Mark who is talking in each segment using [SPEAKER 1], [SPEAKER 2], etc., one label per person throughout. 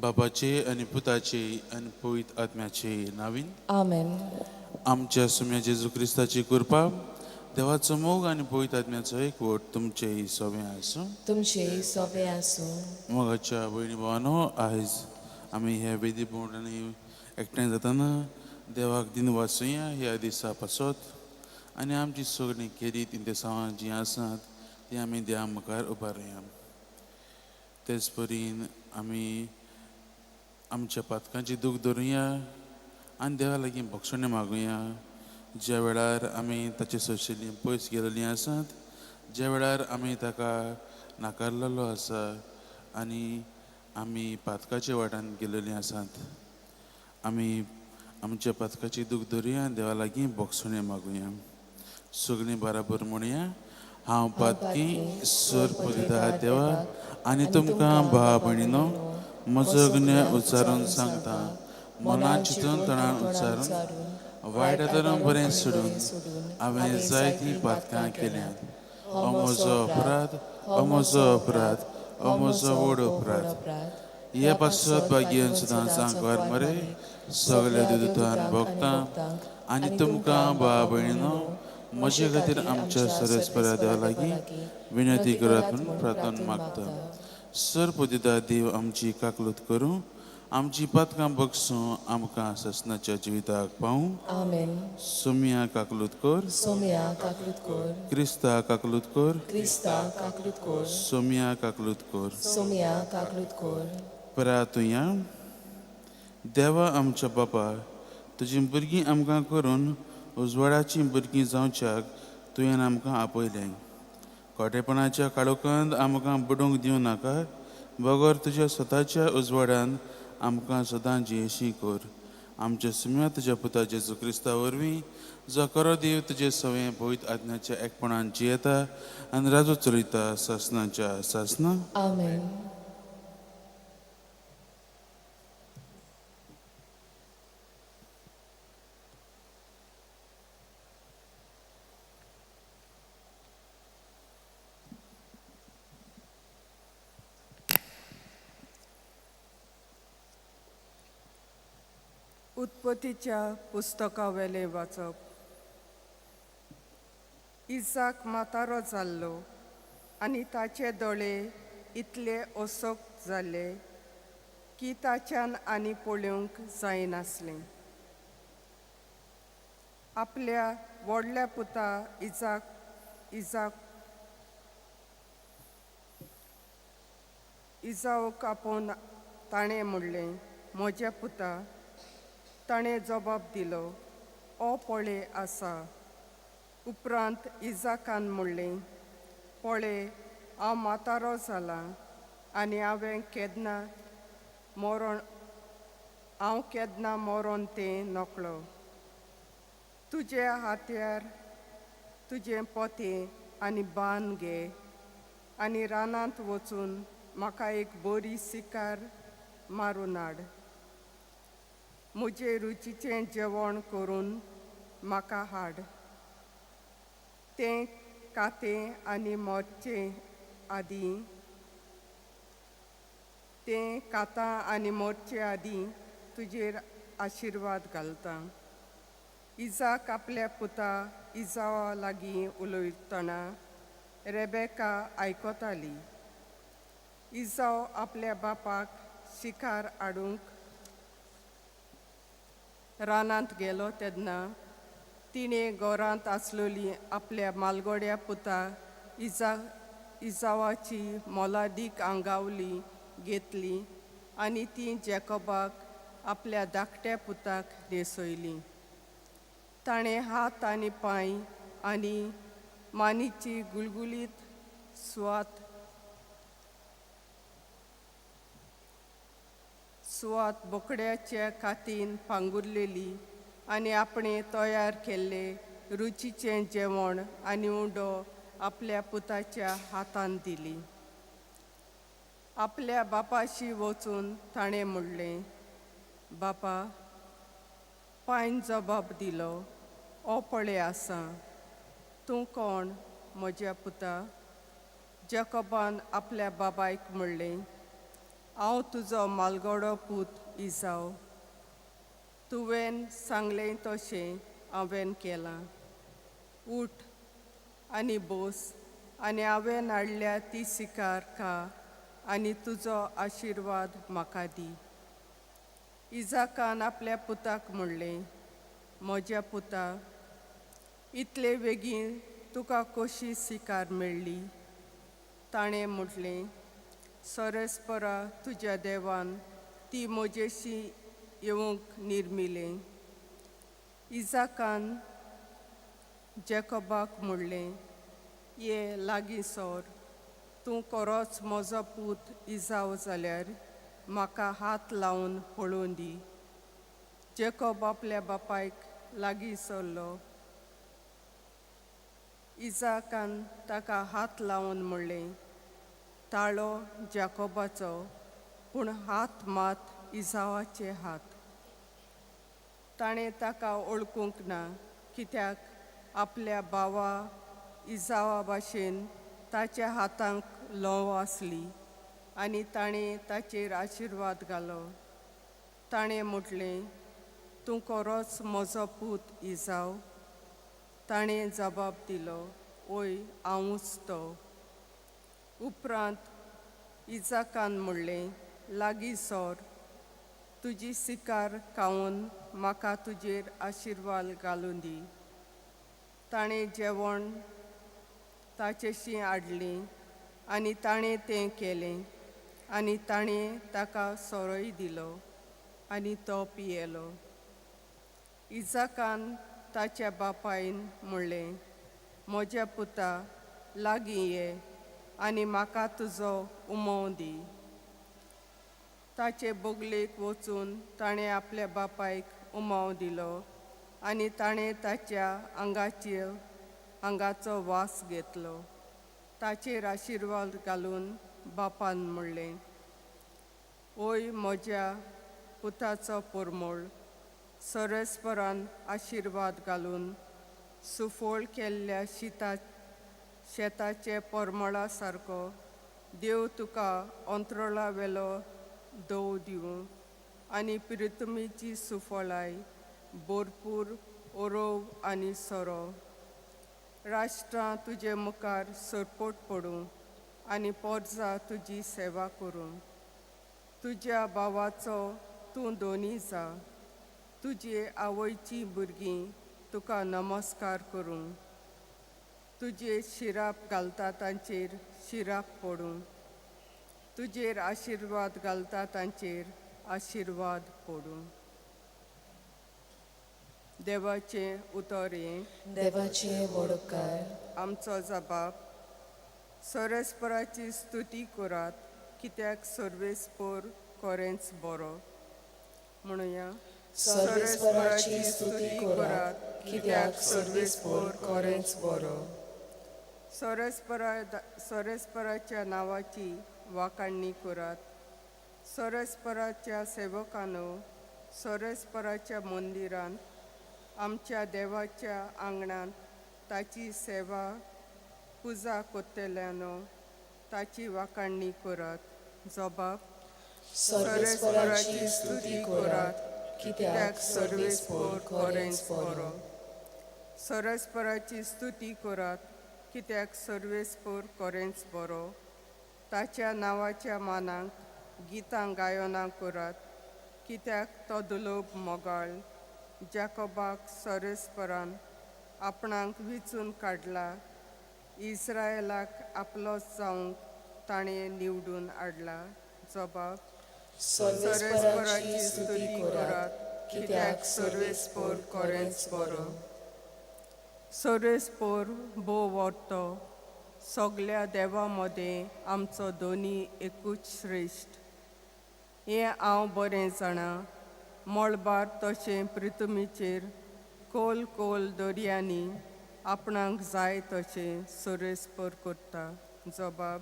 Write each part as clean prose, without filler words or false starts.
[SPEAKER 1] बाबाचे आणि पुताचे आणि पवित्र आत्म्याचे नावीन
[SPEAKER 2] आमेन.
[SPEAKER 1] आमच्या सुम्या जेजू ख्रिस्ताची कृपा देवाचो मोग आणि पवित्र आत्म्याचो एकवट तुमचे सोबे आसूं.
[SPEAKER 2] तुमचे सोबे आसूं.
[SPEAKER 1] मोगाच्या भयणी भावांनो, आयज आमी हे वेदी बोर्डांनी एकठांय जाताना देवाक दिन वाचुया ह्या दिसा पासत आनी आमची सगळीं केरी इंतेसांवां जीं आसात तीं आमी देवा मुखार उबारुया. तेच परीन आमी आमच्या पातकांची दूख धरुया आनी देवा लागीं भक्षणे मागुया. ज्या वेळार आमी ताचे सोयशिल्लीं पयस गेलेलीं आसात, ज्या वेळार आमी ताका नाकारलेलो आसा आनी आमी पातकाच्या वाटान गेलेलीं आसात, आमी आमच्या पातकाची दूख धरुया आनी देवा लागीं भक्षणे मागुया. सगळीं बराबर म्हणुया. हांव पातकी सोर पविता देवा आनी तुमकां भाव भयणीनो म्हजो गुन्हे उच्चारून सांगता, मनान चिंतून तोंडान उच्चारून वायट हातून बरें सोडून हांवें जायतीं पातकां केल्यात. हो म्हजो अपराध, हो म्हजो अपराध, हो म्हजो व्हड अपराध. हे पासत भाग्येन सुद्दां सांगवार मरे सगळे दुतान भोगतां आनी तुमकां भाव भयणीनो म्हजे खातीर आमच्या सर्वेस्परा देवा लागीं विनंती करात म्हूण प्रार्थना मागता. सरपदिता देव आमची काकलूत करूं, आमची पातकां बगसूं आमकां ससनाच्या जिविताक पावूं.
[SPEAKER 2] आमेन.
[SPEAKER 1] सोम्या काकलूत कर,
[SPEAKER 2] सोम्या काकलूत कर.
[SPEAKER 1] क्रिस्ता काकलूत कर,
[SPEAKER 2] क्रिस्ता काकलूत कर.
[SPEAKER 1] सोम्या काकलूत कर.
[SPEAKER 2] सोम्या काकलूत कर.
[SPEAKER 1] प्रार्थुया. देवा आमच्या बापा, तुजीं भुरगीं आमकां करून उजवाडाचीं भुरगीं जावच्याक तुवें आमकां आपयलें. खोटेपणाच्या काळोखांत आमकां बुडूंक दिवं नाका, बगर तुज्या स्वताच्या उजवाडान आमकां सदां जियेशीं कर. आमच्या सुम्या तुज्या पुता जेजू क्रिस्ता वरवीं जो खरो देव तुजे सवें पवित्र आत्म्याच्या एकपणान जियेता आनी राजू चलयता सासनाच्या सासना.
[SPEAKER 2] आमेन.
[SPEAKER 3] उत्पत्तीच्या पुस्तका वेले वाचप. इसाक म्हातारो जाल्लो आनी ताचे दोळे इतले ओसोक जाले की ताच्यान आनी पळोवंक जायनासलें. आपल्या व्हडल्या पुता इजाऊक आपोवन ताणें म्हणलें, म्हज्या पुता. ताणें जबाब दिलो, ओ पळे आसा. उपरांत इजाकान म्हणलें, पळे हांव म्हातारो जालां आनी हांव केन्ना मरोन तें नकळो. तुजे हात्यार तुजें पोतें आनी बान घे आनी रानांत वचून म्हाका एक बरी शिकार मारून हाड. म्हजें रुचीचें जेवण करून म्हाका हाड. तें कातें आनी मोर्चें आदीं तुजेर आशिर्वाद घालता. इजाक आपल्या पुता इजावा लागीं उलयतना रेबेका आयकताली. इजाव आपल्या बापाक शिकार हाडूंक रानांत गेलो तेन्ना तिणें घरांत आसलेली आपल्या मालगोड्या पुता इजावाची मोलादीक आंगावली घेतली आनी ती जॅकोबाक आपल्या धाकट्या पुताक न्हेसयली. ताणें हात आनी पांय आनी मानेची गुळगुळीत सुवात सुवात बोकड्याच्या कातीन पांगुरलेली आनी आपणे तयार केल्ले रुचीचें जेवण आनी उंडो आपल्या पुताच्या हातान दिली. आपल्या बापाशी वचून ताणें म्हणलें, बापा, पायन जबाब दिलो, ओ पळय आसा. तूं कोण, म्हज्या पुता? जॅकोबान आपल्या बाबायक म्हणलें, हांव तुजो मालगडो पूत इजाव. तुवें सांगलें तशें हांवें केलां. उठ आनी बोस आनी हांवें हाडल्या ती शिकार खा आनी तुजो आशिर्वाद म्हाका दी. इजाकान आपल्या पुताक म्हणलें, म्हज्या पुता, इतले बेगीन तुका कशी शिकार मेळ्ळी? ताणें म्हटलें, सरस्परा तुज्या देवान ती म्हजेशी येवंक निर्मिलें. इजाकान जॅकोबाक म्हणलें, ये लागीं सर. तूं खरोच म्हजो पूत इजाव जाल्यार म्हाका हात लावन पळोवन दी. जॅकोब आपल्या बापायक लागीं सरलो. इजाकान ताका हात लावन म्हणलें, ताळो जॅकोबाचो, पूण हात मात इजावाचे हात. ताणें ताका वळखूंक ना, कित्याक आपल्या भावा इजावा भाशेन ताच्या हातांक ल्हंव आसली आनी ताणें ताचेर आशिर्वाद घालो. ताणें म्हटलें, तूं खरोच म्हजो पूत इजाव? ताणें जबाब दिलो, ओय, हांवूच तो. उपरांत इजाकान म्हणलें, लागीं सर. तुजी शिकार खावन म्हाका तुजेर आशिर्वाद घालून दी. ताणें जेवण ताचेशी हाडलें आनी ताणें तें केलें आनी ताणें ताका सोरोय दिलो आनी तो पियेलो. इजाकान ताच्या बापायन म्हणलें, म्हज्या पुता, लागीं ये आनी म्हाका तुजो उमो दी. ताचे बोगलेक वचून ताणें आपल्या बापायक उमो दिलो आनी ताणें ताच्या आंगाचो वास घेतलो. ताचेर आशिर्वाद घालून बापान म्हणलें, ओय म्हज्या पुताचो परमळ. सरस्परान आशिर्वाद घालून सुफोळ केल्ल्या शेताचे परमळा सारको देव तुका अंत्रोळा वेलो दव दिवं आनी पिरितुमेची सुफळाय, भरपूर ओरोव आनी सोरो. राष्ट्रां तुजे मुखार सरपोट पडूं आनी पोरजां तुजी सेवा करूं. तुज्या भावाचो तूं धोनी जा. तुजे आवयचीं भुरगीं तुका नमस्कार करूं. तुजे शिराप घालता तांचेर शिराप पडूं. तुजेर आशिर्वाद घालता तांचेर आशिर्वाद पडूं. देवाचें उतर हें.
[SPEAKER 2] देवाचे वडकार.
[SPEAKER 3] आमचो जबाब, सरस्पराची स्तुती करात, कित्याक सर्वेस्पर खरेंच बरो. म्हणुया,
[SPEAKER 2] सर्वेस्पराची स्तुती करात, कित्याक सर्वेस्पर खरेंच बरो.
[SPEAKER 3] सरस्पराच्या नांवाची वाखाणणी करात. सरस्पराच्या सेवकांनो, सरस्पराच्या मंदिरांत, आमच्या देवाच्या आंगणांत ताची सेवा पुजा कोत्तेल्यानो ताची वाखाणणी करात. जबाब,
[SPEAKER 2] सर्वेस्पराची स्तुती करात, कित्याक सर्वेस्पर खरेंच बरो.
[SPEAKER 3] सरस्पराची स्तुती करात, कित्याक सर्वेस्पर खरेंच बरो. ताच्या नांवाच्या मानांक गितां गायनां करात, कित्याक तो दुलोब मोगाळ. जॅकोबाक सरस्परान आपणाक विचून काडला. इस्रायलाक आपलोच जावंक ताणें निवडून हाडला. जबाब,
[SPEAKER 2] सर्वेस्पराची स्तुती करात, कित्याक सर्वेस्पर खरेंच बरो.
[SPEAKER 3] सर्वेस्पर भोव व्हरतो. सगल्या देवा मदें आमचो दोनी एकूच श्रेश्ठ. हें हांव बरें जाणां. मळबार तशें पृथ्वीचेर खोल खोल दर्यांनी आपणाक जाय तशें सरेस्पर करता. जबाब: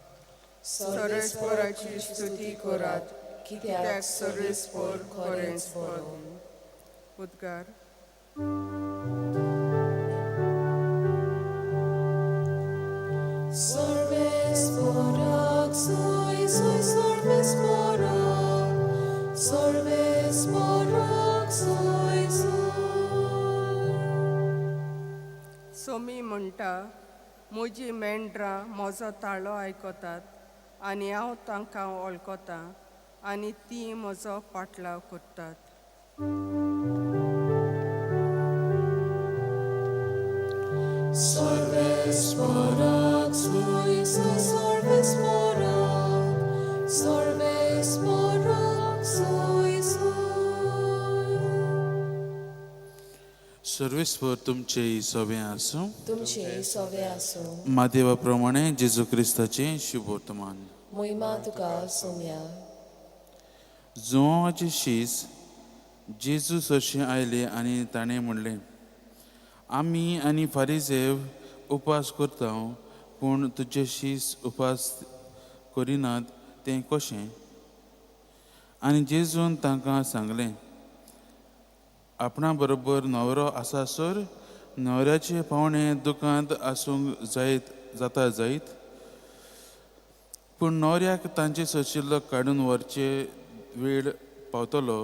[SPEAKER 2] सर्वेस्पराची स्तुती करात, कित्याक सर्वेस्पर खरेंच बरो.
[SPEAKER 3] उद्गार.
[SPEAKER 2] सर्वेस्पराक सोय सोय सर्वेस्पराक, सर्वेस्पराक सोय सोय.
[SPEAKER 3] सोमी म्हणटा, म्हजी मेंढरां म्हजो ताळो आयकतात आनी हांव तांकां वळखतां आनी तीं म्हजो पाटलाव करतात.
[SPEAKER 2] सर्वेस्पराक सोय सोय सर्वेस्पराक, सर्वेस्पराक सोय सोय.
[SPEAKER 1] सर्वेस्पर तुमचे सवे आसूं.
[SPEAKER 2] तुमचे सवे आसूं.
[SPEAKER 1] मादेवा प्रमाणे जेजू क्रिस्ताचे शुभवर्तमान.
[SPEAKER 2] मोहिमा तुका सोम्या.
[SPEAKER 1] जुवांवाचे शीस जेजू सरशे आयले आनी ताणें म्हणलें, आमी आनी फारिसेव उपास करता, पूण तुजे शीस उपास करिनात तें कशें? आनी जेजून तांकां सांगलें, आपणा बरोबर न्हवरो आसा सर, न्हवऱ्याचे पावणे दुकांत आसूंक जाता जायत, पूण न्हवऱ्याक तांचे सशिल्लो काडून व्हरचे वेळ पावतलो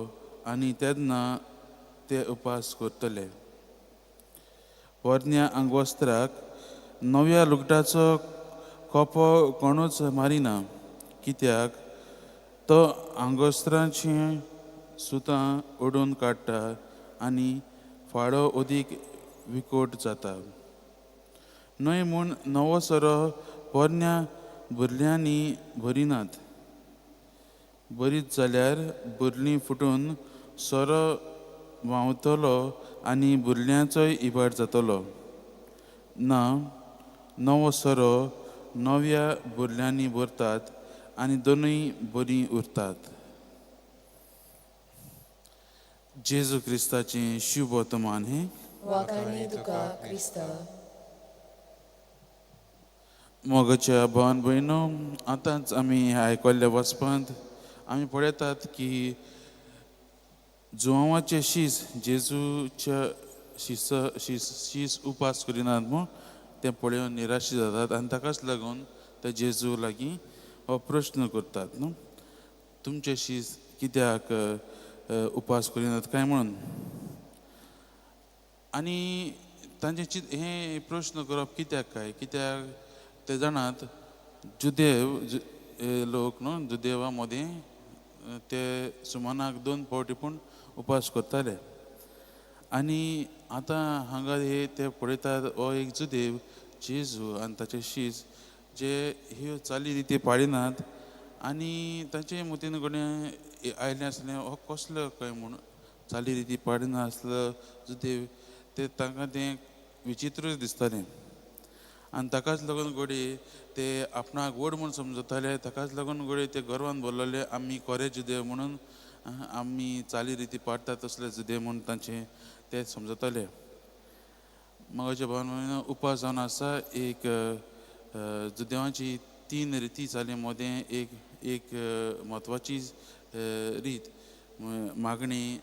[SPEAKER 1] आनी तेन्ना ते उपास करतले. पोरन्या आंगवस्त्राक नव्या लुगटाचो कोपो कोणूच मारिना, कित्याक तो आंगवस्त्राचीं सुतां ओडून काडटा आनी फाळो अदीक विकोट जाता. न्हय म्हूण नवो सोरो पोरन्या बुरल्यांनी भरिनात. बरीच जाल्यार बुरलीं फुटून सोरो व्हांवतलो आनी बुरल्यांचोय इबाड जातलो. ना, नवो सोरो नव्या बुरल्यांनी भरतात आनी दोनूय बरीं उरतात. जेजू क्रिस्ताचें शुभ वर्तमान हें.
[SPEAKER 2] वाखाणी तुका क्रिस्ता.
[SPEAKER 1] मोगाच्या भावन भयणो, आतांच आमी आयकल्ल्या वचपांत आमी पळयतात की जुवांवाचे शीस जेजूच्या शीस उपास करिनात म्हूण ते पळोवन निराशी जातात आनी ताकाच लागून ते जेजू लागीं हो प्रश्न करतात न्हू, तुमचे शीस कित्याक उपास करिनात काय म्हणून. आनी तांचे हे प्रश्न करप कित्याक काय, कित्याक ते जाणात जुदेव लोक न्हू, जुदेवा मदीं ते सुमानाक 2 फावटी पूण उपास करताले. आनी आतां हांगा हे ते पळयतात हो एक जुदेव जेजू आनी ताचे शीस जे ह्यो चाली रिती पाळिनात आनी तांचे मतीन कोणें आयलें आसलें हो कसलो काय म्हूण चाली रिती पाळिनासलो जुदेव, ते तांकां तें विचित्रच दिसतालें. आनी ताकाच लागून घोडी ते आपणाक व्हड म्हूण समजताले, ताकाच लागून घोडी ते गर्वान बोल्लोले आमी खरे जुदेव म्हणून, आमी चाली रिती पाळटात तसले जुदेव म्हणून तांचे ते समजताले. म्हाजे भावन उपास जावन आसा एक जुदेवांची 3 रिती चाली मदें एक म्हत्वाची रीत, मागणी,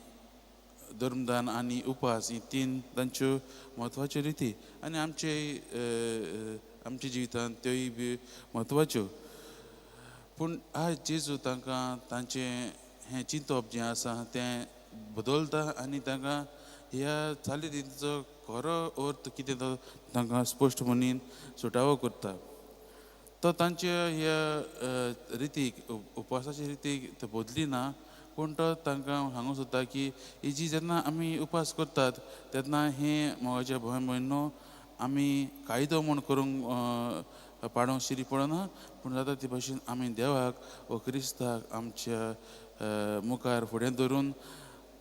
[SPEAKER 1] धर्मदान आनी उपास, ही 3 तांच्यो म्हत्वाच्यो रिती आनी आमच्या जिवितांत त्योय बी म्हत्वाच्यो. पूण आयज जेजू तांकां तांचें हें चिंतप जें आसा तें बदलता आनी तांकां ह्या चाली रितीचो खरो अर्थ कितें तो तांकां स्पश्ट म्हणून सुटावो करता. तो तांच्या ह्या रितीक, उपासाच्या रितीक तो बदलिना, पूण तो तांकां सांगूंक सोदता की हेजी जेन्ना आमी उपास करतात तेन्ना हें मोगाच्या भावन भयणो आमी कायदो म्हूण करूंक पाडूंक शिरी पडना, पूण जाता ते भाशेन आमी देवाक व क्रिस्ताक आमच्या मुखार फुडें दवरून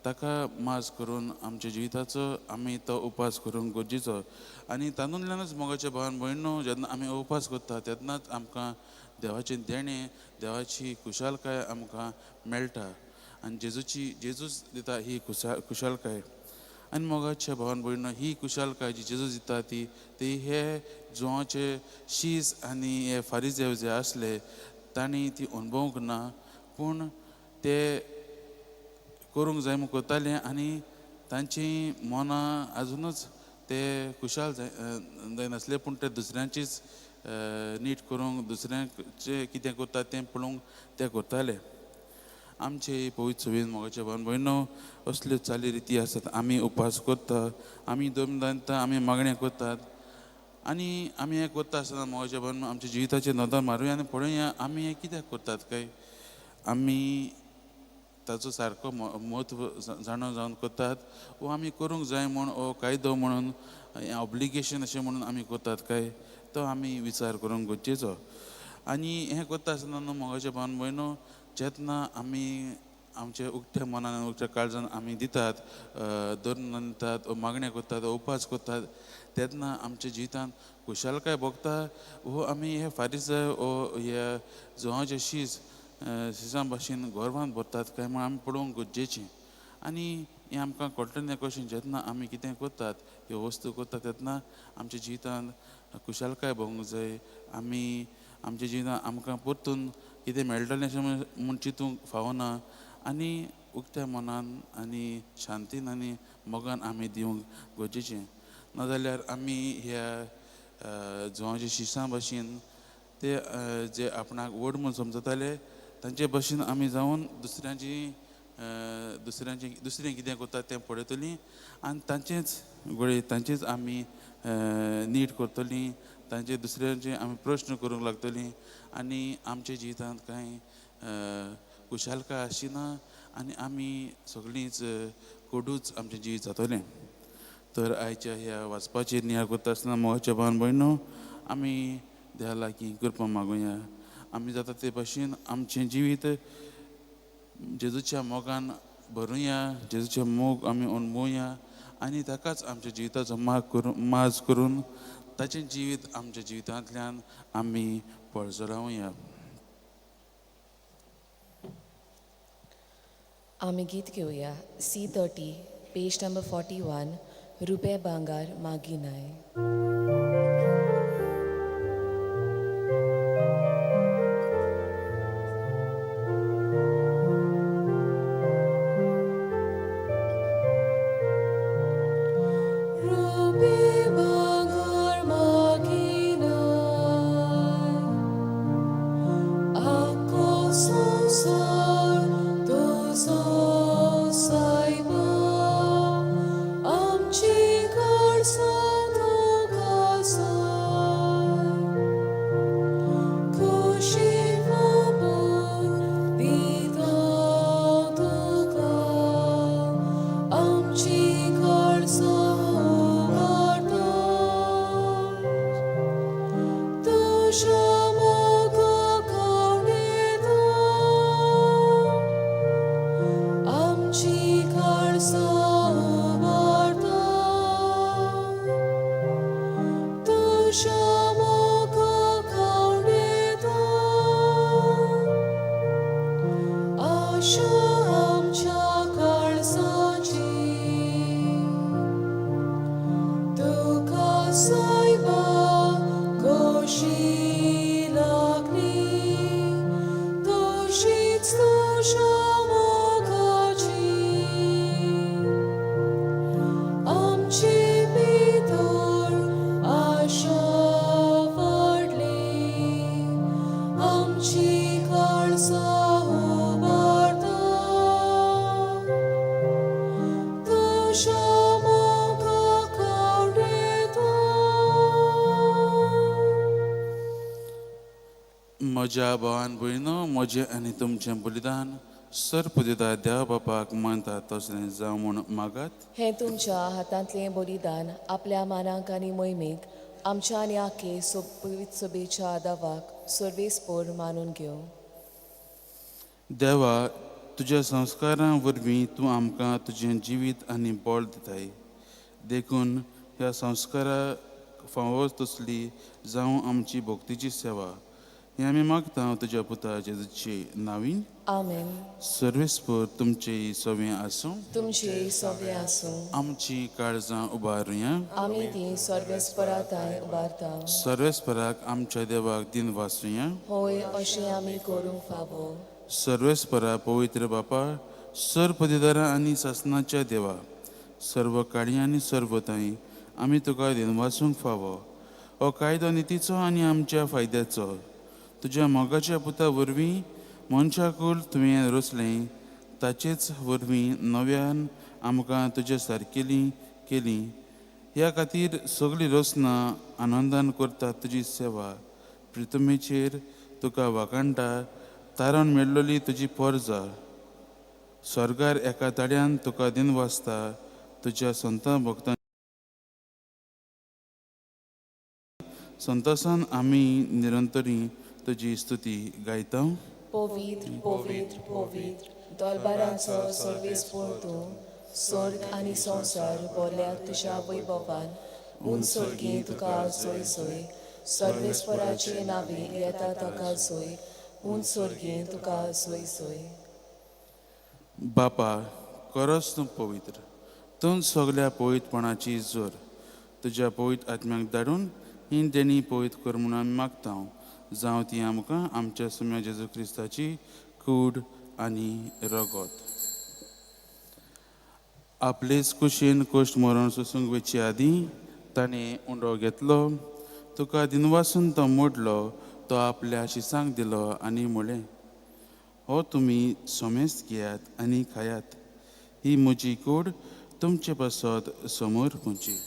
[SPEAKER 1] ताका माज करून आमच्या जिविताचो आमी तो उपास करूंक गरजेचो. आनी तातूंतल्यानच मोगाच्या भावन भयणो जेन्ना आमी उपास करता तेन्नाच आमकां देवाचें देणें, देवाची खुशालकाय आमकां मेळटा. आनी जेजूच दिता ही कुशळकाय. आनी मोगाच्या भावान भयणो, ही कुशळकाय जी जेजूस दिता ती हे जोवाचे शीज आनी हे फारिजेव जे आसले तांणी ती अणभवूंक ना, पूण ते करूंक जाय म्हूण कोत्ताले आनी तांची मनां आजुनूच ते कुशाल जायनासले, पूण ते दुसऱ्यांचीच नीट करूंक, दुसऱ्यांचे कितें कोत्ता तें पळोवंक ते कोत्ताले. आमचे पवित्र सभेन मोगाच्या भावान भयणो असल्यो चाली आसात. आमी उपास करता, आमी दमदांता, आमी मागण्या करतात आनी आमी हें करता आसतना मोगाच्या भावान आमच्या जिविताचेर नदर मारुया आनी पळोवया आमी हें कित्याक करतात काय. आमी ताचो सारको म्हत्व जाणून जावन करतात, वो आमी करूंक जाय म्हूण हो कायदो म्हणून ऑब्लिगेशन अशें म्हणून आमी करतात काय, तो आमी विचार करूंक गरजेचो. आनी हें करता आसतना न्हू मोगाच्या भावान भयणो, जेन्ना आमी आमच्या उक्त्या मनान आनी उक्त्या काळजान आमी दितात, धरून दितात, मागण्या करतात, उपास करतात, तेन्ना आमच्या जिवितान खुशालकाय भोगता. वो आमी हे फारीस वो ह्या जोवाचे शिजां भाशेन गोरवान भरतात काय म्हण आमी पळोवंक गरजेचें. आनी हें आमकां कळटलें कशें, जेन्ना आमी कितें करतात, ह्यो वस्तू करतात तेन्ना आमच्या जिवितान खुशालकाय भोगूंक जाय. आमी आमच्या जिवितान आमकां परतून कितें मेळटलें अशें म्हूण चिंतूंक फावना. आनी उक्त्या मनान आनी शांतीन आनी मोगान आमी दिवंक गरजेचें. नाजाल्यार आमी ह्या जोवाच्या शिसां भाशेन ते जे आपणाक व्हड म्हूण समजताले तांचे भाशेन आमी जावन दुसरें कितें करतात तें पळयतलीं आनी तांचेच आमी नीट करतलीं, तांचे दुसऱ्यांचे आमी प्रश्न करूंक लागतलीं आनी आमच्या जिवितांत कांय खुशालकाय आशिना आनी आमी सगळींच कोडूच आमचें जिवीत जातलें. तर आयच्या ह्या वाचपाचेर नियाळ करता आसतना मोगाच्या भावान भयणो, आमी देवा लागीं कृपा मागुया. आमी जाता ते भाशेन आमचें जिवीत जेजूच्या मोगान भरुया, जेजूचे मोग आमी अणभवुया आनी ताकाच आमच्या जिविताचो माज करून ताचें जिवीत आमच्या जिवितांतल्यान आमी पळजरावया.
[SPEAKER 2] आमी गीत घेवया C30 पेज नंबर 41, रुपे भांगार मागिनाय.
[SPEAKER 1] म्हज्या भावान भयणो, म्हजें आनी तुमचें बलिदान सर्पदिता देवा बापाक मानता तसलें जावं म्हूण मागात.
[SPEAKER 2] हें तुमच्या हातांतलें बलिदान आपल्या मानाक आनी मोहिमेक आमच्या आनी आखे सभेच्या आदावाक सर्वेस्पोर मानून घेवं.
[SPEAKER 1] देवा, तुज्या संस्कारां वरवीं तूं आमकां तुजें जिवीत आनी बोळ दिताय. देखून ह्या संस्कारां फावो तसली जावं आमची भोक्तीची सेवा हे आमी मागता तुज्या पुता जेजूचे नांवीन.
[SPEAKER 2] आमेन.
[SPEAKER 1] सर्वेस्पर तुमचे सवें आसूं.
[SPEAKER 2] तुमचे सगळे आसूं.
[SPEAKER 1] आमची काळजां उबारुया.
[SPEAKER 2] आमी ती सर्वेस्पराताय उबारता.
[SPEAKER 1] सर्वेस्पराक आमच्या देवाक दिन वासुया.
[SPEAKER 2] होय अशें आमी करूंक फावो.
[SPEAKER 1] सर्वेस्परा पवित्र बापा, सर पदवीदारां आनी सासणाच्या देवा, सर्व काळी आनी सर्वताय आमी तुका दिन वाचूंक फावो. हो कायदो नितीचो आनी आमच्या फायद्याचो. तुज्या मोगाच्या पुता वरवीं मनशाकूल तुवें रचलें, ताचेच वरवीं नव्यान आमकां तुज्या सारकेली केली. ह्या खातीर सगळीं रचनां आनंदान करतात तुजी सेवा. प्रितमेचेर तुका वाकाणटा तारण मेळ्ळोली तुजी पोरजा. स्वर्गार एका ताड्यान तुका दिन वाचता. तुज्या संत भक्तां संतोसान आमी निरंतरी तुजी स्तुती गायता.
[SPEAKER 2] पवित्र पवित्र पवित्र दरबारांचो सर्वेस्पूर्ण तूं, स्वर्ग आनी संवसार भरल्यात तुज्या वैभवान. उंच सर्गी तुका सोय सोय, सर्वेस्पराचे नावे येता ताका सोय. उंच सर्गी तुका सोय सोय.
[SPEAKER 1] बापा, खरोच तूं पवित्र. तूं सगळ्या पवित्रपणाची जोर. तुज्या पवित्र आत्म्याक धाडून ही देणी पवित्र कर म्हणून आमी मागता. जावं ती आमकां आमच्या सुम्या जेजू क्रिस्ताची कूड आनी रगत. आपलेच कुशीन कोश्ट मरण सोसूंक वचे आदीं ताणें उंडो घेतलो. तुका दिनवासून तो मोडलो. तो आपल्या शिसांक दिलो आनी म्हळें, हो तुमी सोमेस्त घेयात आनी खायात. ही म्हजी कूड तुमचे पासत समोर पुंची.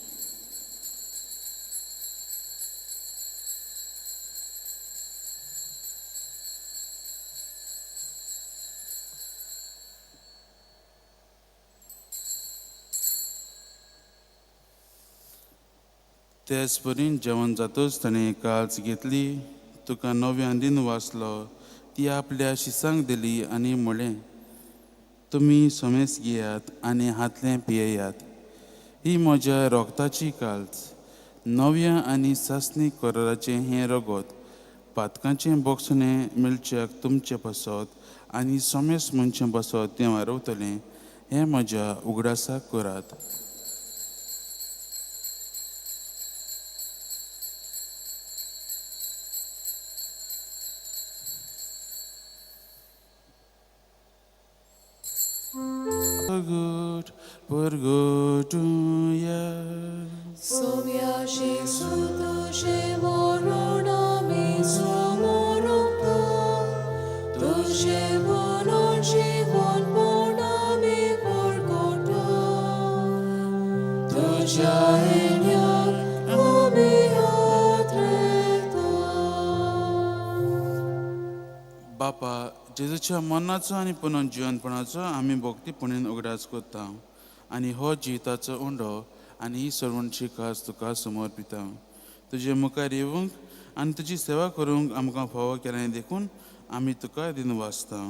[SPEAKER 1] तेच परीन जेवण जातच ताणें काल्च घेतली. तुका नव्यान दिन वाचलो. ती आपल्या शिसांक दिली आनी म्हळें, तुमी सोमेस घेयात आनी हातलें पियेयात. ही म्हज्या रोगताची काल्च, नव्या आनी सासणी कराराचें हें रगत. पातकांचें बोगसणें मेळच्याक तुमचे पासत आनी सोमेस मनशां पासत तें वारवतलें. हें म्हज्या उगडासाक करात. Pergotuja.
[SPEAKER 2] Sovia Jesu tuže moronami somorokta, tuže bonon život bonami porgota, tuja enyak omi atreta.
[SPEAKER 1] बापा, जेजूच्या मरणाचो आनी पुनर्जिवनपणाचो आमी भक्तीपणीन उगडास करता आनी हो जिविताचो उंडो आनी ही सर्वणची खास तुका समर्पिता. तुजे मुखार येवंक आनी तुजी सेवा करूंक आमकां फावो केलें देखून आमी तुका दिन वाचता.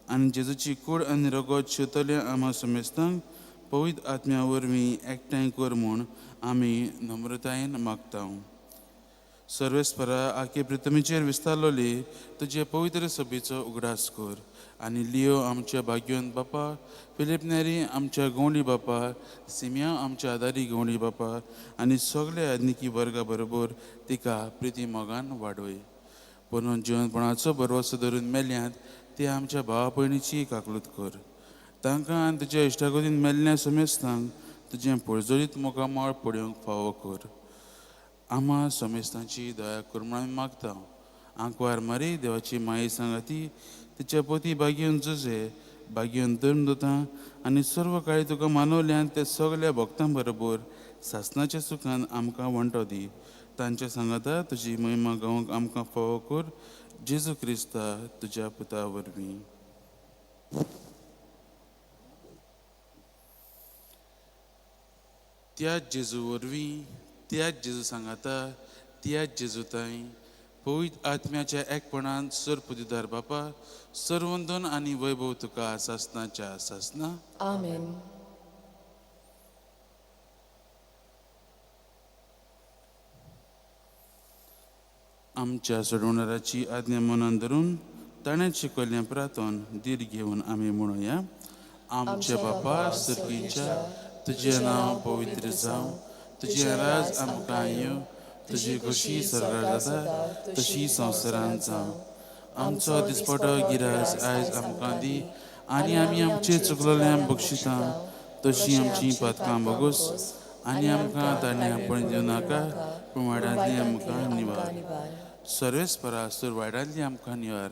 [SPEAKER 1] आनी जेजूची कूड आनी रगत शिवतले आम्हा समेस्तांक पवित्र आत्म्या वरवीं एकठांय कर म्हूण आमी नम्रतायेन मागता. सर्वेस्परा आखे प्रितमेचेर विस्तारलोली तुजे पवित्र सभेचो उगडास कर. आनी लियो आमच्या भाग्यवंत बापा, फिलिप नेरी आमच्या गवंडी बापा, सिमिया आमच्या आदारी गवंडी बापा आनी सगळे आदनिकी वर्गा बरोबर तिका प्रिती मोगान वाडोय. पुनर्जिवनपणाचो भरवसो धरून मेल्यांत ते आमच्या भावा भयणीची काकलूत कर. तांकां आनी तुज्या इश्टागतीन मेल्ल्या समेस्तांक तुजें पळजोरीत मोगामाळ पळोवंक फावो कर. आम्हा समेस्तांची दया कर म्हणून मागता. आंकवार मारी देवाची माये सांगाती, तिच्या पोती भाग्यवन जुजे, भाग्यवन धर्मदूतां आनी सर्व काळी तुका मानवल्यान ते सगळ्या भक्तां बरोबर सासणाच्या सुखान आमकां वंटो दी. तांच्या सांगाता तुजी महिमा गावंक आमकां फावो कर. जेजू क्रिस्ता तुज्या पुता वरवीं. त्याच जेजू वरवीं, त्याच जेजू सांगाता, त्याच जेजू ताई पवित्र आत्म्याच्या एकपणान सर पुदीदार बापा, सर्वंदन आनी वैभव तुका सासणाच्या सासना.
[SPEAKER 2] आमेन.
[SPEAKER 1] आमच्या सोडवणाऱ्याची आज्ञा मनान धरून ताणें शिकयल्लें प्रार्थन धीर घेवन आमी म्हणुया. आमचे बापा सर्गीच्या, तुजें नांव पवित्र जावं, तुजें राज आमकां येवं, तुजी कशी स्वर्गार जाता तशी संवसारांत जावं. आमचो दिसपटो गिरास आयज आमकां दी, आनी आमी आमचे चुकलोल्यांक बक्षिता तशी आमची पातकां बोगोस, आनी आमकां तारण्या पळय दिवं नाका, पूण वायटांतली आमकां निवार. सर्वेस्परासूर वायटांतली आमकां निवार.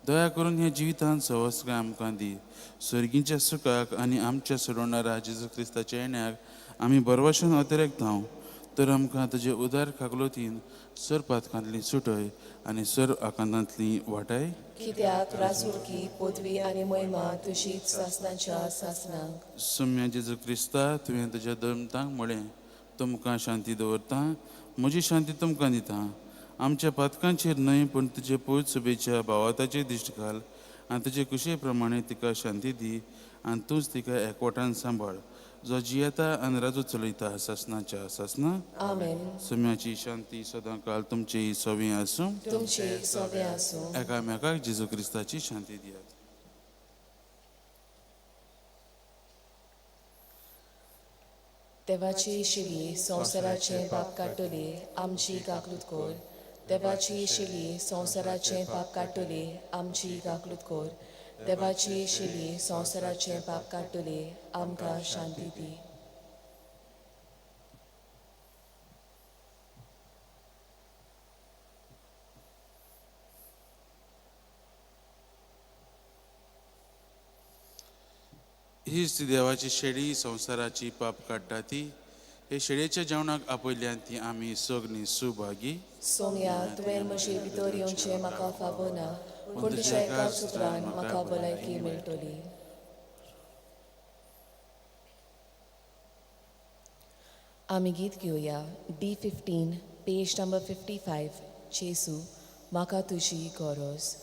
[SPEAKER 1] दया करून ह्या जिवितांत सवस्काय आमकां दी. स्वर्गीच्या सुखाक आनी आमच्या सोडवणारा जेजू क्रिस्ताच्या येण्याक आमी बरवशान अतिरेकतांव. तर आमकां तुजे उदार कागलोतीन सर पातकांतली सुटय आनी सर आकांतांतली वाटाय.
[SPEAKER 2] कित्याक राजूरकी पदवी आनी महिमा तुशीच सासनाच्या सासनांक.
[SPEAKER 1] सुम्या जेजू क्रिस्ता, तुवें तुज्या धर्मतांक म्हळें, तुमकां शांती दवरतां, म्हजी शांती तुमकां दितां. आमच्या पातकांचेर न्हय, पूण तुजे पवित्र सुबेच्या भावाताचेर दिश्ट घाल, आनी तुजे कुशे प्रमाणे तिका शांती दी, आनी तूंच तिका एकवटान सांबाळ, जो जियेता आनी राजू चलयता सासनाच्या सासना.
[SPEAKER 2] आमेन.
[SPEAKER 1] सुम्याची शांती सदां काल तुमची सवी आसूं.
[SPEAKER 2] तुमचे सवे आसूं.
[SPEAKER 1] एकामेकाक जेजू क्रिस्ताची शांती दियात.
[SPEAKER 2] देवाची शिली संवसाराचे पाप काडटली, आमची काकलूत कोर. देवाची शिली संवसाराचे पाप काडटली, आमची काकलूत कोर. देवाची शिली संवसाराचे पाप काडटली, आमकां शांती दी.
[SPEAKER 1] हीच देवाची शेळी संवसाराची पाप काडटा ती. हे शेळयेच्या जेवणाक आपयल्यान ती आमी सगळीं सुभागी.
[SPEAKER 2] सोम्या, तुवें म्हजे भितर येवचें म्हाका फावना, पूण तुज्या एका सुत्रान म्हाका भलायकी मेळटली. आमी गीत घेवया. D15, page number 55. जेसू, म्हाका तुजी गरज.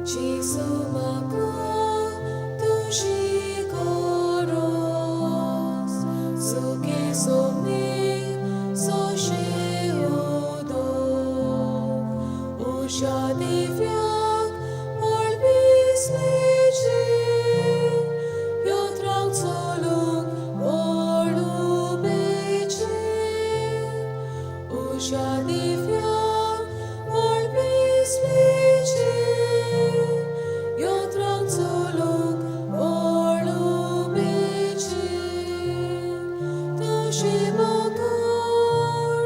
[SPEAKER 2] Jesu, म्हाका तुजी गरज. सुखे सोमीक सोशे उदक, उशा दिव्याक पळबिसलेचे, योत्रांक चलूंक पळुबेचे. उशा दिव्याक पळबिसलेचे, योत्रांक चलूंक पळुबेचे. तुझे बगर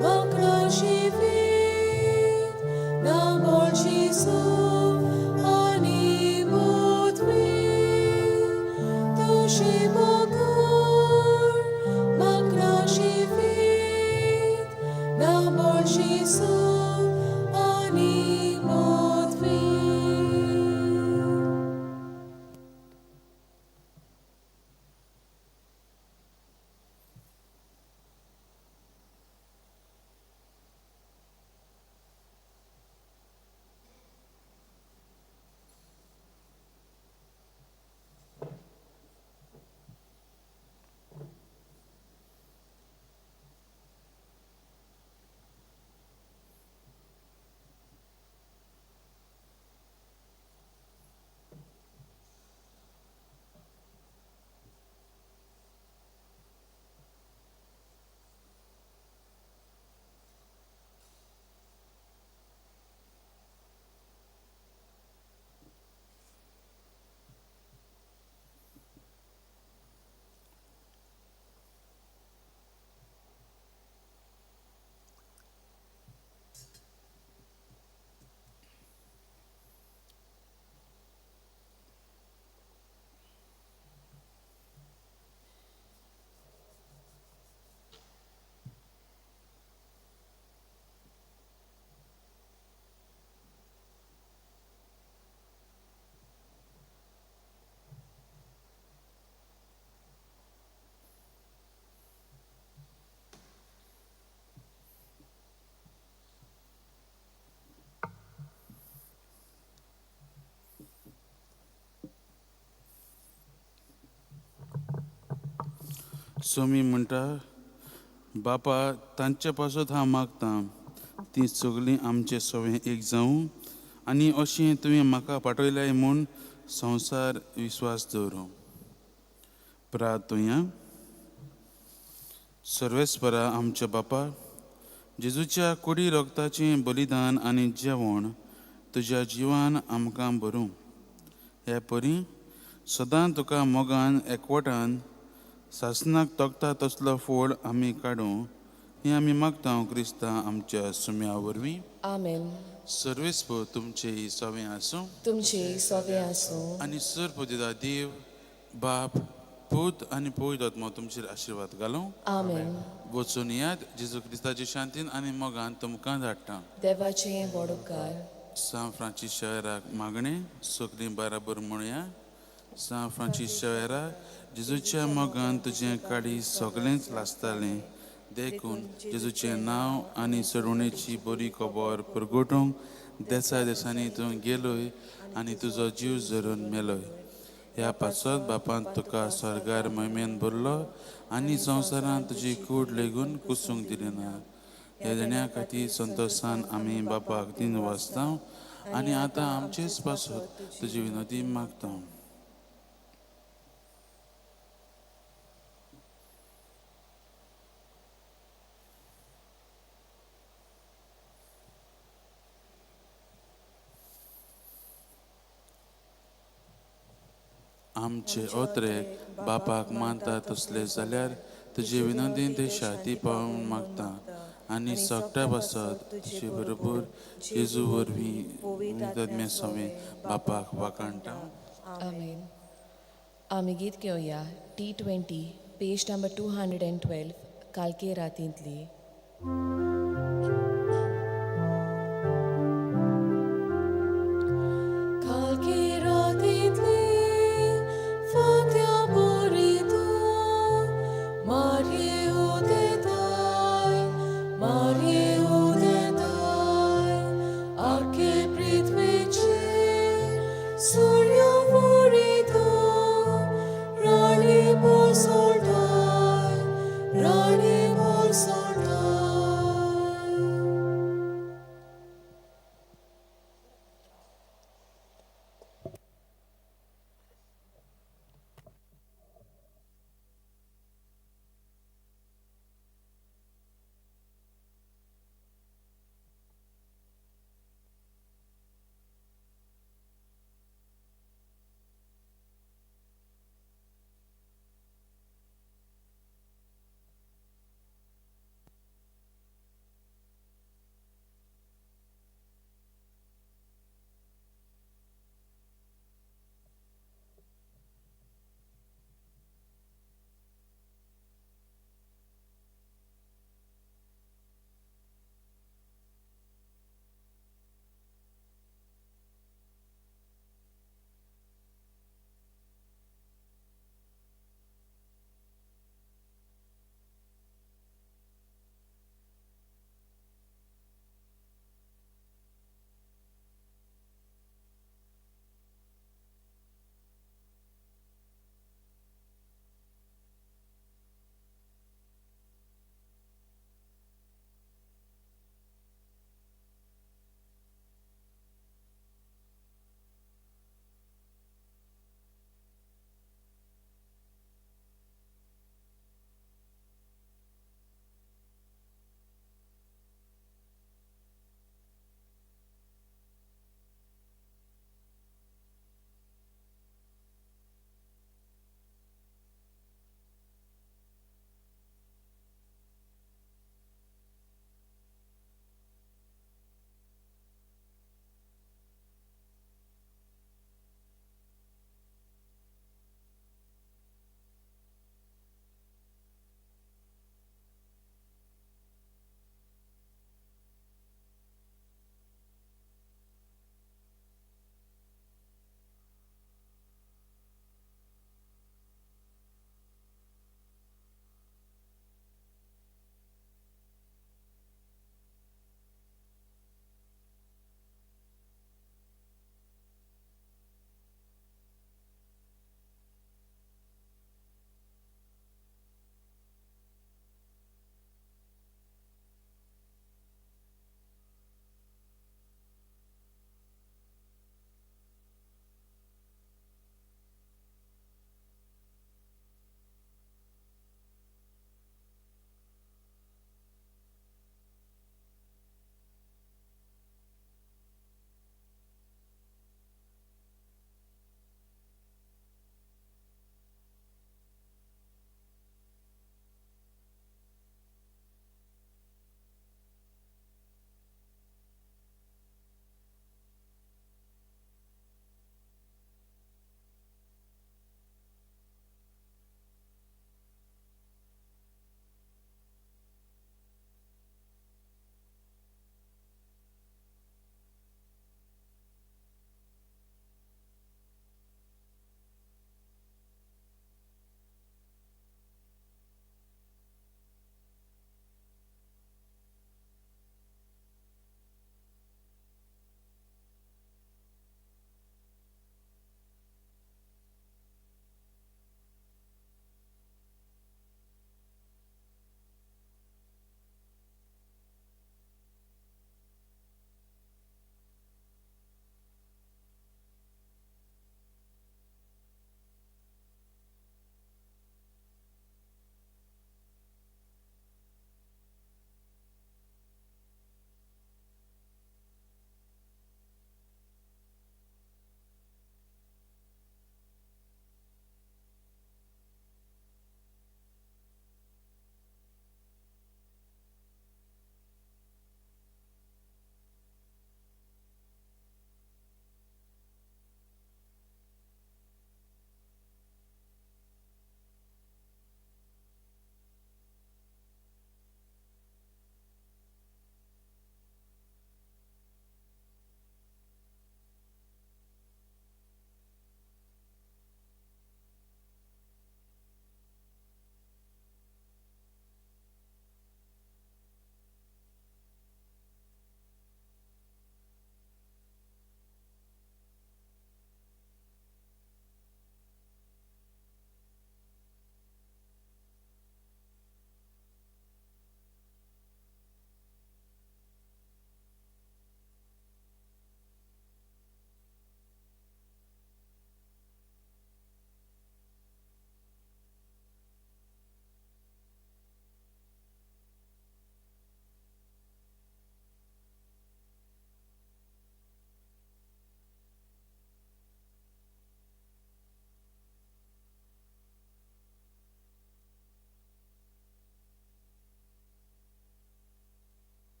[SPEAKER 2] म्हाका जिवीत, नांबोळ जेसू आनी पदवी. तुझे बगर म्हाका जिवीत, नांबोळ जेसू
[SPEAKER 1] सोमी म्हणटा बापा तांचे पासत हांव मागतां ती सगळीं आमचे सवें एक जावं आनी अशें तुवें म्हाका पाठयल्याय म्हूण संवसार विस्वास दवरूं. प्रार्थुया. सर्वेस्परा आमच्या बापा, जेजूच्या कुडी रक्ताचें बलिदान आनी जेवण तुज्या जिवान आमकां भरूं. हे परी सदां तुका मोगान एकवटान सासणाक तोखता तसलो फळ आमी काडूं हें आमी मागता क्रिस्तां आमच्या सुम्या वरवीं.
[SPEAKER 2] आमेन.
[SPEAKER 1] सर्वेस्प तुमचें सवें आसूं
[SPEAKER 2] तुमचे सवे आसूं
[SPEAKER 1] आनी सर्प दिता देव बाप पूत आनी पवित्र आत्मा तुमचेर आशिर्वाद घालूं.
[SPEAKER 2] आमेन.
[SPEAKER 1] वचून याद जेजू क्रिस्ताचे शांतीन आनी मोगान तुमकां धाडटा.
[SPEAKER 2] देवाचें व्हड उपकार.
[SPEAKER 1] सान फ्रांसीस शावेराक मागणें सगळीं बराबर म्हणया. सान फ्रांसीस शावेराक जेजूच्या मोगान तुजें काडी सगळेंच लासतालें देखून जेजूचें नांव आनी सडवणेची बरी खबर परगटूंक देसा देसांनी तूं गेलोय आनी तुजो जीव झरून मेलोय. ह्या पासत बापान तुका स्वर्गार महिमेन भरलो आनी संवसारान तुजी कूड लेगून कुसूंक दिली ना. ह्या देण्या खातीर संतोशान आमी बापाक दिन वाचता आनी आतां आमचेच पासत तुजी विनोदी मागता. आमचे ओत्रेक बापाक मानता तसले जाल्यार तुजे विनंतीन ते शाती पावूंक मागता आनी सगळ्या पासत तुजे बरोबर जेजू वरवीं तज्ञ सवें बापाक वाकाणटा.
[SPEAKER 2] आमेन. आमी गीत घेवया T20 पेज नंबर 212 कालके रातींतली.
[SPEAKER 4] Rani Bol Soltai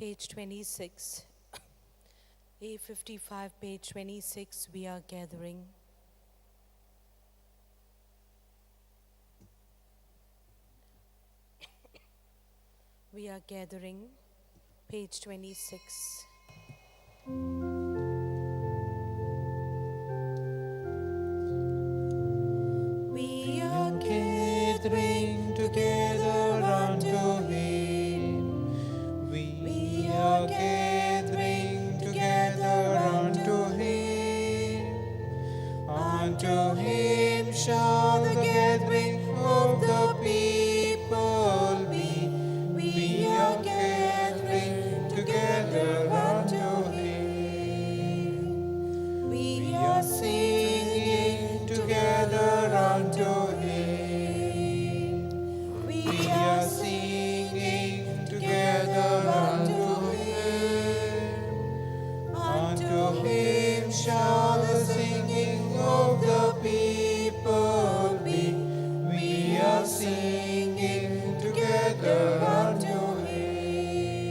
[SPEAKER 4] Page 26. A55, page 26, we are gathering. We are gathering, page 26. We are
[SPEAKER 5] gathering together unto Him. We are gathering together unto Him. Unto Him shall the gathering of the people be. We are gathering together unto Him. We are singing together unto Him. We are singing together unto Him. Unto Him shall the singing of the people be. We are singing together unto Him.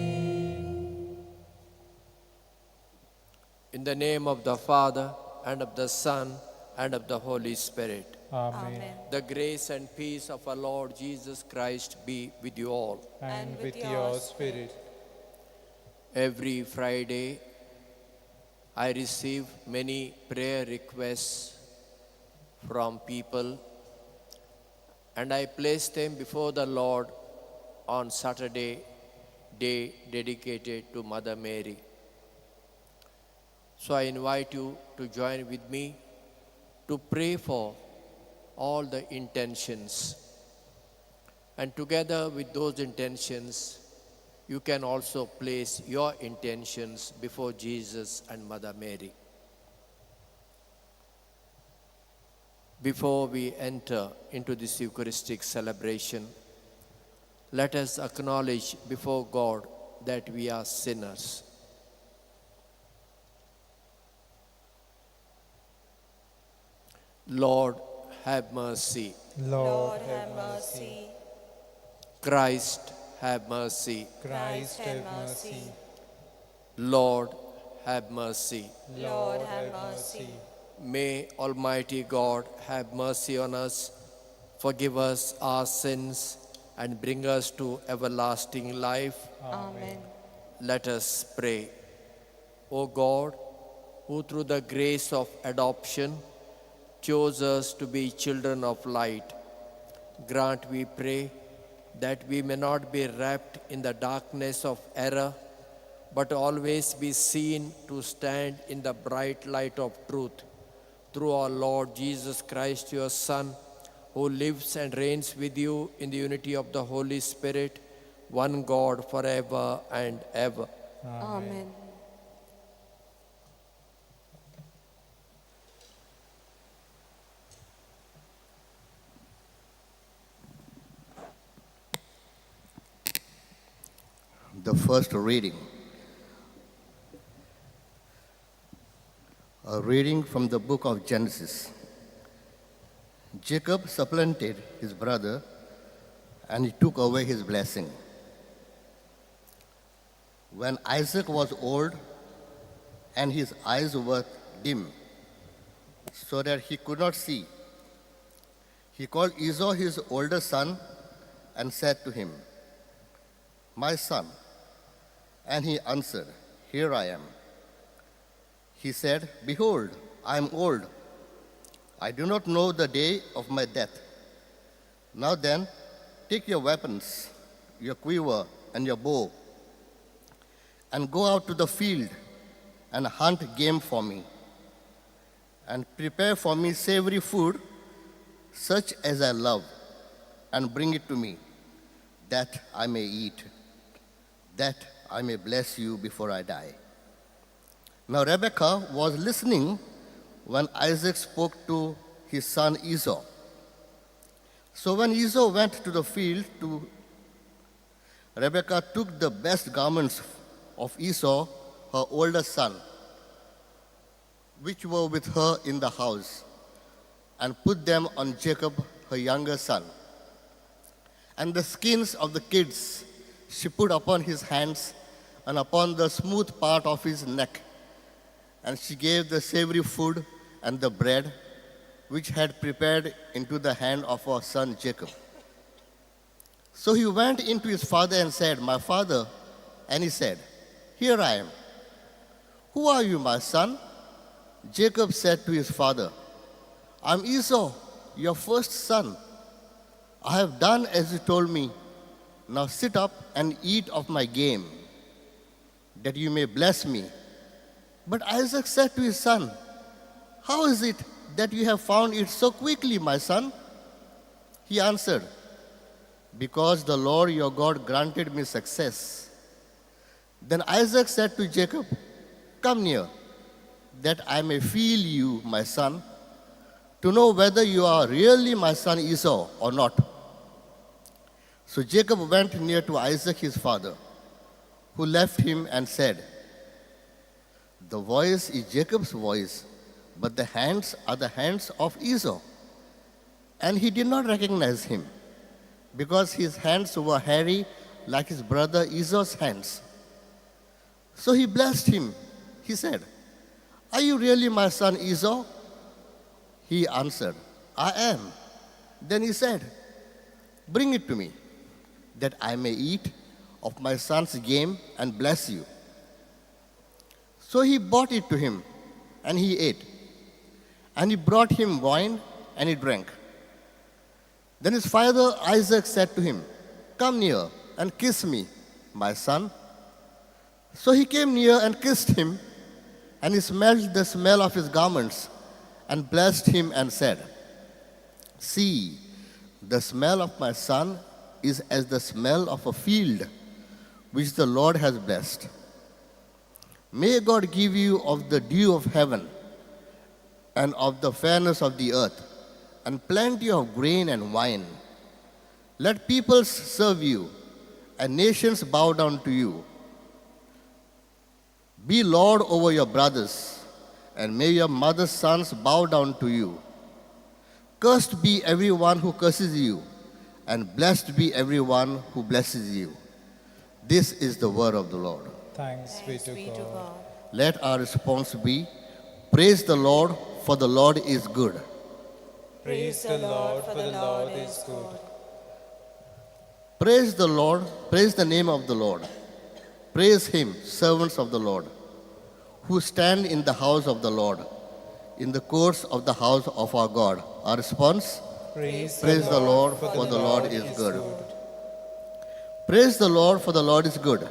[SPEAKER 6] In the name of the Father, and of the Son, and of the Holy Spirit.
[SPEAKER 5] Amen.
[SPEAKER 6] The grace and peace of our Lord Jesus Christ be with you all.
[SPEAKER 5] And with your spirit.
[SPEAKER 6] Every Friday, I receive many prayer requests from people, and I place them before the Lord on Saturday, day dedicated to Mother Mary. So I invite you to join with me to pray for all the intentions. And together with those intentions, you can also place your intentions before Jesus and Mother Mary. Before we enter into this Eucharistic celebration, let us acknowledge before God that we are sinners. Lord, have mercy.
[SPEAKER 5] Lord, have mercy.
[SPEAKER 6] Christ, have mercy.
[SPEAKER 5] Christ, have mercy.
[SPEAKER 6] Lord, have mercy.
[SPEAKER 5] Lord, have mercy.
[SPEAKER 6] May Almighty God have mercy on us, forgive us our sins, and bring us to everlasting life.
[SPEAKER 2] Amen.
[SPEAKER 6] Let us pray. O God, who through the grace of adoption chose us to be children of light, grant, we pray, that we may not be wrapped in the darkness of error, but always be seen to stand in the bright light of truth. Through our Lord Jesus Christ, your Son, who lives and reigns with you in the unity of the Holy Spirit, one God forever and ever.
[SPEAKER 2] Amen.
[SPEAKER 7] The first reading. A reading from the book of Genesis. Jacob supplanted his brother, and he took away his blessing. When Isaac was old and his eyes were dim, so that he could not see, he called Esau his older son and said to him, "My son." And he answered, "Here I am." He said, "Behold, I am old. I do not know the day of my death. Now then, take your weapons, your quiver and your bow, and go out to the field and hunt game for me, and prepare for me savory food, such as I love, and bring it to me, that I may eat, that I may bless you before I die." Now Rebekah was listening when Isaac spoke to his son Esau. So when Esau went to the field, Rebekah took the best garments of Esau, her older son, which were with her in the house, and put them on Jacob, her younger son. And the skins of the kids she put upon his hands and upon the smooth part of his neck. And she gave the savory food and the bread, which had prepared into the hand of our son Jacob. So he went into his father and said, My father. And he said, Here I am. Who are you, my son? Jacob said to his father, I am Esau, your first son. I have done as you told me. Now sit up and eat of my game, that you may bless me. But Isaac said to his son, How is it that you have found it so quickly, my son? He answered, Because the Lord your God granted me success. Then Isaac said to Jacob, Come near, that I may feel you, my son, to know whether you are really my son Esau or not. So Jacob went near to Isaac his father, who left him and said, The voice is Jacob's voice, but the hands are the hands of Esau. And he did not recognize him, because his hands were hairy like his brother Esau's hands. So he blessed him. He said, Are you really my son Esau? He answered, I am. Then he said, Bring it to me, that I may eat of my son's game and bless you. So he brought it to him, and he ate. And he brought him wine, and he drank. Then his father Isaac said to him, Come near and kiss me, my son. So he came near and kissed him, and he smelled the smell of his garments, and blessed him and said, See, the smell of my son is as the smell of a field which the Lord has blessed. May God give you of the dew of heaven and of the fairness of the earth, and plenty of grain and wine. Let peoples serve you, and nations bow down to you. Be Lord over your brothers, and may your mother's sons bow down to you. Cursed be everyone who curses you, and blessed be everyone who blesses you. This is the word of the Lord.
[SPEAKER 5] Thanks be to God.
[SPEAKER 7] Let our response be, Praise the Lord, for the Lord is good.
[SPEAKER 5] Praise the Lord, for the Lord is good.
[SPEAKER 7] Praise the Lord, praise the name of the Lord. Praise him, servants of the Lord, who stand in the house of the Lord, in the courts of the house of our God. Our response,
[SPEAKER 5] Praise
[SPEAKER 7] the Lord, for the Lord is good. Praise the Lord, for the Lord is good.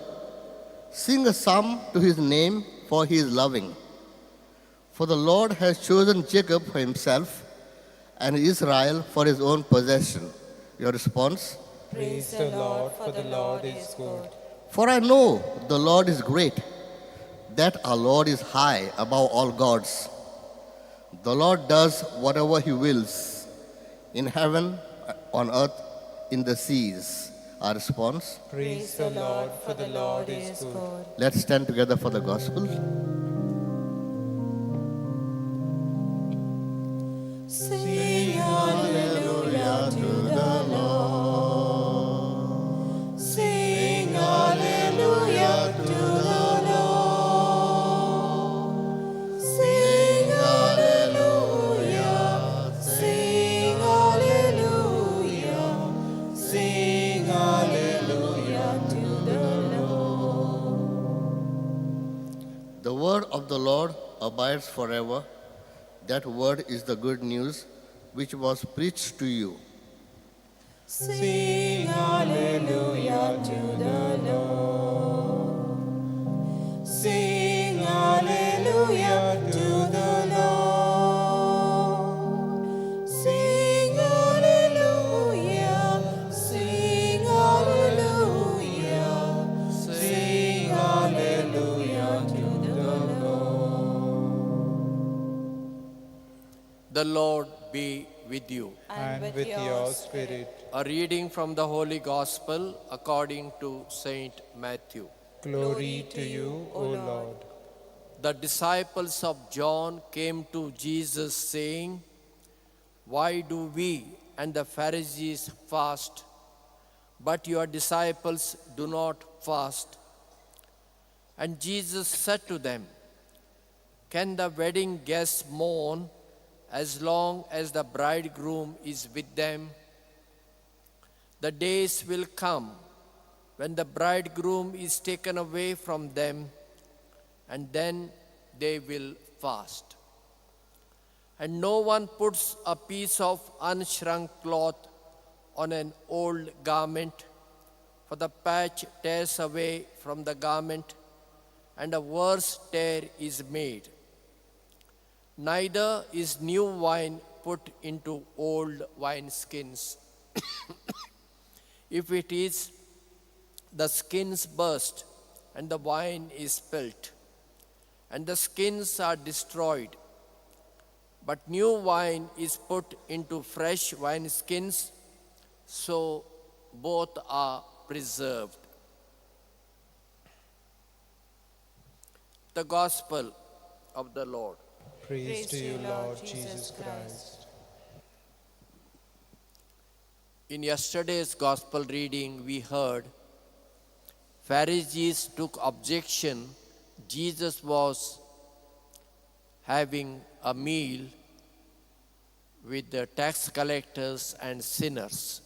[SPEAKER 7] Sing a psalm to his name, for he is loving. For the Lord has chosen Jacob for himself, and Israel for his own possession. Your response,
[SPEAKER 5] Praise the Lord, for the Lord is good.
[SPEAKER 7] For I know the Lord is great, that our Lord is high above all gods. The Lord does whatever he wills, in heaven, on earth, in the seas. Our response,
[SPEAKER 5] Praise the Lord, for the Lord is good.
[SPEAKER 7] let's stand together for the gospel.
[SPEAKER 2] Sing hallelujah to the Lord. Sing hallelujah to the Lord. Sing hallelujah. Sing hallelujah. Sing hallelujah to the Lord.
[SPEAKER 7] The word of the Lord abides forever. That word is the good news which was preached to you.
[SPEAKER 2] Sing hallelujah to the Lord. Sing hallelujah to the Lord. Sing hallelujah. Sing hallelujah. Sing hallelujah to the Lord.
[SPEAKER 6] The Lord be with you.
[SPEAKER 5] And with your spirit.
[SPEAKER 6] A reading from the Holy Gospel according to Saint Matthew.
[SPEAKER 5] Glory to you, O Lord.
[SPEAKER 6] The disciples of John came to Jesus saying, Why do we and the Pharisees fast, but your disciples do not fast? And Jesus said to them, "Can the wedding guests mourn as long as the bridegroom is with them? The days will come when the bridegroom is taken away from them, and then they will fast. And no one puts a piece of unshrunk cloth on an old garment, for the patch tears away from the garment, and a worse tear is made. Neither is new wine put into old wineskins. If it is, the skins burst, and the wine is spilt, and the skins are destroyed. But new wine is put into fresh wineskins, so both are preserved." The Gospel of the Lord.
[SPEAKER 5] Praise to you, Lord Jesus Christ.
[SPEAKER 6] In yesterday's Gospel reading, we heard Pharisees took objection. Jesus was having a meal with the tax collectors and sinners.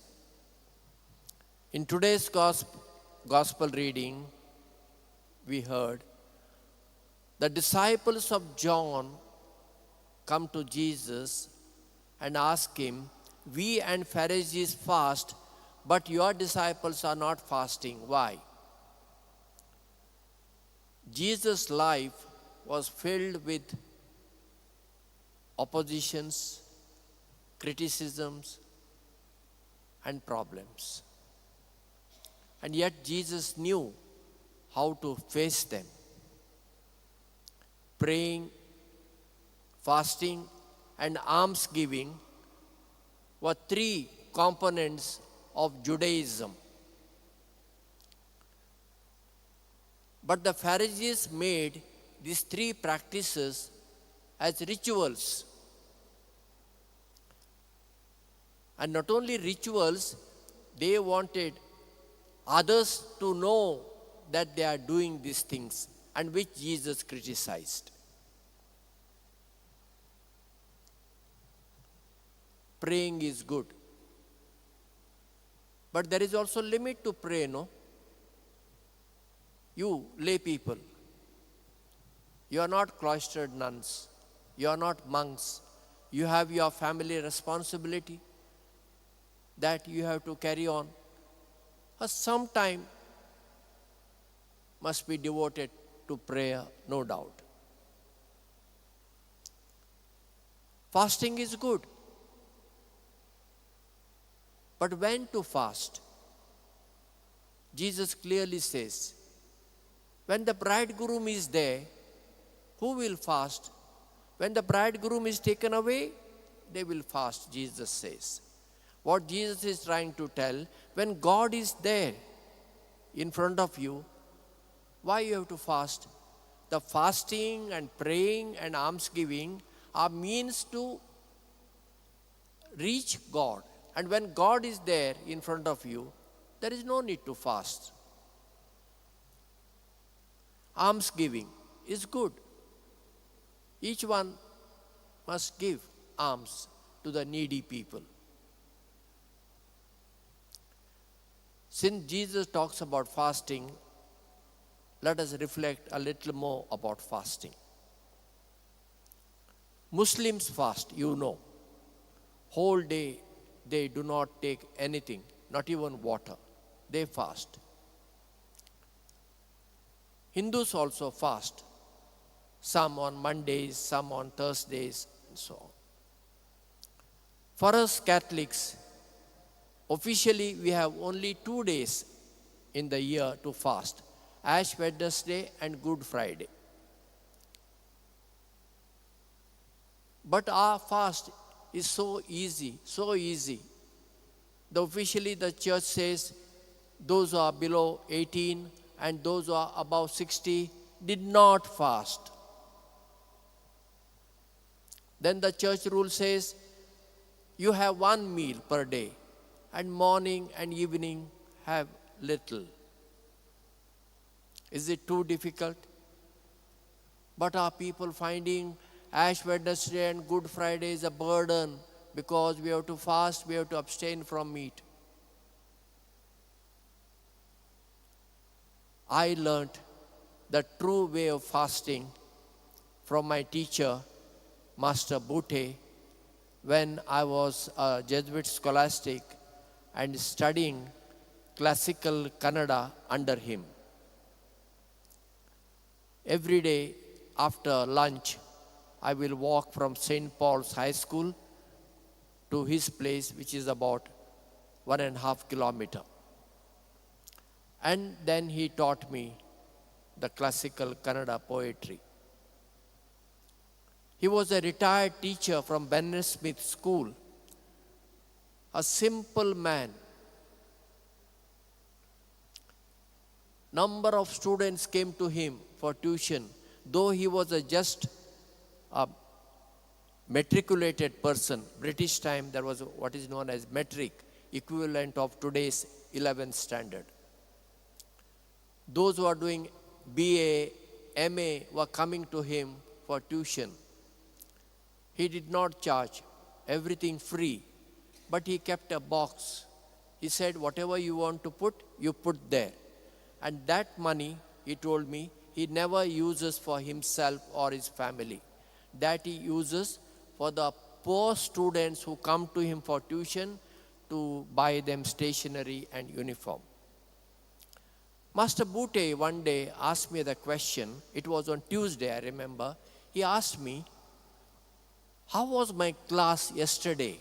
[SPEAKER 6] In today's gospel reading, we heard the disciples of John come to Jesus and ask him, "We and Pharisees fast, but your disciples are not fasting. Why?" Jesus' life was filled with oppositions, criticisms, and problems. And yet Jesus knew how to face them. Praying, fasting, and almsgiving were three components of Judaism. But the Pharisees made these three practices as rituals. And not only rituals, they wanted others to know that they are doing these things, and which Jesus criticized. Praying is good. But there is also limit to pray, no? You lay people, you are not cloistered nuns, you are not monks, you have your family responsibility that you have to carry on. Some time must be devoted to prayer, no doubt. Fasting is good. But when to fast? Jesus clearly says, when the bridegroom is there, who will fast? When the bridegroom is taken away, they will fast, Jesus says. What Jesus is trying to tell, when God is there in front of you, why you have to fast? The fasting and praying and almsgiving are means to reach God. And when God is there in front of you, there is no need to fast. Almsgiving is good. Each one must give alms to the needy people. Since Jesus talks about fasting, let us reflect a little more about fasting. Muslims fast, you know. Whole day they do not take anything, not even water. They fast. Hindus also fast. Some on Mondays, some on Thursdays, and so on. For us Catholics, officially we have only 2 days in the year to fast: Ash Wednesday and Good Friday. But our fast is so easy, so easy. Officially the church says those who are below 18 and those who are above 60 did not fast. Then the church rule says you have 1 meal per day, and morning and evening have little. Is it too difficult? But are people finding Ash Wednesday and Good Friday is a burden because we have to fast, we have to abstain from meat? I learnt the true way of fasting from my teacher, Master Bute, when I was a Jesuit scholastic and studying classical Kannada under him. Every day after lunch, I will walk from St. Paul's High School to his place, which is about 1.5 kilometers. And then he taught me the classical Kannada poetry. He was a retired teacher from Bennet Smith School, a simple man. Number of students came to him for tuition, though he was just a matriculated person. British time, there was what is known as metric, equivalent of today's 11th standard. Those who are doing BA, MA were coming to him for tuition. He did not charge, everything free, but he kept a box. He said, whatever you want to put, you put there. And that money, he told me, he never uses for himself or his family. That he uses for the poor students who come to him for tuition to buy them stationery and uniform. Master Bute one day asked me the question, it was on Tuesday, I remember. He asked me, how was my class yesterday?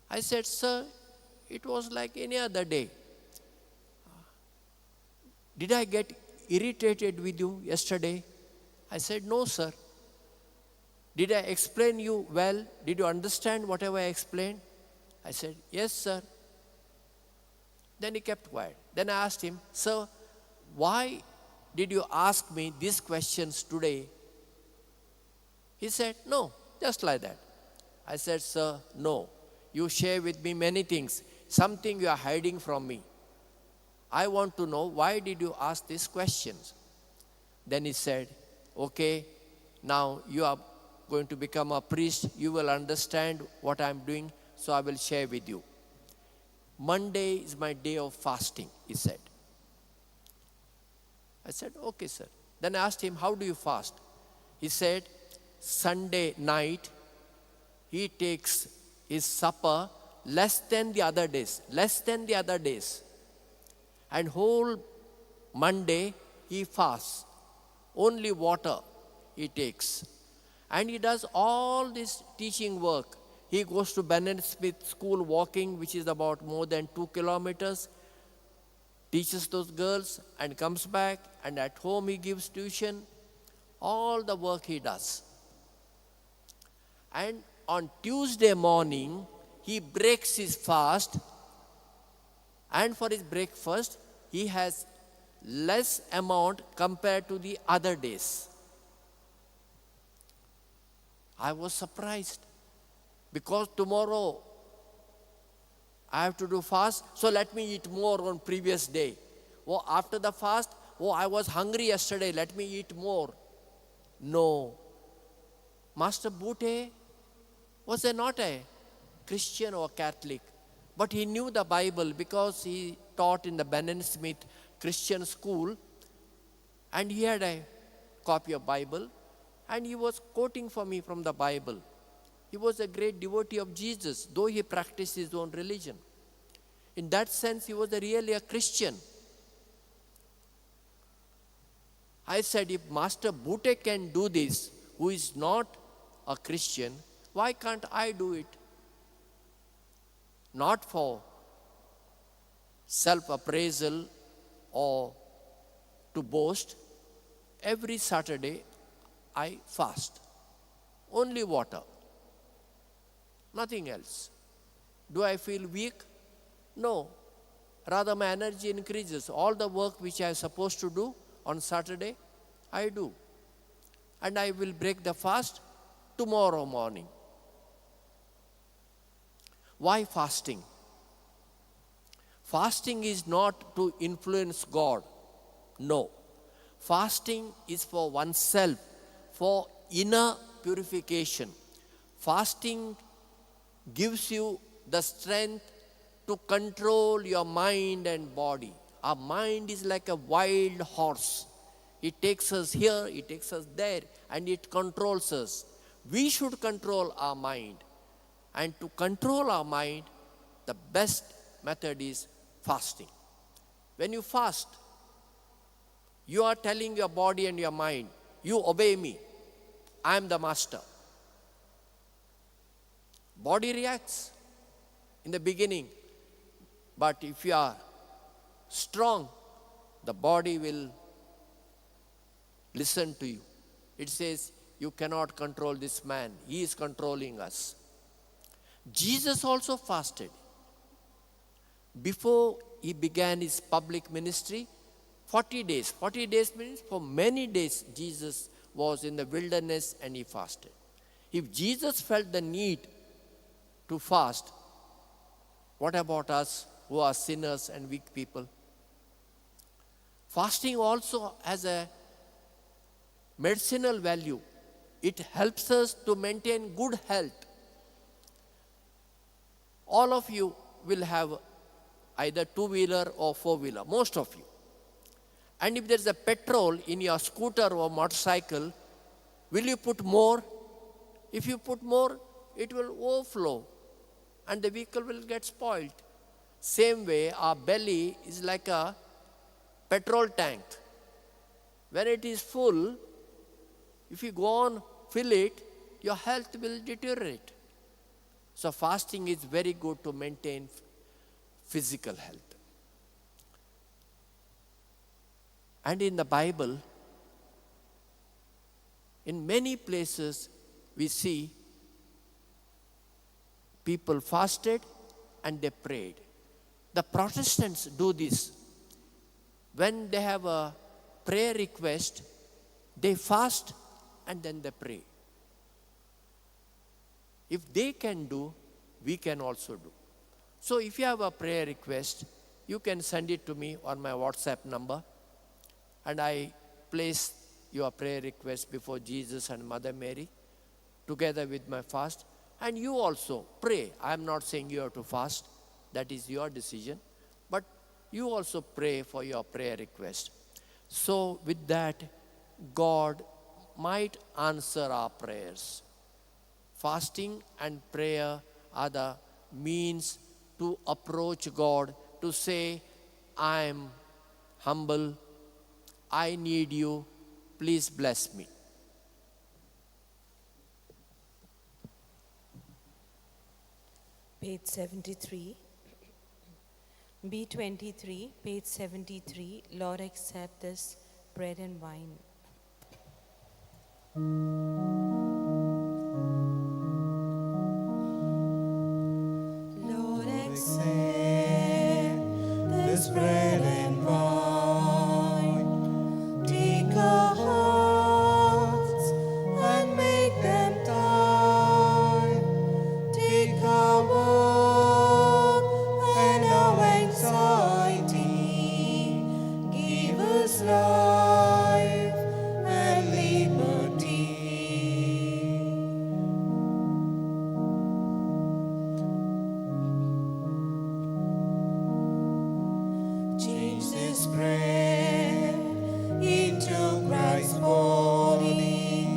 [SPEAKER 6] I said, sir, it was like any other day. Did I get irritated with you yesterday? I said, no, sir. Did I explain you well? Did you understand whatever I explained? I said, yes, sir. Then he kept quiet. Then I asked him, sir, why did you ask me these questions today? He said, no, just like that. I said, sir, no. You share with me many things. Something you are hiding from me. I want to know, why did you ask these questions? Then he said, okay, now you are going to become a priest. You will understand what I am doing, so I will share with you. Monday is my day of fasting, he said. I said, okay, sir. Then I asked him, how do you fast? He said, Sunday night, he takes his supper less than the other days. And whole Monday, he fasts. Only water he takes. And he does all this teaching work. He goes to Bennet Smith School walking, which is about more than 2 kilometers, teaches those girls and comes back, and at home he gives tuition. All the work he does. And on Tuesday morning, he breaks his fast, and for his breakfast, he has less amount compared to the other days. I was surprised because tomorrow I have to do fast, so let me eat more on previous day. Oh, after the fast, I was hungry yesterday, let me eat more. No. Master Bute was not a Christian or Catholic, but he knew the Bible because he taught in the Bennet Smith Christian school, and he had a copy of Bible, and he was quoting for me from the Bible. He was a great devotee of Jesus, though he practiced his own religion. In that sense, he was really a Christian. I said, if Master Bute can do this, who is not a Christian, why can't I do it? Not for self-appraisal or to boast. Every Saturday, I fast. Only water. Nothing else. Do I feel weak? No. Rather, my energy increases. All the work which I am supposed to do on Saturday, I do. And I will break the fast tomorrow morning. Why fasting? Fasting is not to influence God. No. Fasting is for oneself, for inner purification. Fasting gives you the strength to control your mind and body. Our mind is like a wild horse. It takes us here, it takes us there, and it controls us. We should control our mind. And to control our mind, the best method is fasting. When you fast, you are telling your body and your mind, you obey me. I am the master. Body reacts in the beginning, but if you are strong, the body will listen to you. It says, you cannot control this man. He is controlling us. Jesus also fasted. Before he began his public ministry, 40 days. 40 days means for many days Jesus was in the wilderness and he fasted. If Jesus felt the need to fast, what about us who are sinners and weak people? Fasting also has a medicinal value. It helps us to maintain good health. All of you will have either two-wheeler or four-wheeler, most of you. And if there is a petrol in your scooter or motorcycle, will you put more? If you put more, it will overflow and the vehicle will get spoiled. Same way, our belly is like a petrol tank. When it is full, if you go on, fill it, your health will deteriorate. So fasting is very good to maintain physical health. And in the Bible, in many places, we see people fasted and they prayed. The Protestants do this. When they have a prayer request, they fast and then they pray. If they can do, we can also do. So if you have a prayer request, you can send it to me on my WhatsApp number, and I place your prayer request before Jesus and Mother Mary together with my fast. And you also pray. I am not saying you have to fast. That is your decision. But you also pray for your prayer request. So with that, God might answer our prayers. Fasting and prayer are the means to approach God, to say, I am humble, I need you, please bless me.
[SPEAKER 4] Page 73. B23, page 73. Lord, accept this bread and wine.
[SPEAKER 5] Lord, accept this bread and wine. Take our hearts and make them thine. Take our work and our anxiety. Give us life and liberty. Change this bread into Christ's body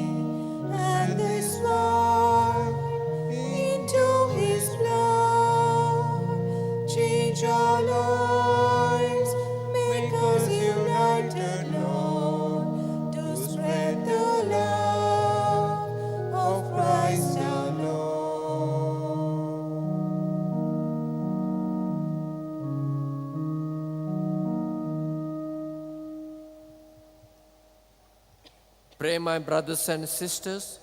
[SPEAKER 5] and this wine into his blood. Change our lives, make us united, Lord, to spread the love of Christ our Lord.
[SPEAKER 6] Pray, my brothers and sisters,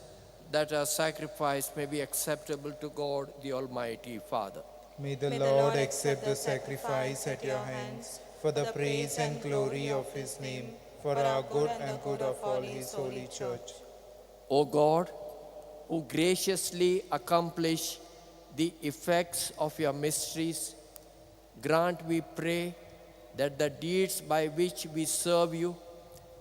[SPEAKER 6] that our sacrifice may be acceptable to God, the Almighty Father.
[SPEAKER 5] May the Lord accept the sacrifice at your hands for the praise and glory of his name, for our good and good of all his holy church.
[SPEAKER 6] O God, who graciously accomplish the effects of your mysteries, grant, we pray, that the deeds by which we serve you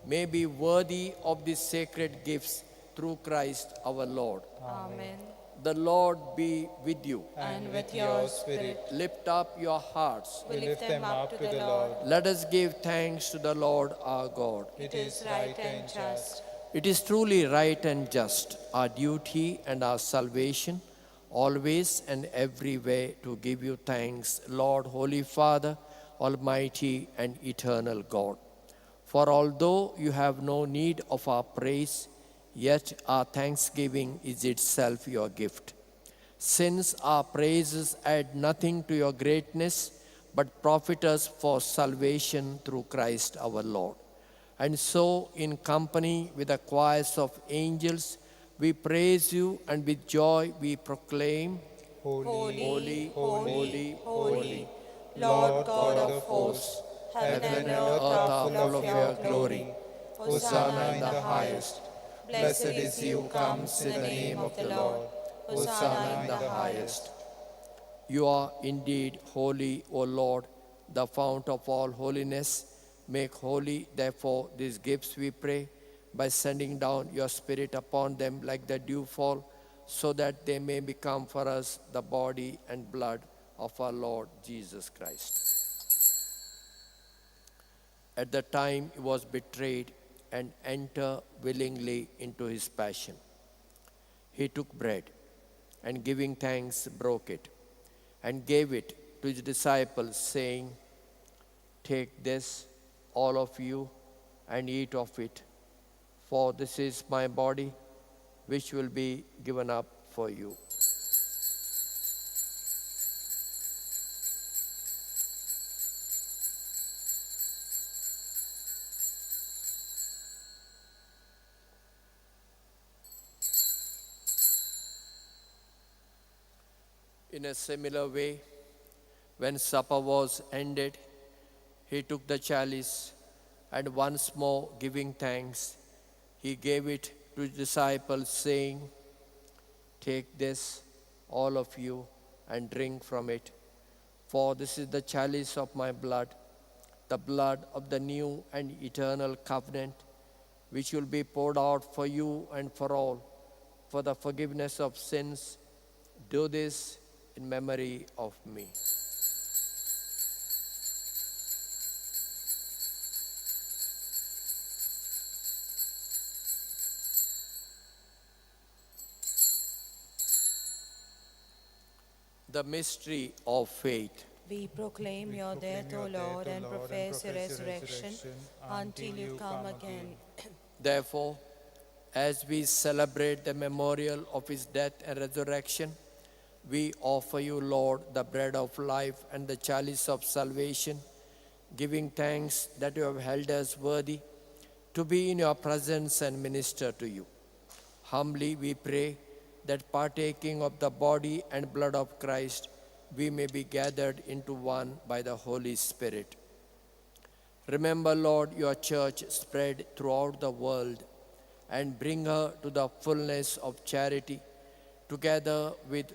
[SPEAKER 6] may be worthy of these sacred gifts through Christ our Lord.
[SPEAKER 4] Amen.
[SPEAKER 6] The Lord be with you.
[SPEAKER 5] And with your spirit,
[SPEAKER 6] Lift up your hearts.
[SPEAKER 5] we lift them up to the Lord.
[SPEAKER 6] Let us give thanks to the Lord our God.
[SPEAKER 5] It is right and just.
[SPEAKER 6] It is truly right and just, our duty and our salvation, always and every way to give you thanks, Lord, Holy Father, Almighty and eternal God. For although you have no need of our praise, yet our thanksgiving is itself your gift. Since our praises add nothing to your greatness, but profit us for salvation through Christ our Lord. And so, in company with the choirs of angels, we praise you, and with joy we proclaim,
[SPEAKER 5] Holy,
[SPEAKER 6] Holy, holy, holy,
[SPEAKER 5] Lord God of hosts, heaven and earth are full of your glory. Hosanna in the highest. Blessed is he who comes in the name of the Lord. Hosanna in the highest.
[SPEAKER 6] You are indeed holy, O Lord, the fount of all holiness. Make holy, therefore, these gifts, we pray, by sending down your Spirit upon them like the dewfall, so that they may become for us the body and blood of our Lord Jesus Christ. At the time he was betrayed and entered willingly into his passion, he took bread and giving thanks broke it and gave it to his disciples, saying, "Take this, all of you, and eat of it, for this is my body, which will be given up for you." In a similar way, when supper was ended, he took the chalice, and once more giving thanks, he gave it to his disciples, saying, "Take this, all of you, and drink from it, for this is the chalice of my blood, the blood of the new and eternal covenant, which will be poured out for you and for all, for the forgiveness of sins. Do this in memory of me." The mystery of faith.
[SPEAKER 4] We proclaim your death, O Lord, and profess your resurrection until you come again.
[SPEAKER 6] Therefore, as we celebrate the memorial of his death and resurrection, we offer you, Lord, the bread of life and the chalice of salvation, giving thanks that you have held us worthy to be in your presence and minister to you. Humbly we pray that partaking of the body and blood of Christ, we may be gathered into one by the Holy Spirit. Remember, Lord, your church spread throughout the world, and bring her to the fullness of charity, together with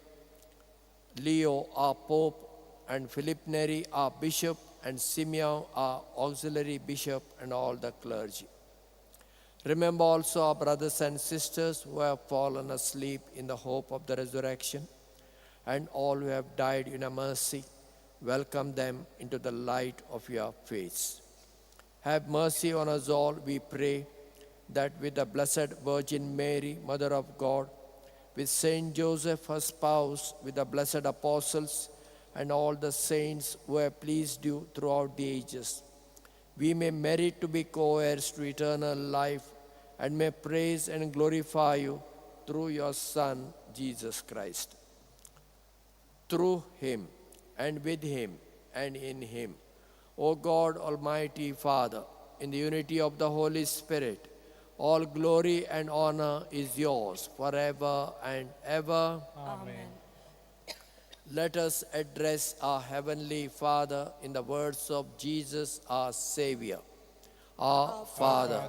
[SPEAKER 6] Leo, our Pope, and Philip Neri, our Bishop, and Simeon, our Auxiliary Bishop, and all the clergy. Remember also our brothers and sisters who have fallen asleep in the hope of the resurrection, and all who have died in your mercy. Welcome them into the light of your face. Have mercy on us all, we pray, that with the Blessed Virgin Mary, Mother of God, with Saint Joseph, her spouse, with the blessed apostles, and all the saints who have pleased you throughout the ages, we may merit to be co-heirs to eternal life, and may praise and glorify you through your Son, Jesus Christ. Through him, and with him, and in him, O God, Almighty Father, in the unity of the Holy Spirit, all glory and honor is yours forever and ever.
[SPEAKER 5] Amen.
[SPEAKER 6] Let us address our Heavenly Father in the words of Jesus, our Savior. Our Father,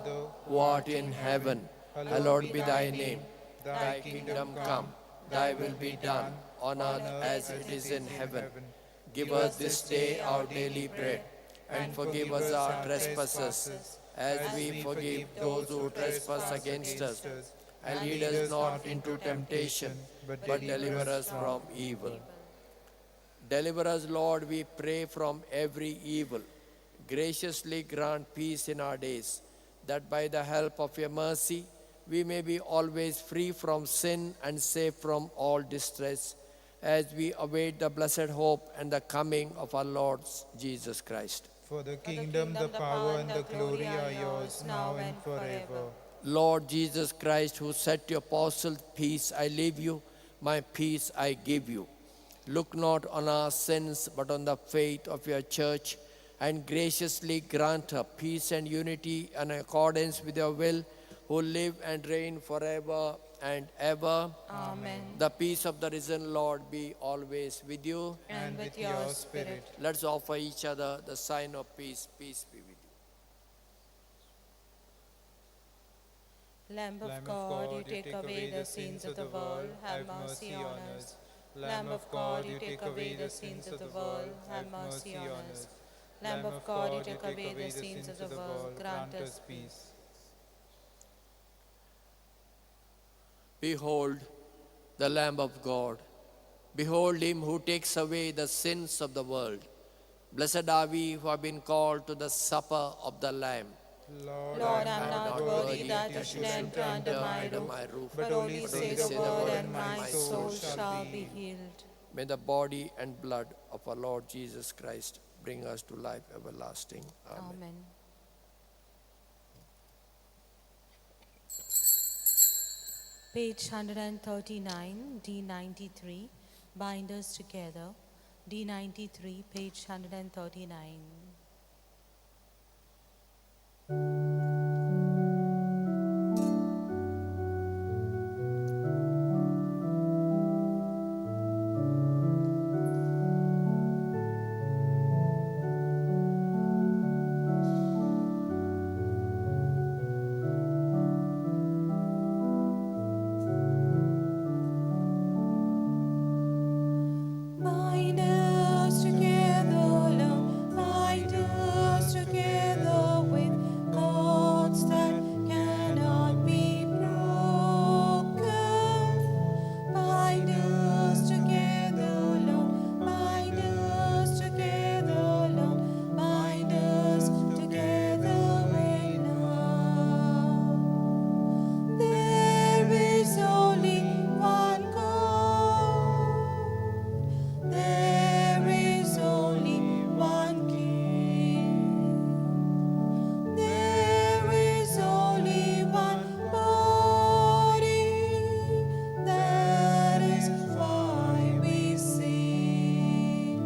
[SPEAKER 6] who art in heaven, hallowed be thy name. Thy kingdom come, thy will be done, on earth as it is in heaven. Give us this day our daily bread, and forgive us our trespasses, as we forgive those who trespass against us. And lead us not into temptation, but deliver us from evil. Deliver us, Lord, we pray, from every evil. Graciously grant peace in our days, that by the help of your mercy we may be always free from sin and safe from all distress, as we await the blessed hope and the coming of our Lord Jesus Christ.
[SPEAKER 5] For the kingdom, the power, and the glory are yours, now and forever.
[SPEAKER 6] Lord Jesus Christ, who said to your apostles, "Peace I leave you, my peace I give you," look not on our sins, but on the faith of your church, and graciously grant her peace and unity in accordance with your will, who live and reign forever and ever.
[SPEAKER 4] Amen.
[SPEAKER 6] The peace of the risen Lord be always with you.
[SPEAKER 4] And with your spirit.
[SPEAKER 6] Let's offer each other the sign of peace. Peace be with you.
[SPEAKER 4] Lamb of God, you take away the sins of the world, have mercy on us. Lamb of God, you take away the sins of the world, have mercy on us. Lamb of God, you take away the sins of the world, grant us peace.
[SPEAKER 6] Behold the Lamb of God. Behold him who takes away the sins of the world. Blessed are we who have been called to the supper of the Lamb.
[SPEAKER 5] Lord,
[SPEAKER 4] Lord, I am not worthy that you should enter under my roof, but only say the word and my soul shall be healed.
[SPEAKER 6] May the body and blood of our Lord Jesus Christ bring us to life everlasting. Amen.
[SPEAKER 4] Amen. Page 139, D93, binders together. D93, page 139. Bind us together, Lord, bind us together with cords that cannot be broken. Bind us together, Lord, bind us together, Lord, bind us together with love. There is only one God. There is only one King. There is only one body. That is why we sing.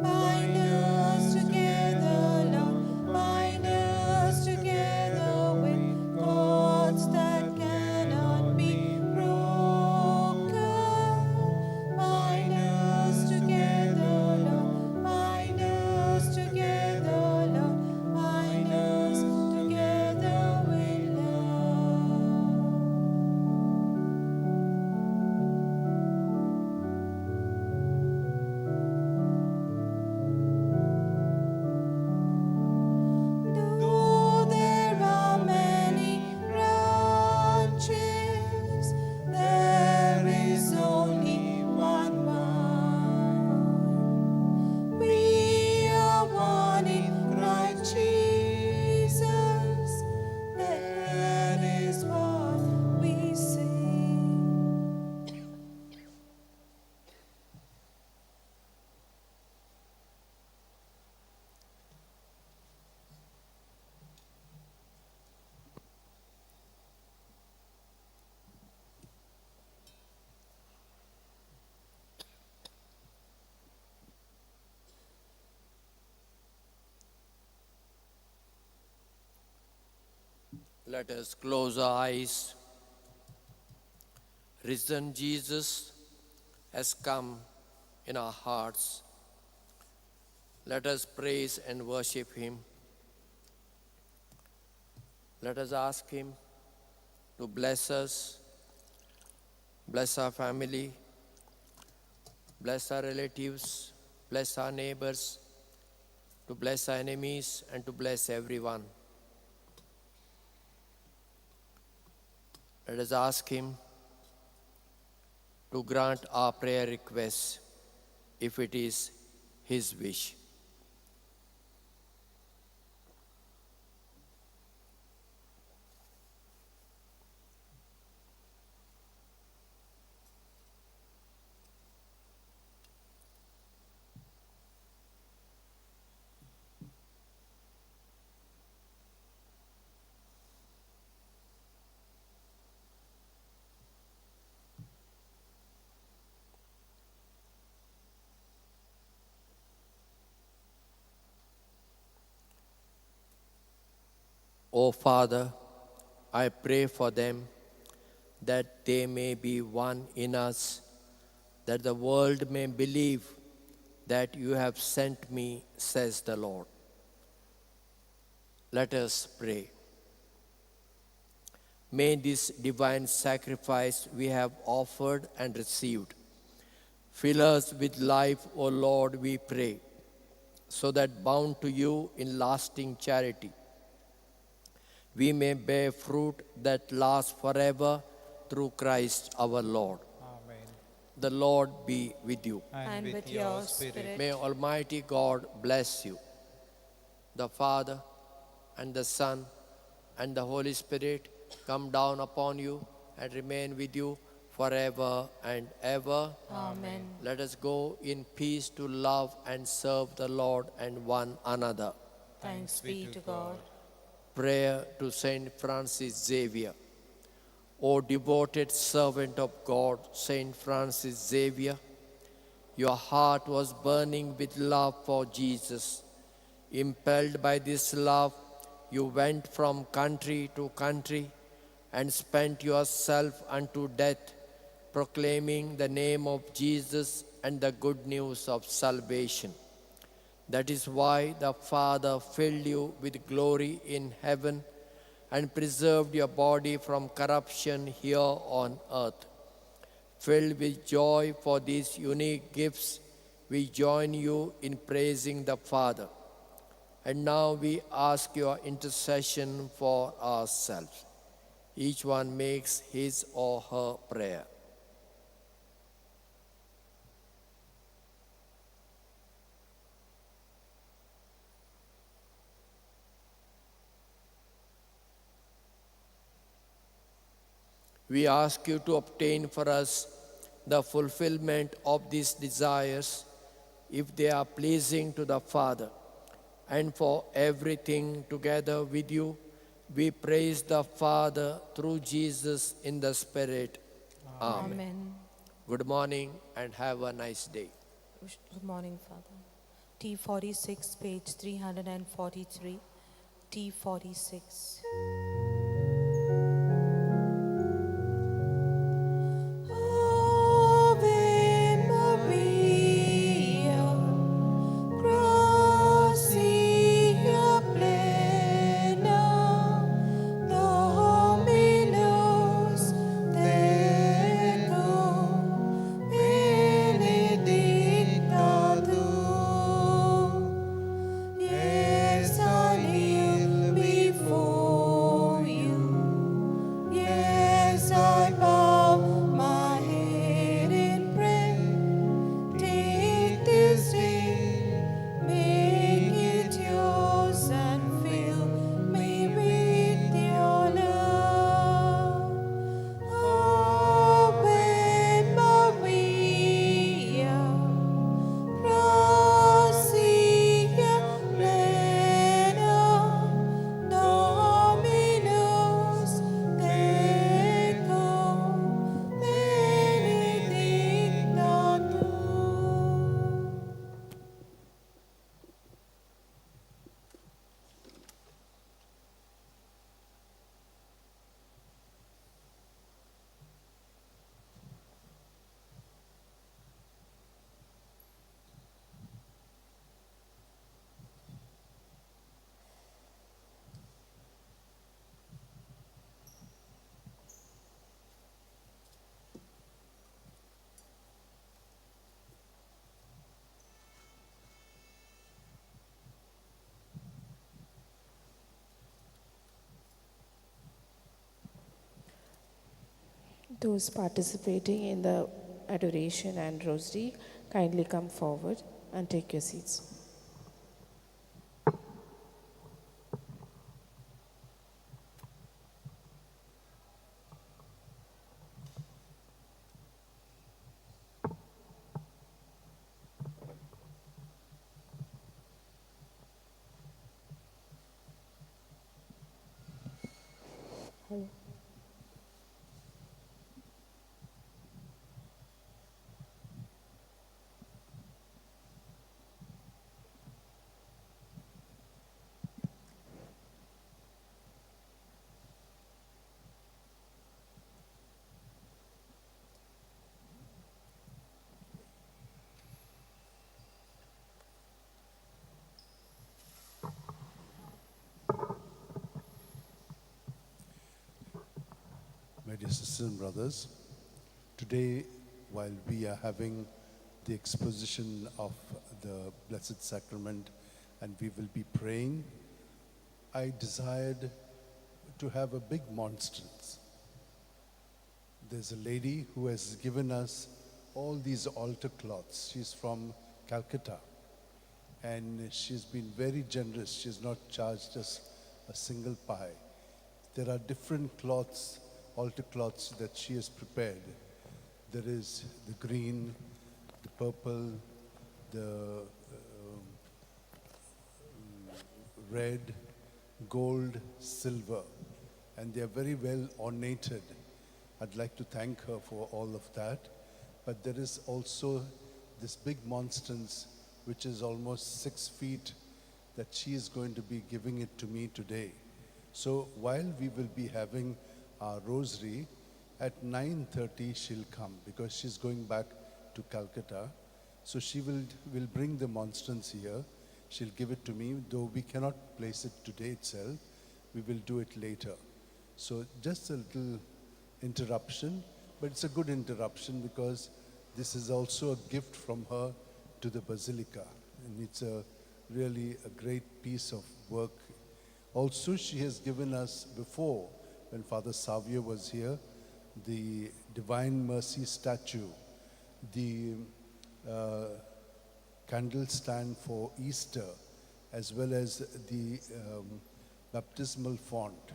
[SPEAKER 4] Bind us together, Lord, bind us together with cords that cannot be broken. Bind us together, Lord, bind us together, Lord, bind us together with love. Though there are many branches, there is only one vine. We are one in Christ Jesus. That is what we sing.
[SPEAKER 6] Let us close our eyes. Risen Jesus has come in our hearts. Let us praise and worship him. Let us ask him to bless us, bless our family, bless our relatives, bless our neighbors, to bless our enemies, and to bless everyone. Let us ask Him to grant our prayer requests if it is His wish. O Father, I pray for them that they may be one in us, that the world may believe that you have sent me, says the Lord. Let us pray. May this divine sacrifice we have offered and received fill us with life, O Lord, we pray, so that bound to you in lasting charity, we may bear fruit that lasts forever through Christ our Lord.
[SPEAKER 5] Amen.
[SPEAKER 6] The Lord be with you.
[SPEAKER 4] And with your spirit.
[SPEAKER 6] May Almighty God bless you, the Father and the Son and the Holy Spirit come down upon you and remain with you forever and ever.
[SPEAKER 4] Amen.
[SPEAKER 6] Let us go in peace to love and serve the Lord and one another.
[SPEAKER 4] Thanks be to God.
[SPEAKER 6] Prayer to Saint Francis Xavier. O devoted servant of God, Saint Francis Xavier, your heart was burning with love for Jesus. Impelled by this love, you went from country to country and spent yourself unto death, proclaiming the name of Jesus and the good news of salvation. That is why the Father filled you with glory in heaven and preserved your body from corruption here on earth. Filled with joy for these unique gifts, we join you in praising the Father. And now we ask your intercession for ourselves. Each one makes his or her prayer. We ask you to obtain for us the fulfillment of these desires, if they are pleasing to the Father. And for everything together with you, we praise the Father through Jesus in the Spirit. Amen.
[SPEAKER 4] Amen.
[SPEAKER 6] Good morning and have a nice day.
[SPEAKER 4] Good morning, Father. T46, page 343. T46. Ave Maria, gratia plena, Dominus tecum, benedicta tu, yes, I kneel before
[SPEAKER 8] Those participating in the adoration and rosary, kindly come forward and take your seats.
[SPEAKER 9] My dear sisters and brothers, today, while we are having the exposition of the Blessed Sacrament and we will be praying, I desired to have a big monstrance. There's a lady who has given us all these altar cloths. She's from Calcutta and she's been very generous. She's not charged us a single pie. There are different cloths, altar cloths that she has prepared. There is the green, the purple, the red, gold, silver, and they are very well ornated. I'd like to thank her for all of that. But there is also this big monstrance, which is almost 6 feet, that she is going to be giving it to me today. So while we will be having our rosary, at 9:30 she'll come because she's going back to Calcutta. So she will bring the monstrance here. She'll give it to me, though we cannot place it today itself. We will do it later. So just a little interruption, but it's a good interruption because this is also a gift from her to the Basilica. And it's really a great piece of work. Also, she has given us before, when Father Savio was here, the Divine Mercy statue, the candle stand for Easter, as well as the baptismal font.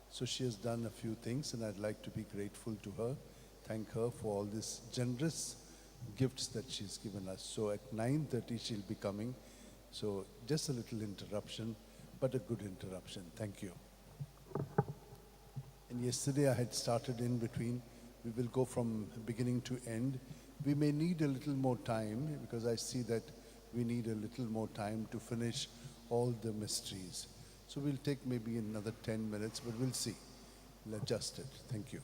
[SPEAKER 9] So she has done a few things, and I'd like to be grateful to her, thank her for all these generous gifts that she's given us. So at 9:30 she'll be coming. So just a little interruption, but a good interruption. Thank you. And yesterday I had started in between. We will go from beginning to end. We may need a little more time because I see that we need a little more time to finish all the mysteries. So we'll take maybe another 10 minutes, but we'll see. We'll adjust it. Thank you.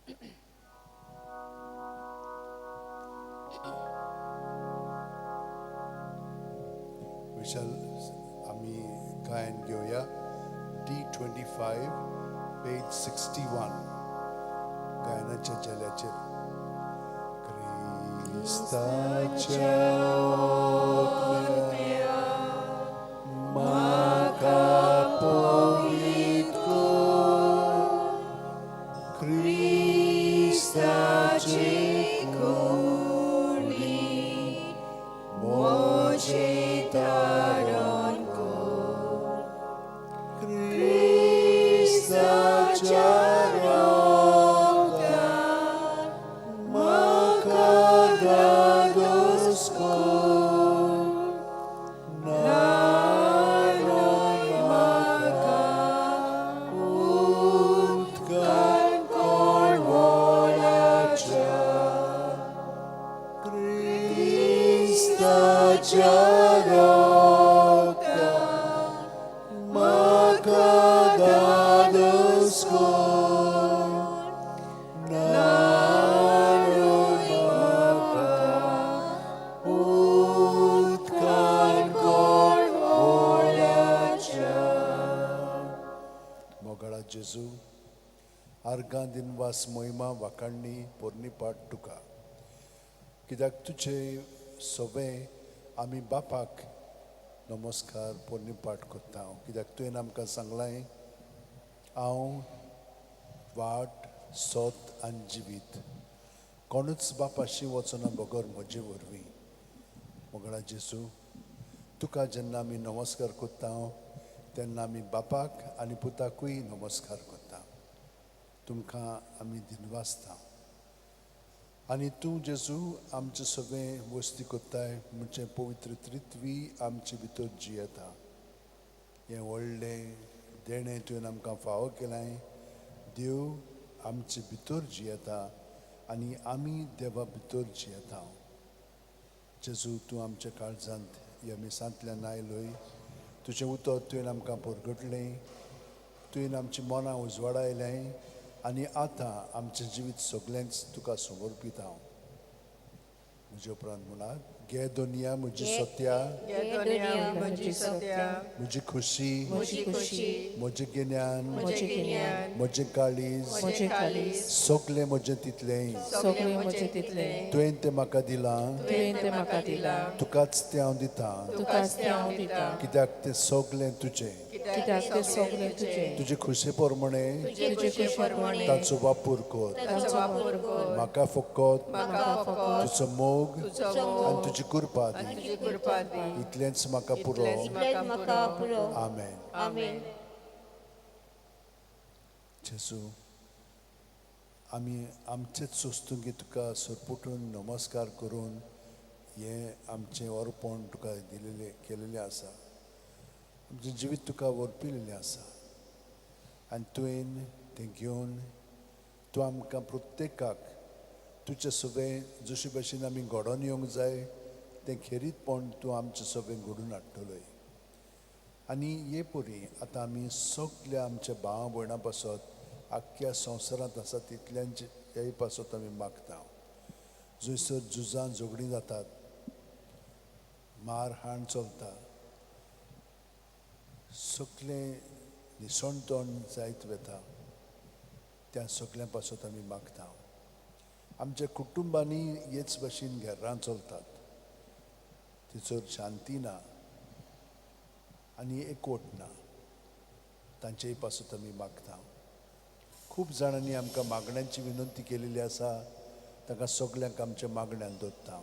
[SPEAKER 9] We shall आम्ही गायन घेऊया D25 page 61 गायनाच्या जल्याचे क्रिस्ताच्या ओंप्या म्हाका पोवीत कर क्रिस्ताचे कुडी मोचे धारण कर क्रिस्ताच्या रगतान म्हाका गादोस कर नायलोन म्हाका उदकान कळवळाच्या क्रिस्ताच्या रगतान म्हाका गादोस कर नायलोन म्हाका उदकान कळवळाच्या. मोगळा जेजू आर्गां दिनवास मोहिमा वाकाणणी पोरणी पाट तुका कित्याक तुझे सोबे आमी बापाक नमस्कार पोरणी पाट कोत्ता कित्याक तुवें आमकां सांगलां हांव वाट सोत आनी जिवीत कोणूच बापाशी वचना बगर म्हजे वरवीं. मोगळा जेजू तुका जेन्ना आमी नमस्कार कोत्ता तेन्ना आमी बापाक आनी पुताकूय नमस्कार कोत्ता. तुमकां आमी दिनवासता आनी तूं जेजू आमचे सगळें वस्ती कोत्ताय म्हणजे पवित्र त्रित्वी आमचे भितर जियेता. हें व्हडलें देणें तुवें आमकां फावो केलां. देव आमचे भितर जियेता आनी आमी देवा भितर जियेता. जेजू तूं आमच्या काळजांत ह्या मिसांतल्यान आयलोय. तुजें उतर तुवें आमकां परगटलें. तुवें आमची मनां उजवाडायलें आनी आतां आमचें जिवीत सगळेंच तुका समर्पीत हांव. म्हजे उपरांत म्हणात गे दोनिया म्हजी सत्या
[SPEAKER 3] म्हजी सत्या
[SPEAKER 9] म्हजी खुशी
[SPEAKER 3] म्हजी खुशी
[SPEAKER 9] म्हजें गिन्यान
[SPEAKER 3] म्हजें गिन्यान
[SPEAKER 9] म्हजें काळीज
[SPEAKER 3] म्हजें काळीज
[SPEAKER 9] सगळें म्हजें तितलें
[SPEAKER 8] सगळें म्हजें तितलें
[SPEAKER 9] तुवें तें म्हाका दिलां.
[SPEAKER 8] तुवें तें म्हाका दिलां.
[SPEAKER 9] तुकाच तें हांव दितां
[SPEAKER 8] तुकाच तें हांव दितां.
[SPEAKER 9] कित्याक तें सगळें तुजें.
[SPEAKER 8] कित्याक तें सगळें तुजें.
[SPEAKER 9] तुजे खुशे प्रमाणे
[SPEAKER 8] तुजे खुशे प्रमाणे
[SPEAKER 9] ताचो वापर कर.
[SPEAKER 8] ताचो वापर कर.
[SPEAKER 9] म्हाका फकत
[SPEAKER 8] म्हाका फकत
[SPEAKER 9] तुजो मोग आनी तुजी कृपा दी. इतलेंच म्हाका पुरो. आमेन.
[SPEAKER 4] आमेन.
[SPEAKER 9] जेजू आमी आमचेच सोंसतुंगी तुका सरपुटून नमस्कार करून हें आमचें अर्पण तुका केलेलें आसा. आमचें जिवीत तुका वर्पिल्लें आसा आनी तुवें तें घेवन तूं आमकां प्रत्येकाक तुजें सगळें जशे भशेन आमी घडोवन येवंक जाय तें खेरीतपण तूं आमचें सगळें घडोवन हाडटलोय. आनी हे परी आतां आमी सगल्या आमच्या भावा भयणां पासत आख्ख्या संवसारांत आसा तितल्यांचे पासत आमी मागता. जंयसर झुजां झगडीं जातात, मारहाण चलता, सगळें निसणतण जायत वता, त्या सगळ्यां पासत आमी मागता. आमच्या कुटुंबांनी हेच भशेन घेर्रां चलतात, थंयसर शांती ना आनी एकवट ना, तांचेय पासत आमी मागता. खूब जाणांनी आमकां मागण्यांची विनंती केलेली आसा, ताका सगल्यांक आमच्या मागण्यांत दवरता.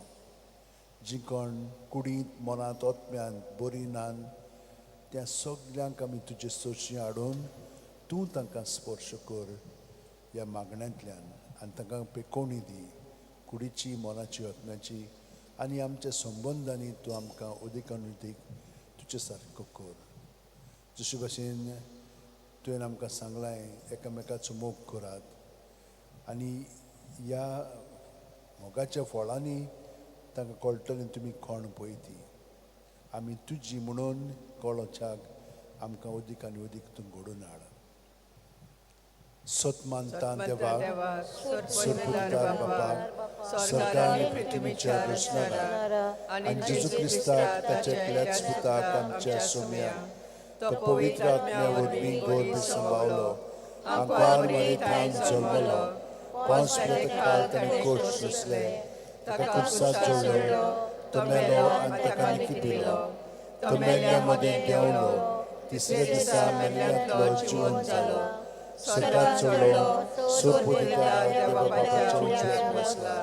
[SPEAKER 9] जीं कोण कुडींत मनांत ओतम्यांत बरीं नात त्या सगल्यांक आमी तुजे सोशी हाडून तूं तांकां स्पर्श कर ह्या मागण्यांतल्यान आनी तांकां पेकोवणी दी कुडीची मनाची ओतम्याची आनी आमच्या संबंदांनी तूं आमकां उदिकान उदीक तुजे सारको कर. जशे भशेन तुवें आमकां सांगलां एकामेकाचो मोग करात आनी ह्या मोगाच्या फळांनी तांकां कळटलें तुमी कोण पळय ती. आमी तुजी म्हणून कळोवच्याक आमकां उदीक आनी उदीक तूं घडोवन हाड. Sotmantan
[SPEAKER 3] देवा
[SPEAKER 9] Devak,
[SPEAKER 3] सुरपुरदार बाबा स्वर्गार आणि पृथ्वीच्या रचणारा आणि जेजू ख्रिस्ताक ताच्या एकल्याच पुताक आमच्या सोम्या तो पवित्र आत्म्यावरवीं गोड सांबाळलो आंकवार मरितान जल्मलो पोंस पिलाताक आनी कोट सोंसले ताका खुर्सात जोडलो तो मेलो आनी ताका निखिपिलो तो मेल्या मदें देंवलो तिसऱ्या दिसा मेल्ल्यांतलो जिवंत जालो स्वर्गात चडलो सुरपुरितार देवा बापाच्या उजव्याक बसला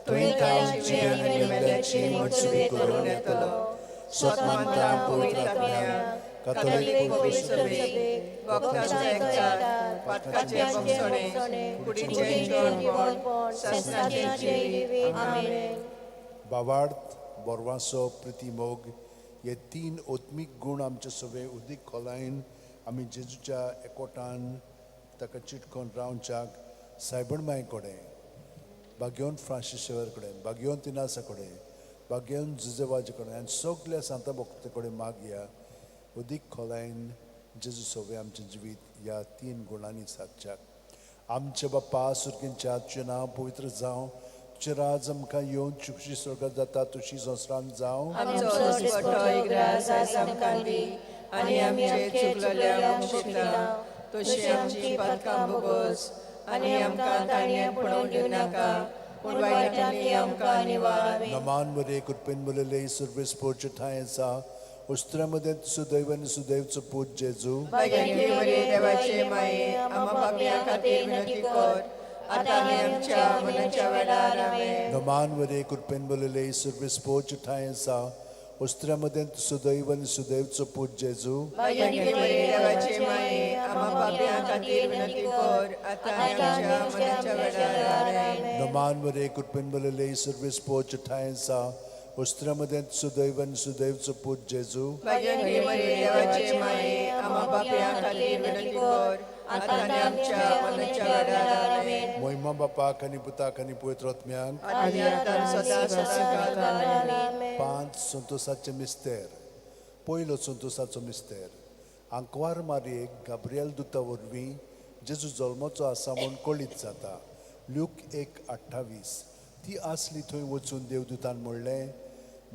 [SPEAKER 3] थंय तां जिणे आनी मेल्ल्यांची मजबी करून येतलो स्वतंत्रां पवित्र आत्म्या कातोलीक पवित्र सभेक भक्तांच्या एकचार पातकाचे भक्षणे कुडीचे जेवण शासनाचे जिवी आमेन.
[SPEAKER 9] भावार्थ, बोरवासो, प्रितीमोग हे 3 ओत्मीक गुण आमचे सगळे उदीक खोलायन आमी जेजूच्या एकोटान ताका चिटकोन रावच्याक सायबणमाय कडेन बागेवन फ्रांसिसेवर कडेन बागेवन तिनासा कडेन बागेवन जुजेवाजे कडेन आनी सगल्या सांता भक्ता कडेन मागया उदीक खोलायन जेजू सगळे आमचे जिवीत ह्या 3 गुणांनी सादच्याक आमचे बाप्पा सुरकेंच्या तुजें नांव पवित्र जावं तुजें राज आमकां येवन चुकशी स्वर्गात जाता तुशी संवसारांत जावं
[SPEAKER 3] आमचो दिसपट्टो इग्रास आज आमकां दी आनी आमचे चुकलेल्या बक्षिता तशी आमची पातकां भोगोस आनी आमकां ताणयां पडोवन दिवं नाका पूण वायटांतली आमकां निवार.
[SPEAKER 9] नमान मरे कृपेन मुलेले सर्वेस पोरचे ठाय आसा उस्त्रामध्ये सुदैव आणि सुदैवचो पूत जेजू
[SPEAKER 3] भाग्यांतली मरे देवाचे माये आम्हा पापयां खातीर विनंती कर आतां आनी आमच्या मरणाच्या वेळार आमेन.
[SPEAKER 9] नमान मरे कृपेन मुलेले सर्वेस पोरचे ठाय आसा उस्त्रामध्ये सुदैव आणि सुदैवचो पूत जेजू
[SPEAKER 3] भाग्यांतली मरे देवाचे माये आम्हा पापयां खातीर विनंती कर आतां आनी आमच्या मरणाच्या वेळार आमेन.
[SPEAKER 9] नमान मरे कृपेन मुलेले सर्वेस पोरचे ठाय आसा उस्त्रामध्ये सुदैव आणि सुदैवचो पूत जेजू
[SPEAKER 3] भाग्यांतली मरे देवाचे माये आम्हा पापयां खातीर विनंती कर आतां आनी आमच्या मरणाच्या वेळार आमेन.
[SPEAKER 9] महिमा बापाक आनी पुताक आनी पवित्र आत्म्याक
[SPEAKER 3] आनी आतां सदां सदां आमेन.
[SPEAKER 9] 5 संतोसाचे मिस्तेर. पयलो संतोसाचो मिस्तेर आंकवार मारयेक गाब्रिएल दुता वरवीं जेजू जल्माचो आसा म्हूण कळीत जाता. लूक 1:28 ती आसली थंय वचून देवदूतान म्हणलें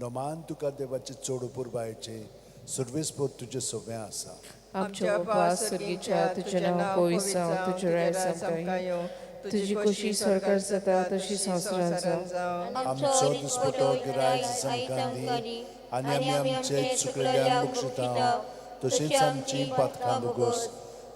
[SPEAKER 9] नमान तुका देवाचे चड पुरबायेचे सर्वेस्पोर तुजे सगळें आसा.
[SPEAKER 8] आमच्या बापा सुर्गीच्या तुजें नांव पवित्र जावं तुजें राज आमकां येवं तुजी खोशी स्वर्गार जाता तशी संवसारांत जावं.
[SPEAKER 9] आमचो दिसपटो गिरायज आमकां दी आनी आमी आमचे चुकलेल्यांक बक्षिता तशीच आमची पातकां भोगोस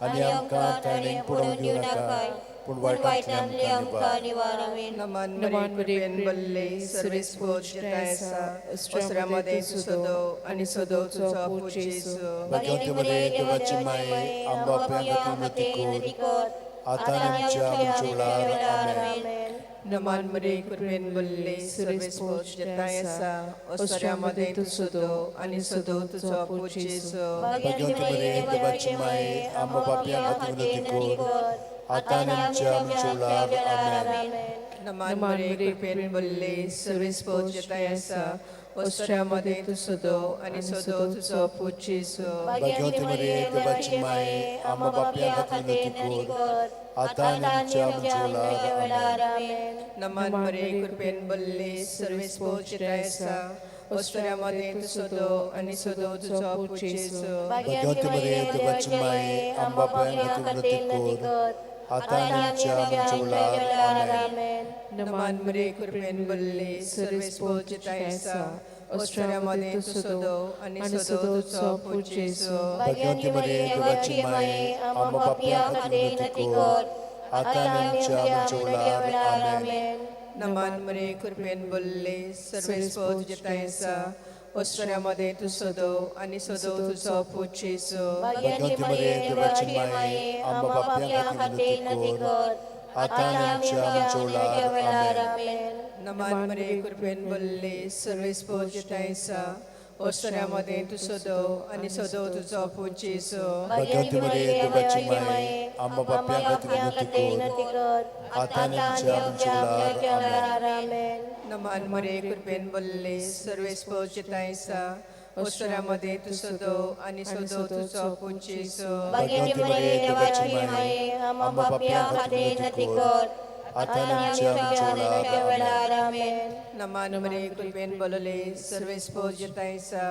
[SPEAKER 9] आनी आमकां ताणें पडोवन दिवं नाका पूण वायटांतली आमकां निवार.
[SPEAKER 3] नमान मरे बल्ले सर्वेस पोचताय आसा अस्त्रामध्ये सुसदो आणि सदोचो पूत जेजू
[SPEAKER 9] भाग्यवती मरे देवाची माये आमच्या बापाया खातीर विनंती कर आतां आनी आमच्या वेळार आमेन.
[SPEAKER 3] नमान मरे कृपेन बल्ले सर्वेस पोचताय आसा अस्त्रामध्ये सुसदो आणि सदोचो पूत जेजू
[SPEAKER 9] भाग्यवती मरे देवाची माये आमच्या बापाया खातीर विनंती कर आतां आनी आमच्या वेळार आमेन.
[SPEAKER 3] नमान मरे कृपेन बल्ले सर्वेस पोचताय आसा अस्त्रामध्ये सुसदो आणि सदोचो पूत जेजू
[SPEAKER 9] भाग्यवती मरे देवाची माये आमच्या बापाया खातीर विनंती कर आतां आनी आमच्या वेळार आमेन.
[SPEAKER 3] नमान मरे कृपेन बल्ले सर्वेस पोचताय आसा अस्त्रामध्ये सुसदो आणि सदोचो पूत जेजू
[SPEAKER 9] भाग्यवती मरे देवाची माये आमच्या बापाया खातीर विनंती कर आतां आनी आमच्या वेळार आमेन.
[SPEAKER 3] नमान मरे कृपेन बल्ले सर्वेस पोचताय आसा अस्त्रामध्ये सुसदो आणि सदोचो पूत जेजू
[SPEAKER 9] भाग्यवती मरे देवाची माये आमच्या बापाया खातीर विनंती कर आतां आनी आमच्या वेळार आमेन.
[SPEAKER 3] नमान मरे कृपेन बल्ले सर्वेस पोचताय आसा अस्त्रामध्ये सुसदो आणि सदोचो पूत जेजू
[SPEAKER 9] भाग्यवती मरे देवाची माये आमच्या बापाया खातीर विनंती कर आतां आनी आमच्या वेळार आमेन.
[SPEAKER 3] नमान मरे कृपेन बल्ले सर्वेस पोचताय आसा अस्त्रामध्ये सुसदो आणि सदोचो पूत जेजू
[SPEAKER 9] भाग्यवती मरे देवाची माये आमच्या बापाया खातीर विनंती कर आतां आनी आमच्या वेळार आमेन.
[SPEAKER 3] नमान मरे कृपेन बल्ले सर्वेस पोचताय आसा
[SPEAKER 5] ओसऱ्यामध्ये तू सोदो आणि सोदो तुझो पुंच येसू
[SPEAKER 2] भाग्यवती मरिये देवाची माये आम्हा पापिया खातीर नती कर आता आमच्या मरणाच्या वेळार आमेन.
[SPEAKER 5] नमान मरे कृपेन बोलले सर्वेस पूजितायसा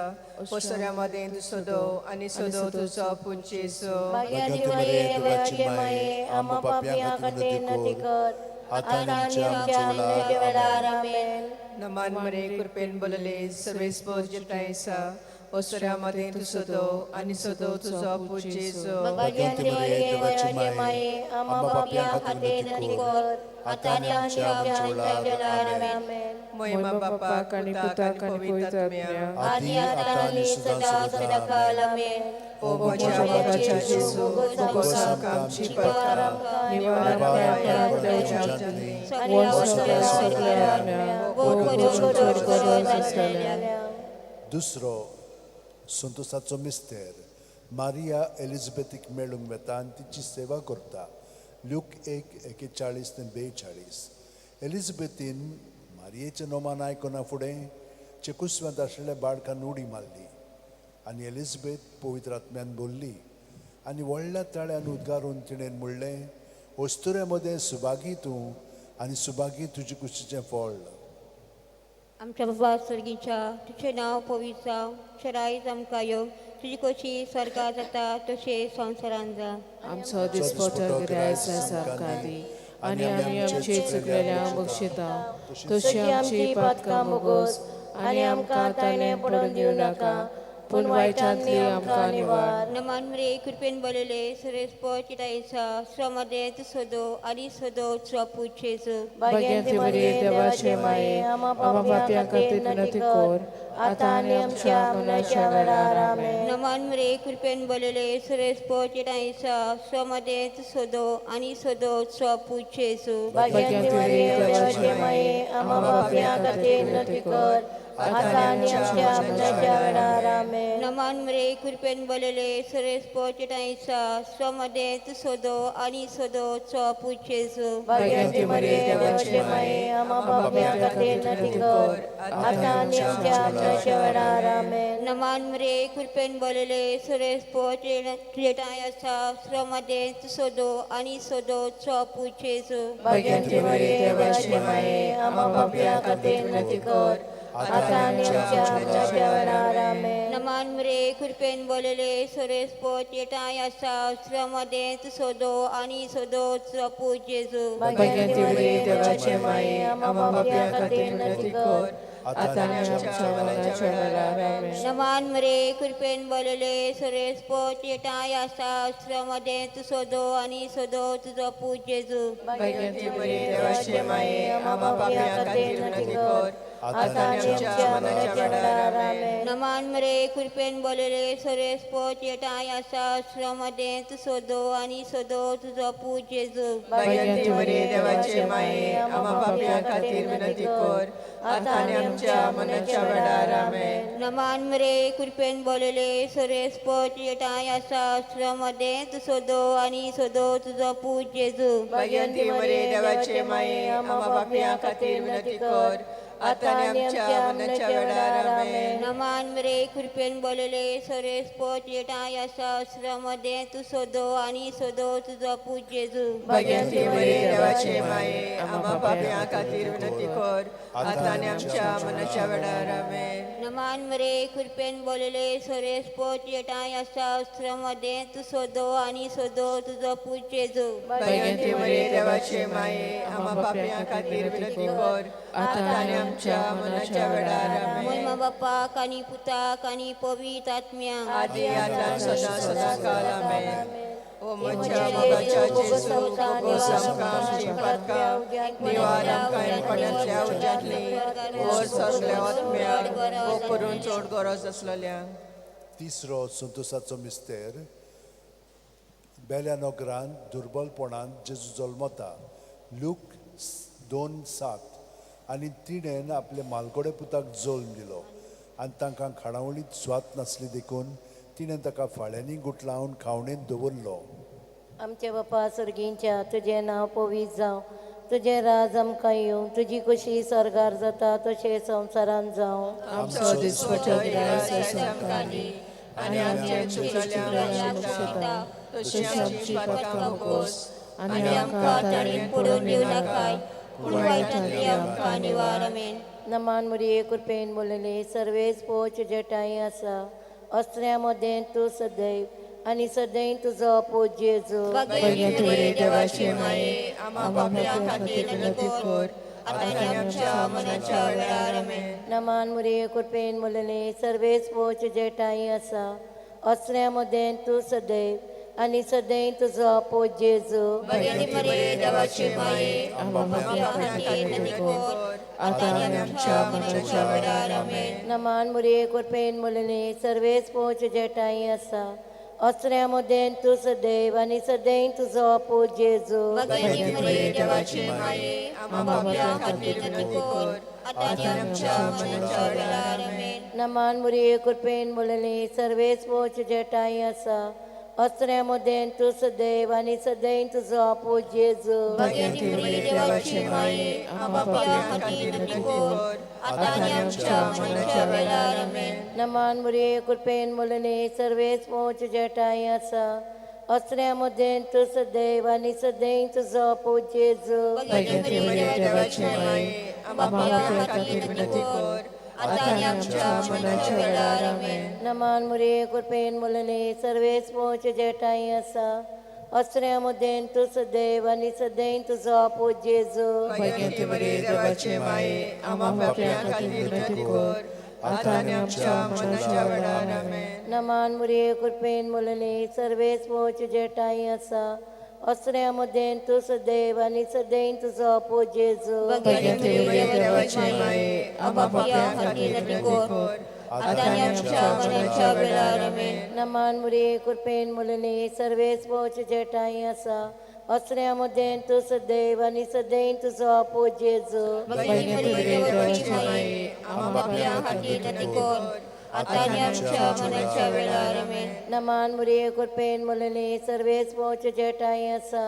[SPEAKER 5] ओसऱ्यामध्ये तू सोदो आणि सोदो तुझो पुंच येसू
[SPEAKER 2] भाग्यवती मरिये देवाची माये आम्हा पापिया खातीर नती कर आता आमच्या मरणाच्या वेळार आमेन.
[SPEAKER 5] नमान मरे कृपेन बोलले सर्वेस पूजितायसा ओसऱ्यामध्ये तू सोदो आणि सोदो तुझो पुंच येसू
[SPEAKER 2] भाग्यवती मरिये देवाची माये आम्हा पापिया खातीर नती कर आता आमच्या मरणाच्या वेळार आमेन.
[SPEAKER 5] महिमा बापाक आणि पुताक आणि पवित्र आत्म्या
[SPEAKER 2] आदि आता आणि सदा सदाकाल आमेन.
[SPEAKER 5] ओ माझ्या बाबाच्या येसू भोगोसाक आमची पत्का निवारण
[SPEAKER 9] दुसरो संतोषाचो मिस्तेर मारिया एलिझाबेथीक मेळूंक वेता आनी तिची सेवा करता. लूक 1:41-42. एलिझाबेथीन मारियेचें नोमान आयकना फुडें चेकुस्व्यांत आशिल्ल्या बाळकान उडी मारली आनी एलिझाबेथ पवित्र आत्म्यान बोल्ली आनी व्हडल्या ताळ्यान उद्गारून तिणेन म्हणलें, ओस्तुऱ्या मदें सुभागी तूं आनी सुभागी तुजे कुशीचें फळ.
[SPEAKER 10] आमच्या बाबा सर्गीच्या तुझे नाव पवित्र जावं, शराय आमकां येवं, तुजी कशी स्वर्गा जाता तशें संवसारान जा.
[SPEAKER 8] आमचो दिसपटो गिरायस आमकां दी आनी आमी आमची चुकलेल्या बक्षिता तशी आमची पातकां मोगोस आनी आमकां तायणे पडून दिवं नाका पूण वायटांतली आमकां निवार.
[SPEAKER 10] नमान मरे कृपेन बोलले सरेस्पो चितायसा श्रमदे तू सोदो आनी सोदो चपूच येसू
[SPEAKER 8] भाग्यवती मरिये देवाचे माये आम्हा पापियां खातीर विनंती कर आता आनी आमच्या मरणाच्या वेळार आमेन.
[SPEAKER 10] नमान मरे कृपेन बोलले सरेस्पो चितायसा श्रमदे तू सोदो आनी सोदो चपूच येसू
[SPEAKER 2] भाग्यवती मरिये देवाची माये आम्हा पापियां खातीर विनंती कर आता आनी आमच्या मरणाच्या वेळार आमेन.
[SPEAKER 10] नमान मरे कृपेन बोलले सरेस्पो चितायसा श्रमदे तू सोदो आनी सोदो चपूच येसू
[SPEAKER 2] भाग्यवती मरिये देवाची माये आम्हा पापियां खातीर विनंती कर आता आनी आमच्या मरणाच्या वेळार आमेन.
[SPEAKER 10] नमान मरे कृपेन बोलले सरेस्पो चितायसा श्रमदे तू सोदो आनी सोदो चपूच येसू
[SPEAKER 2] भाग्यवती मरिये देवाची माये आम्हा पापियां खातीर विनंती कर आता आनी आमच्या मरणाच्या वेळार आमेन.
[SPEAKER 10] नमान मरे कृपेन बोलले सरेस्पो चितायसा श्रमदे तू सोदो आनी सोदो चपूच येसू
[SPEAKER 2] भाग्यवती मरिये देवाची माये आम्हा पापियां खातीर विनंती कर आता आनी आमच्या मरणाच्या वेळार आमेन.
[SPEAKER 10] नमान मरे कृपेन बोलले सरेस्पो चितायसा श्रमदे तू सोदो आनी सोदो तुझो पूज येसू
[SPEAKER 5] भाग्यवती मरिये देवाचे माये आम्हा पापियां खातीर विनंती कर आता आनी आमच्या मरणाच्या वेळार आमेन.
[SPEAKER 10] नमान मरे कृपेन बोलले सरेस्पो चितायसा श्रमदे तू सोदो आनी सोदो तुझो पूज येसू
[SPEAKER 5] भाग्यवती मरिये देवाचे माये आम्हा पापियां खातीर विनंती कर आता आनी आमच्या मरणाच्या वेळार आमेन.
[SPEAKER 10] नमान मरे कृपेन बोलले सरेस्पो चितायसा श्रमदे तू सोदो आनी सोदो तुझो पूज येसू
[SPEAKER 5] भाग्यवती मरिये देवाचे माये आम्हा पापियां खातीर विनंती कर आता आनी आमच्या मरणाच्या वेळार आमेन.
[SPEAKER 10] नमान मरे कृपेन बोलले सरेस्पो चितायसा श्रमदे तू सोदो आनी सोदो तुझो पूज येसू
[SPEAKER 5] भाग्यवती मरिये देवाचे माये आम्हा पापियां खातीर विनंती कर आता आनी आमच्या मरणाच्या वेळार आमेन.
[SPEAKER 10] नमान मरे कृपेन बोलले सरेस्पो चितायसा श्रमदे तू सोदो आनी सोदो तुझो पूज येसू
[SPEAKER 5] भाग्यवती मरिये देवाचे माये आम्हा पापियां खातीर विनंती कर आता आनी आमच्या मरणाच्या वेळार आमेन.
[SPEAKER 10] महिमा बापाक आनी पुताक आनी पवित्र आत्म्याक
[SPEAKER 5] आदी आतां सदा सदाकाल आमेन. ओ म्हज्या मोगाच्या येसू भोगोस आमकां आमची पातकां निवार आमकां पड्यांतल्या उज्यांतली वर सगल्या आत्म्याक वो करून चड गरज आसलेल्यांक.
[SPEAKER 9] तिसरो संतोषाचो मिस्तेर बेल्या नोगरांत दुर्बलपणांत जेजू जल्मता. लूक 2:7. आनी तिणेन आपले मालकोडे पुताक जल्म दिलो आनी तांकां खाणावळीत स्वात नासली देखून तिणें ताका फाळ्यांनी गुटलावन खावणेंत दवरलो.
[SPEAKER 2] आमचे बापा सर्गींच्या तुजें नांव पवित्र जावं,
[SPEAKER 11] तुझे राज आमकां येवं, तुजी कशी स्वर्गार जाता तशें संवसारान जावं.
[SPEAKER 8] आमचो दिसपट्टो गिराय आयज आमकां दी, आनी आमच्या चुकलेल्या मुक्षता तशी आमची पातकां मुगोस, आनी आमकां ताणें पडून दिवं नाकाय, पूण वायटांतली आमकां निवार. आमेन.
[SPEAKER 11] नमान मुरये कृपेन मुरले सर्वेस पोच जटाई आसा, अस्त्र्या मदें तूं सदैव आनी सदैव तुजो पोच जेजू.
[SPEAKER 8] भगवंत देवाचे माये, आम्हा पापी खातीर विनंती कर, आतां आनी आमच्या मरणाच्या वेळार. आमेन.
[SPEAKER 11] नमान मुरये कृपेन मुरले सर्वेस पोच जटाई आसा, अस्त्र्या मदें तूं सदैव आनी सदैव तुजो पोच जेजू.
[SPEAKER 8] भगवंत देवाचे माये, आम्हा पापी खातीर विनंती कर, आतां आनी आमच्या मरणाच्या वेळार. आमेन.
[SPEAKER 11] नमान मुरये कृपेन मुरले सर्वेस पोच जटाई आसा, अस्त्र्या मदें तूं सदैव आनी सदैव तुजो पोच जेजू.
[SPEAKER 8] भगवंत देवाचे माये, आम्हा पापी खातीर विनंती कर, आतां आनी आमच्या मरणाच्या वेळार. आमेन.
[SPEAKER 11] नमान मुरये कृपेन मुरले सर्वेस पोच जटाई आसा, अस्त्र्या मदें तूं सदैव आनी सदैव तुजो पोच जेजू.
[SPEAKER 8] भगवंत देवाचे माये, आम्हा पापी खातीर विनंती कर, आतां आनी आमच्या मरणाच्या वेळार. आमेन.
[SPEAKER 11] नमान मुरये कृपेन मुरले सर्वेस पोच जटाई आसा, अस्त्र्या मदें तूं सदैव आनी सदैव तुजो पोच जेजू.
[SPEAKER 8] भगवंत देवाचे माये, आम्हा पापी खातीर विनंती कर, आतां आनी आमच्या मरणाच्या वेळार. आमेन.
[SPEAKER 11] नमान मुरये कृपेन मुरले सर्वेस पोच जटाई आसा, अस्त्र्या मदें तूं सदैव आनी सदैव तुजो पोच जेजू.
[SPEAKER 8] भगवंत देवाचे माये, आम्हा पापी खातीर विनंती कर, आतां आनी आमच्या मरणाच्या वेळार. आमेन.
[SPEAKER 11] नमान मुरये कृपेन मुरले सर्वेस पोच जटाई आसा, अस्त्र्या मदें तूं सदैव आनी सदैव तुजो पोच जेजू.
[SPEAKER 8] भगवंत देवाचे माये, आम्हा पापी खातीर विनंती कर, आतां आनी आमच्या मरणाच्या वेळार. आमेन.
[SPEAKER 11] नमान मुरये कृपेन मुरले सर्वेस पोच जटाई आसा, अस्त्र्या मदें तूं सदैव आनी सदैव तुजो पोच जेजू.
[SPEAKER 8] भगवंत देवाचे माये, आम्हा पापी खातीर विनंती कर, आतां आनी आमच्या मरणाच्या वेळार. आमेन.
[SPEAKER 11] नमान मुरये कृपेन मुरले सर्वेस पोच जटाई आसा,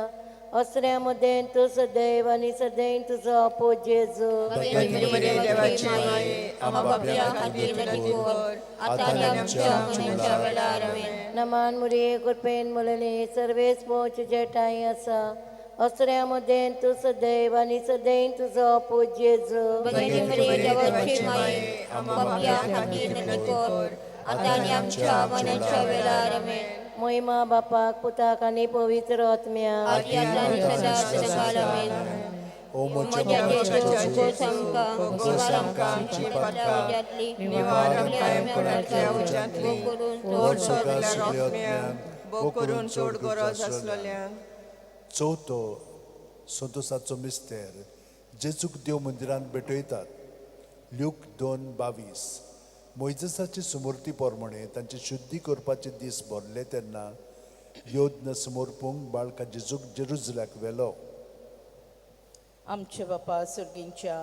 [SPEAKER 11] अस्त्र्या मदें तूं सदैव आनी सदैव तुजो पोच जेजू.
[SPEAKER 8] भगवंत देवाचे माये, आम्हा पापी खातीर विनंती कर, आतां आनी आमच्या मरणाच्या वेळार. आमेन.
[SPEAKER 11] नमान मुरये कृपेन मुरले सर्वेस पोच जटाई आसा, अस्त्र्या मदें तूं सदैव आनी सदैव तुजो पोच जेजू.
[SPEAKER 8] भगवंत देवाचे माये, आम्हा पापी खातीर विनंती कर, आतां आनी आमच्या मरणाच्या वेळार. आमेन.
[SPEAKER 11] महिमा बापाक पुताक आनी पवित्र आत्म्याक.
[SPEAKER 8] आदी आतां आनी सदांच सदांकाळ. आमेन.
[SPEAKER 5] ओ
[SPEAKER 8] म्हज्या देवाच्या आमकां निवार आमकां आमची पातकां उज्यांतली, निवार आमकां कायमपणाच्या उज्यांतली,
[SPEAKER 3] चोड सगल्या रोखम्यान, बो करून चोड गरज आसलेल्यान.
[SPEAKER 9] चवथो संतोसाचो मिस्तेर जेजूक देव मंदिरांत भेटयतात. ल्यूक 2:22. मोइजेसाची सुमूर्ती पोरमणे तांचे शुद्धी करपाचे दीस भरले तेन्ना योद्न समोरपूंक बाळका जेजूक जेरुसलेमाक व्हेलो.
[SPEAKER 12] आमचे बापा सर्गींच्या,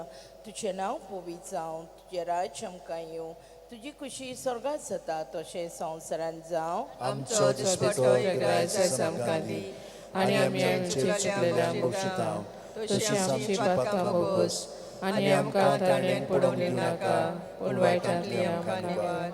[SPEAKER 12] तुझें नांव पवित्र जावं, तुजें राज्य आमकां येवं, तुजी खुशी स्वर्गांत जाता तशें संवसारांत जावं.
[SPEAKER 8] आमचो दिसपट्टो आयज आमकां दी, आनी आमी आमच्या चुकलेल्या मुक्षता तशी आमची पातकां बोगोस, आनी आमकां ताणें पडूंक दिवं नाका, पूण वायटांतली आमकां निवार.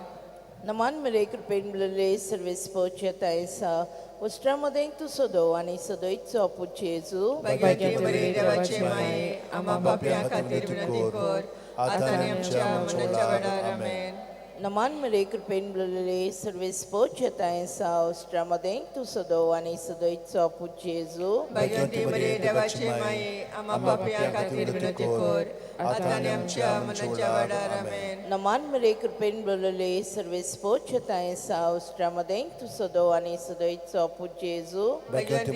[SPEAKER 12] नमान मेरे कृपेन मिळले सर्वेस पोचेताय सा, उष्ट्रामध्ये तू सोदो आणि सदोईचो पूज जेजू.
[SPEAKER 8] भगवंत देवाचे माये, आम्हा पाप्यां खातीर विनंती कर, आतां आनी आमच्या मरणाच्या वेळार. आमेन.
[SPEAKER 12] नमान मेरे कृपेन मिळले सर्वेस पोचेताय सा, उष्ट्रामध्ये तू सोदो आणि सदोईचो पूज जेजू.
[SPEAKER 3] भगवंत देवाचे माये, आम्हा पाप्यां खातीर विनंती कर, आतां आनी आमच्या मरणाच्या वेळार. आमेन.
[SPEAKER 12] नमान मेरे कृपेन मिळले सर्वेस पोचेताय सा, उष्ट्रामध्ये तू सोदो आणि सदोईचो पूज जेजू.
[SPEAKER 3] भगवंत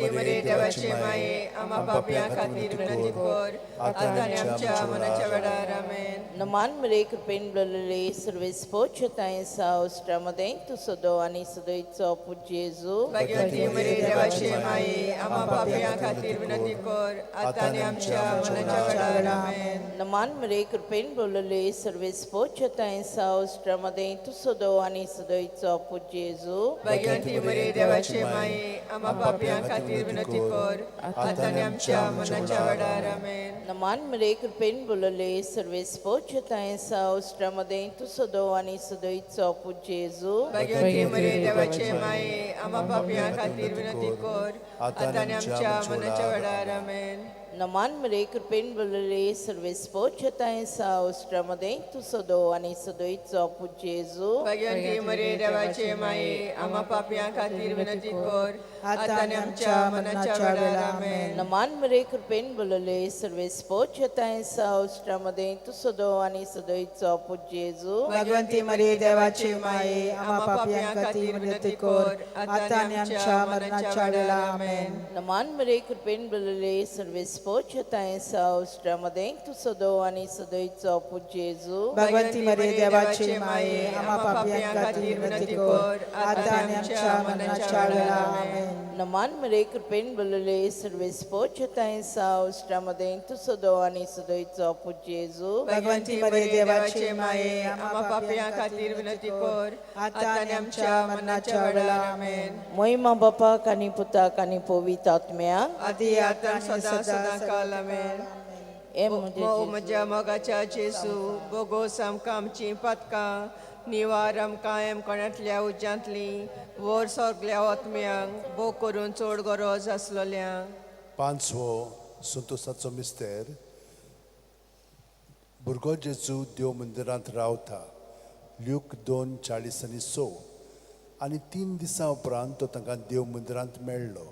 [SPEAKER 3] देवाचे माये, आम्हा पाप्यां खातीर विनंती कर, आतां आनी आमच्या मरणाच्या वेळार. आमेन.
[SPEAKER 12] नमान मेरे कृपेन मिळले सर्वेस पोचेताय सा, उष्ट्रामध्ये तू सोदो आणि सदोईचो पूज जेजू.
[SPEAKER 3] भगवंत देवाचे माये, आम्हा पाप्यां खातीर विनंती कर, आतां आनी आमच्या मरणाच्या वेळार. आमेन.
[SPEAKER 12] नमान मरे कृपेन बोलले सर्वेस पोचताय सावस्त्रामध्ये तू सदो आणि सदोईचो पूज्य येजू
[SPEAKER 3] भगवंती मरे देवाचे माये आम्हा पापियां खातीर विनंती कर आता आणि आमच्या मनाच्या वेळार आमेन.
[SPEAKER 12] नमान मरे कृपेन बोलले सर्वेस पोचताय सावस्त्रामध्ये तू सदो आणि सदोईचो पूज्य येजू
[SPEAKER 3] भगवंती मरे देवाचे माये आम्हा पापियां खातीर विनंती कर आता आणि आमच्या मनाच्या वेळार आमेन.
[SPEAKER 12] नमान मरे कृपेन बोलले सर्वेस पोचताय सावस्त्रामध्ये तू सदो आणि सदोईचो पूज्य येजू
[SPEAKER 3] भगवंती मरे देवाचे माये आम्हा पापियां खातीर विनंती कर आता आणि आमच्या मनाच्या वेळार आमेन.
[SPEAKER 12] नमान मरे कृपेन बोलले सर्वेस पोचताय सावस्त्रामध्ये तू सदो आणि सदोईचो पूज्य येजू
[SPEAKER 3] भगवंती मरे देवाचे माये आम्हा पापियां खातीर विनंती कर आता आणि आमच्या मनाच्या वेळार आमेन.
[SPEAKER 12] नमान मरे कृपेन बोलले सर्वेस पोचताय सावस्त्रामध्ये तू सदो आणि सदोईचो पूज्य येजू
[SPEAKER 3] भगवंती मरे देवाचे माये आम्हा पापियां खातीर विनंती कर आता आणि आमच्या मनाच्या वेळार आमेन.
[SPEAKER 12] नमान मरे कृपेन बोलले सर्वेस पोचताय सावस्त्रामध्ये तू सदो आणि सदोईचो पूज्य येजू
[SPEAKER 3] भगवंती मरे देवाचे माये आम्हा पापियां खातीर विनंती कर आता आणि आमच्या मनाच्या वेळार आमेन.
[SPEAKER 12] महिमा बापाक आनी पुताक आनी पवित्र आत्म्याक
[SPEAKER 3] आदी आता सदा सदा काल आमेन. म्हज्या मोगाच्या जेसू बोगोस आमकां आमची पातकां निवार आमकां एमकोण्यांतल्या उज्यांतली वर सोगल्या आत्म्यांक भोव करून चड गरज आसलोल्यांक.
[SPEAKER 9] पांचवो संतोसाचो मिस्तेर भुरगो जेजू देव मंदिरांत रावता ल्यूक 2:40-6 आनी 3 दिसां उपरांत तो तांकां देव मंदिरांत मेळ्ळो.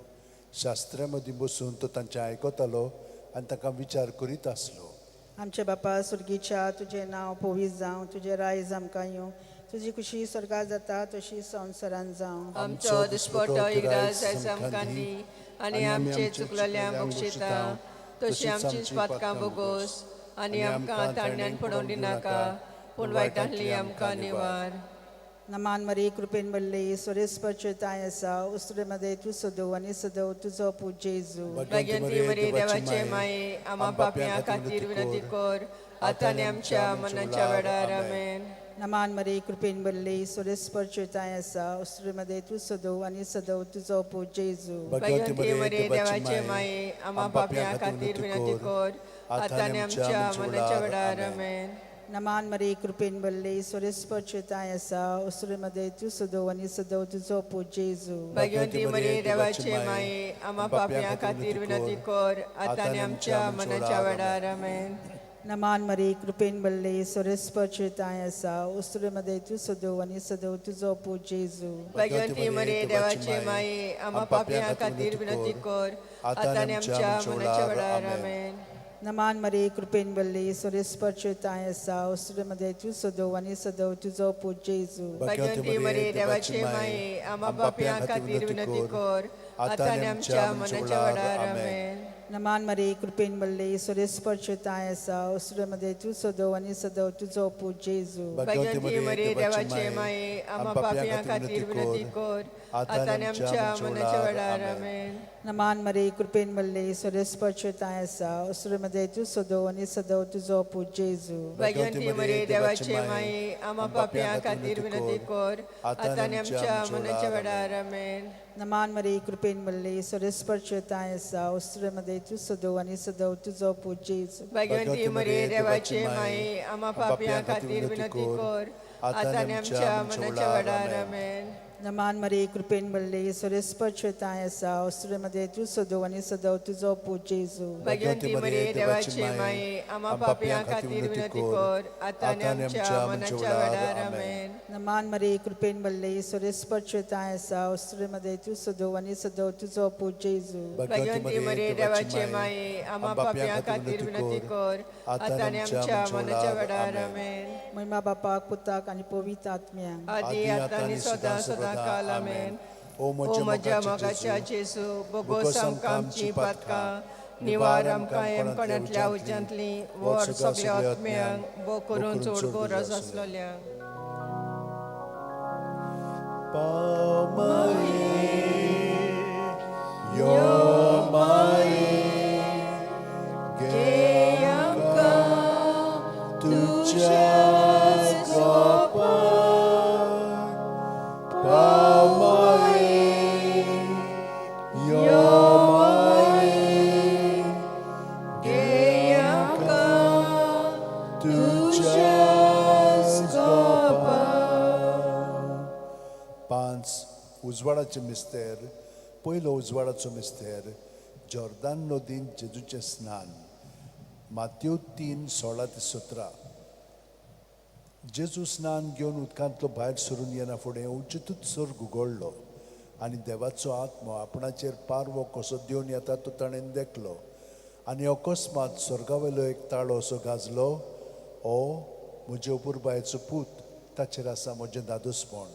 [SPEAKER 9] शास्त्रा मदीं बसून तो तांचें आयकतालो आनी तांकां विचार करीत आसलो.
[SPEAKER 13] आमचे बापा सुर्गीच्या तुझे नांव पवित्र जावं तुझे रायज आमकां येवं तुजी खुशी स्वर्गांत जाता तशी संवसारांत जावं.
[SPEAKER 3] आमचो दिसपटो इग्रास आमकां दी आनी आमचे चुकलेल्यांक बक्षिता तशी आमची पातकां बोगोस आनी आमकां ताणण्यान पडोवन दिनाका पूण वायटांतली आमकां निवार.
[SPEAKER 13] नमान मरी कृपेन बल्ले सोरेस परचेताय आसा उसरे मध्ये तू सदो आनी सदो तुजो पूज्य येजू
[SPEAKER 3] भगवंती मरे देवाचे माये आम्हा पापियां खातीर विनंती कर आता आनी आमच्या मनाच्या वेळार आमेन.
[SPEAKER 13] नमान मरी कृपेन बल्ले सोरेस परचेताय आसा उसरे मध्ये तू सदो आनी सदो तुजो पूज्य येजू
[SPEAKER 3] भगवंती मरे देवाचे माये आम्हा पापियां खातीर विनंती कर आता आनी आमच्या मनाच्या वेळार आमेन.
[SPEAKER 13] नमान मरी कृपेन बल्ले सोरेस परचेताय आसा उसरे मध्ये तू सदो आनी सदो तुजो पूज्य येजू
[SPEAKER 3] भगवंती मरे देवाचे माये आम्हा पापियां खातीर विनंती कर आता आनी आमच्या मनाच्या वेळार आमेन.
[SPEAKER 13] नमान मरी कृपेन बल्ले सोरेस परचेताय आसा उसरे मध्ये तू सदो आनी सदो तुजो पूज्य येजू
[SPEAKER 3] भगवंती मरे देवाचे माये आम्हा पापियां खातीर विनंती कर आता आनी आमच्या मनाच्या वेळार आमेन.
[SPEAKER 13] नमान मरी कृपेन बल्ले सोरेस परचेताय आसा उसरे मध्ये तू सदो आनी सदो तुजो पूज्य येजू
[SPEAKER 3] भगवंती मरे देवाचे माये आम्हा पापियां खातीर विनंती कर आता आनी आमच्या मनाच्या वेळार आमेन.
[SPEAKER 13] नमान मरी कृपेन बल्ले सोरेस परचेताय आसा उसरे मध्ये तू सदो आनी सदो तुजो पूज्य येजू
[SPEAKER 3] भगवंती मरे देवाचे माये आम्हा पापियां खातीर विनंती कर आता आनी आमच्या मनाच्या वेळार आमेन.
[SPEAKER 13] नमान मरी कृपेन बल्ले सोरेस परचेताय आसा उसरे मध्ये तू सदो आनी सदो तुजो पूज्य येजू
[SPEAKER 3] भगवंती मरे देवाचे माये आम्हा पापियां खातीर विनंती कर आता आनी आमच्या मनाच्या वेळार आमेन.
[SPEAKER 13] नमान मरी कृपेन बल्ले सोरेस परचेताय आसा उसरे मध्ये तू सदो आनी सदो तुजो पूज्य येजू
[SPEAKER 3] भगवंती मरे देवाचे माये आम्हा पापियां खातीर विनंती कर आता आनी आमच्या मनाच्या वेळार आमेन.
[SPEAKER 13] नमान मरी कृपेन बल्ले सोरेस परचेताय आसा उसरे मध्ये तू सदो आनी सदो तुजो पूज्य येजू
[SPEAKER 3] भगवंती मरे देवाचे माये आम्हा पापियां खातीर विनंती कर आता आनी आमच्या मनाच्या वेळार आमेन.
[SPEAKER 13] नमान मरी कृपेन बल्ले सोरेस परचेताय आसा उसरे मध्ये तू सदो आनी सदो तुजो पूज्य येजू
[SPEAKER 3] भगवंती मरे देवाचे माये आम्हा पापियां खातीर विनंती कर आता आनी आमच्या मनाच्या वेळार आमेन.
[SPEAKER 13] महिमा बापाक पुताक आनी पवित्र आत्म्यांक
[SPEAKER 3] आदी आता आनी सदा सदा काल आमेन. ओ म्हज्या मोगाच्या जेसू बोगोस आमकां आमची पातकां निवार आमकां एमकोण्यांतल्या उज्यांतली वर सगल्या आत्म्यांक भोव करून चड गरज आसलोल्यांक.
[SPEAKER 9] गे आमकां
[SPEAKER 5] तुझ्याच गोपान पावमाये यो माये गेयका तुझ्याच गोपान.
[SPEAKER 9] 5 उजवाडाचे मिस्तेर. पयलो उजवाडाचो मिस्तेर जॉर्दान नदीन जेजूचें स्नान. मात्यू 3:16-17. जेजू स्नान घेवन उदकांतलो भायर सरून येना फुडें उंचीतूच स्वर्ग उगडलो आनी देवाचो आत्मो आपणाचेर पारवो कसो दिवन येता तो ताणें देखलो. आनी अकस्मात स्वर्गावेलो एक ताळो असो गाजलो, ओ म्हजे अपुरबायेचो पूत, ताचेर आसा म्हजें दादूसपण.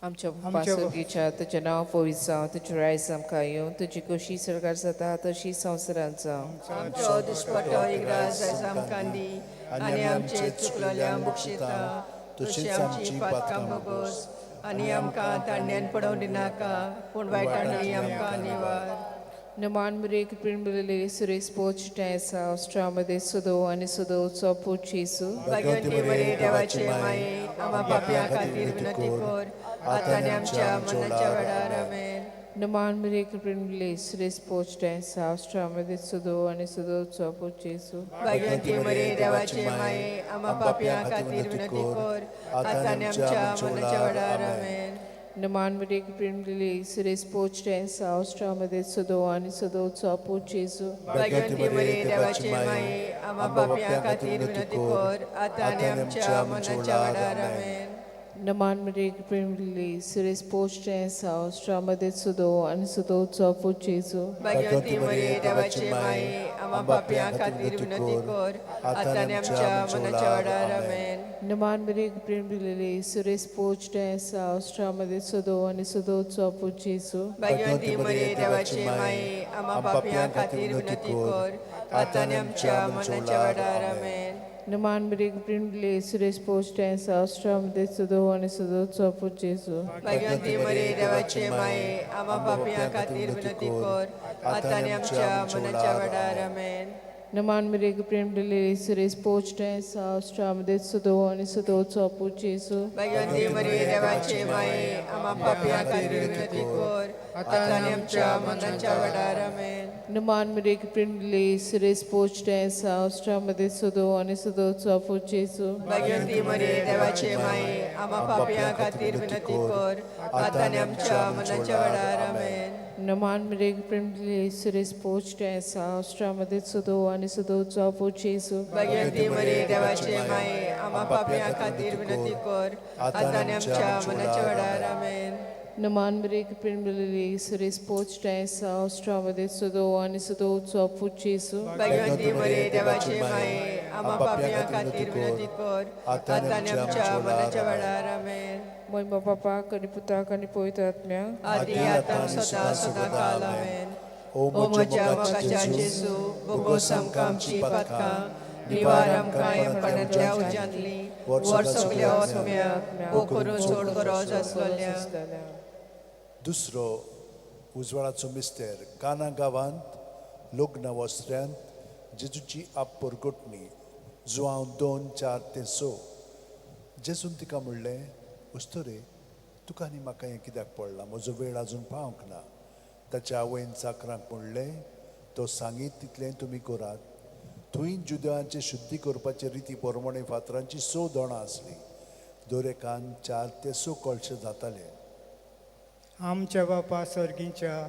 [SPEAKER 8] आमच्या पासर्गीच्या तुजें नांव पवित्र जावं, तुजें रायज आमकां येवं, तुजी कशी सरकार जाता तशी संवसारांत जावं.
[SPEAKER 3] आमचो दिसपटो इग्रास आयज आमकां दी आनी आमचे चुकलोल्यांक बक्षिता, तशी आमची पातकां भोगोस आनी आमकां तांड्यान पडोवंक दिनाका, पूण वायटांतली आमकां निवार.
[SPEAKER 8] नमान मरे पिंडलेले सुरेश पोचटे आसा ऑस्ट्रामध्ये सुदो आणि सुदोचो पूत येसू.
[SPEAKER 3] भगवंती बरे देवाचे माये, आम्हा पाप्यां खातीर विनंती कर, आतां आनी आमच्या मरणाच्या वेळार आमेन.
[SPEAKER 8] नमान मरे पिंडले सुरेश पोचटे आसा ऑस्ट्रामध्ये सुदो आणि सुदोचो पूत येसू.
[SPEAKER 3] भगवंती बरे देवाचे माये, आम्हा पाप्यां खातीर विनंती कर, आतां आनी आमच्या मरणाच्या वेळार आमेन.
[SPEAKER 8] नमान मरे पिंडलेले सुरेश पोचटे आसा ऑस्ट्रामध्ये सुदो आणि सुदोचो पूत येसू.
[SPEAKER 3] भगवंती बरे देवाचे माये, आम्हा पाप्यां खातीर विनंती कर, आतां आनी आमच्या मरणाच्या वेळार आमेन.
[SPEAKER 8] नमान मरे पिंडलेले सुरेश पोचटे आसा ऑस्ट्रामध्ये सुदो आणि सुदोचो पूत येसू.
[SPEAKER 3] भगवंती बरे देवाचे माये, आम्हा पाप्यां खातीर विनंती कर, आतां आनी आमच्या मरणाच्या वेळार आमेन.
[SPEAKER 8] नमान मरे पिंडलेले सुरेश पोचटे आसा ऑस्ट्रामध्ये सुदो आणि सुदोचो पूत येसू.
[SPEAKER 3] भगवंती बरे देवाचे माये, आम्हा पाप्यां खातीर विनंती कर, आतां आनी आमच्या मरणाच्या वेळार आमेन.
[SPEAKER 8] नमान मरे पिंडले सुरेश पोचटे आसा ऑस्ट्रामध्ये सुदो आणि सुदोचो पूत येसू.
[SPEAKER 3] भगवंती बरे देवाचे माये, आम्हा पाप्यां खातीर विनंती कर, आतां आनी आमच्या मरणाच्या वेळार आमेन.
[SPEAKER 8] नमान मरे पिंडले सुरेश पोचटे आसा ऑस्ट्रामध्ये सुदो आणि सुदोचो पूत येसू.
[SPEAKER 3] भगवंती बरे देवाचे माये, आम्हा पाप्यां खातीर विनंती कर, आतां आनी आमच्या मरणाच्या वेळार आमेन.
[SPEAKER 8] नमान मरे पिंडले सुरेश पोचटे आसा ऑस्ट्रामध्ये सुदो आणि सुदोचो पूत येसू.
[SPEAKER 3] भगवंती बरे देवाचे माये, आम्हा पाप्यां खातीर विनंती कर, आतां आनी आमच्या मरणाच्या वेळार आमेन.
[SPEAKER 8] नमान मरे पिंडले सुरेश पोचटे आसा ऑस्ट्रामध्ये सुदो आणि सुदोचो पूत येसू.
[SPEAKER 3] भगवंती बरे देवाचे माये, आम्हा पाप्यां खातीर विनंती कर, आतां आनी आमच्या मरणाच्या वेळार आमेन.
[SPEAKER 8] नमान मरे पिंडले सुरेश पोचटे आसा ऑस्ट्रामध्ये सुदो आणि सुदोचो पूत येसू.
[SPEAKER 3] भगवंती बरे देवाचे माये, आम्हा पाप्यां खातीर विनंती कर, आतां आनी आमच्या मरणाच्या वेळार आमेन.
[SPEAKER 8] महिमा बापाक आणि पुताक आणि पवित्र आत्म्याक
[SPEAKER 3] आदी आतां सदां सदां काल आमेन. ओ म्हज्या मोगाच्या जेजू, भोगोस आमकां आमची पातकां, निवार आमकां येवपाण्यांतल्या उज्यांतली, व्हर सगल्या आत्म्याक, भोग करून सोड गरज आसलोल्या.
[SPEAKER 9] दुसरो उजवाडाचो मिस्तेर काना गांवांत लग्न वस्त्र्यांत जेजूची आप परगटणी. जुआंव 2:4-6. जेजून तिका म्हणलें, उस्तोरे तुका आनी म्हाका हें कित्याक पडलां, म्हजो वेळ आजून पावंक ना. ताच्या आवयन चाकरांक म्हणलें, तो सांगीत तितलें तुमी करात. थंय जुदयांचे शुद्धी करपाचे रिती प्रमाणे फातरांची 6 दोणां आसलीं. दोरेकान 4 ते 6 कळशे जाताले.
[SPEAKER 14] आमच्या बापा सर्गीच्या,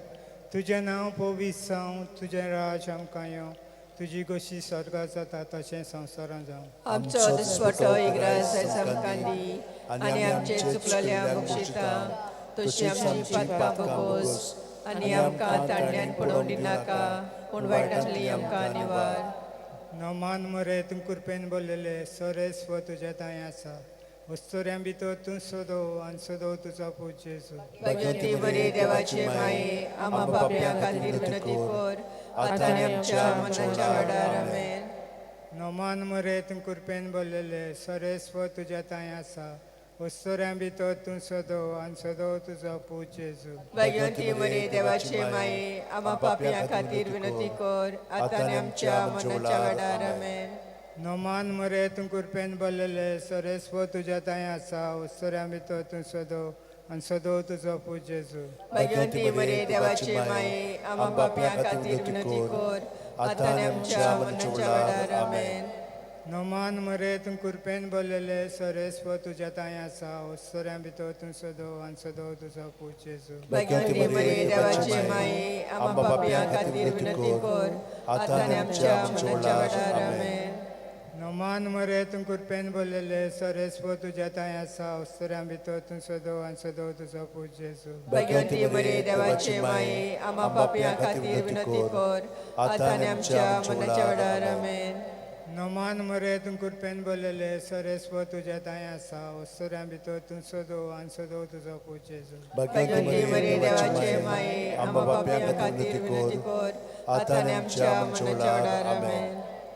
[SPEAKER 14] तुजें नांव पवित्र जावं, तुजें राज आमकां येवं, तुजी कशी स्वर्गांत जाता तशें संवसारांत जावं.
[SPEAKER 3] आमचो दिसपटो इग्रास आयज आमकां दी आनी आमचे चुकलोल्यांक बक्षिता, तशी आमची पातकां भोगोस आनी आमकां तांड्यान पडोवंक दिनाका, पूण वायटांतली आमकां निवार.
[SPEAKER 14] नमान मरे तूं कृपेन बोललेले सरेस व तुज्या तांय आसा, वस्तुऱ्यां भितर तूं सोदो आनी सोदो तुजो पूत जेजू.
[SPEAKER 3] भगवंती बरे देवाचे माये, आम्हा पाप्यां खातीर विनंती कर, आतां आनी आमच्या मरणाच्या वेळार आमेन.
[SPEAKER 14] नमान मरे तूं कृपेन बोललेले सरेस व तुज्या तांय आसा, वस्तुऱ्यां भितर तूं सोदो आनी सोदो तुजो पूत जेजू.
[SPEAKER 3] भगवंती बरे देवाचे माये, आम्हा पाप्यां खातीर विनंती कर, आतां आनी आमच्या मरणाच्या वेळार आमेन.
[SPEAKER 14] नोमान मरे तूं कुरपेन बोललेले सरेस्व तुझ्या ताई आसा उत्सऱ्या भितर तूं सदो आनी सदो तुजो पूज जेजू
[SPEAKER 3] भगवंती मरे देवाचे माये आम्हा पापियां खातीर विनंती कर आता आनी आमच्या मरणाच्या वेळार आमेन.
[SPEAKER 14] नोमान मरे तूं कुरपेन बोललेले सरेस्व तुझ्या ताई आसा उत्सऱ्या भितर तूं सदो आनी सदो तुजो पूज जेजू
[SPEAKER 3] भगवंती मरे देवाचे माये आम्हा पापियां खातीर विनंती कर आता आनी आमच्या मरणाच्या वेळार आमेन.
[SPEAKER 14] नोमान मरे तूं कुरपेन बोललेले सरेस्व तुझ्या ताई आसा उत्सऱ्या भितर तूं सदो आनी सदो तुजो पूज जेजू
[SPEAKER 3] भगवंती मरे देवाचे माये आम्हा पापियां खातीर विनंती कर आता आनी आमच्या मरणाच्या वेळार आमेन.
[SPEAKER 14] नोमान मरे तूं कुरपेन बोललेले सरेस्व तुझ्या ताई आसा उत्सऱ्या भितर तूं सदो आनी सदो तुजो पूज जेजू
[SPEAKER 3] भगवंती मरे देवाचे माये आम्हा पापियां खातीर विनंती कर आता आनी आमच्या मरणाच्या वेळार आमेन.